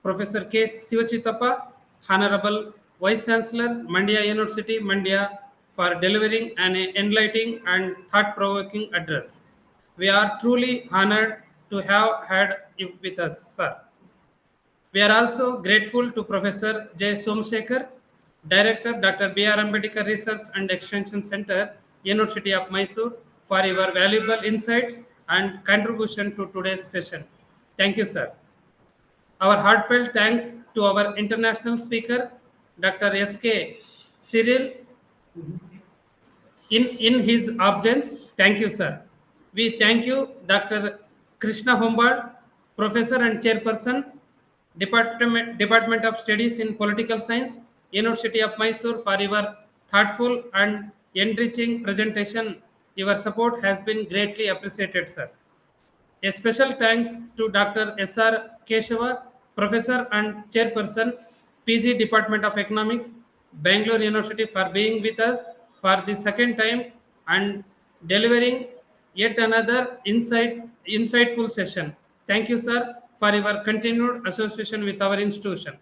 Professor K. Sivachitappa, Honorable Vice Chancellor, Mandya University, Mandya, for delivering an enlightening and thought-provoking address. We are truly honored to have had you with us, sir. We are also grateful to Professor J. Somsekhar, Director, Dr. B.R. Ambedkar Research and Extension Center, University of Mysore, for your valuable insights and contribution to today's session. Thank you, sir. Our heartfelt thanks to our international speaker, Dr. S.K. Cyril, in his absence. Thank you, sir. We thank you, Dr. Krishna Hombard, Professor and Chairperson, Department of Studies in Political Science, University of Mysore, for your thoughtful and enriching presentation. Your support has been greatly appreciated, sir. A special thanks to Dr. S.R. Keshava, Professor and Chairperson, PG Department of Economics, Bangalore University, for being with us for the second time and delivering yet another insightful session. Thank you, sir, for your continued association with our institution.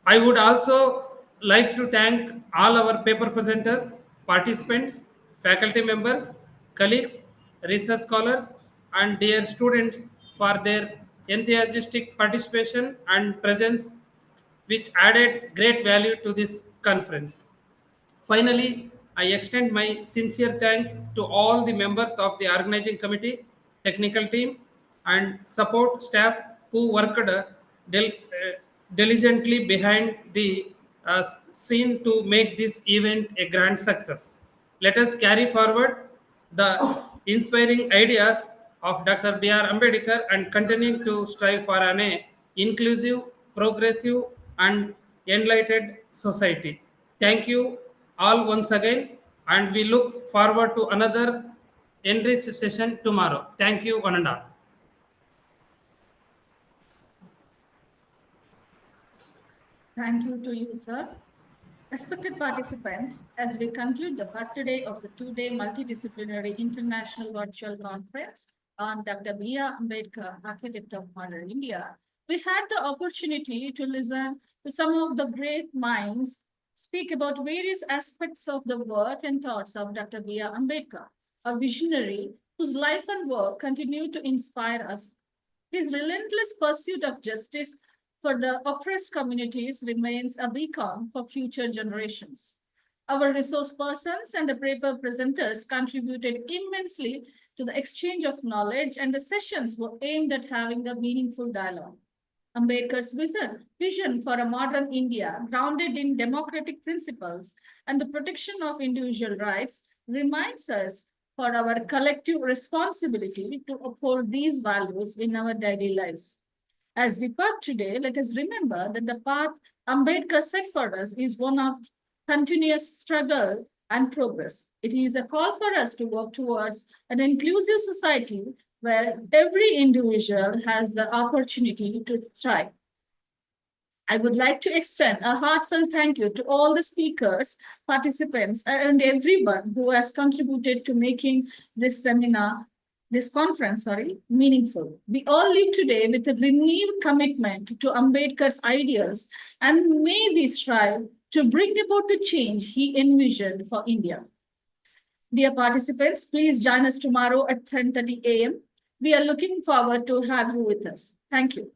I would also like to thank all our paper presenters, participants, faculty members, colleagues, research scholars, and dear students for their enthusiastic participation and presence, which added great value to this conference. Finally, I extend my sincere thanks to all the members of the organizing committee, technical team, and support staff who worked diligently behind the scene to make this event a grand success. Let us carry forward the inspiring ideas of Dr. B.R. Ambedkar and continue to strive for an inclusive, progressive, and enlightened society. Thank you all once again, and we look forward to another enriched session tomorrow. Thank you, one and all. Thank you to you, sir. Respected participants, as we conclude the first day of the two-day multidisciplinary international virtual conference on Dr. B.R. Ambedkar, Architect of Modern India, we had the opportunity to listen to some of the great minds speak about various aspects of the work and thoughts of Dr. B.R. Ambedkar, a visionary whose life and work continue to inspire us. His relentless pursuit of justice for the oppressed communities remains a beacon for future generations. Our resource persons and the paper presenters contributed immensely to the exchange of knowledge, and the sessions were aimed at having a meaningful dialogue. Ambedkar's vision for a modern India grounded in democratic principles and the protection of individual rights reminds us for our collective responsibility to uphold these values in our daily lives. As we part today, let us remember that the path Ambedkar set for us is one of continuous struggle and progress. It is a call for us to work towards an inclusive society where every individual has the opportunity to thrive. I would like to extend a heartfelt thank you to all the speakers, participants, and everyone who has contributed to making this conference, meaningful. We all live today with a renewed commitment to Ambedkar's ideals, and may we strive to bring about the change he envisioned for India. Dear participants, please join us tomorrow at 10:30 a.m. We are looking forward to have you with us. Thank you.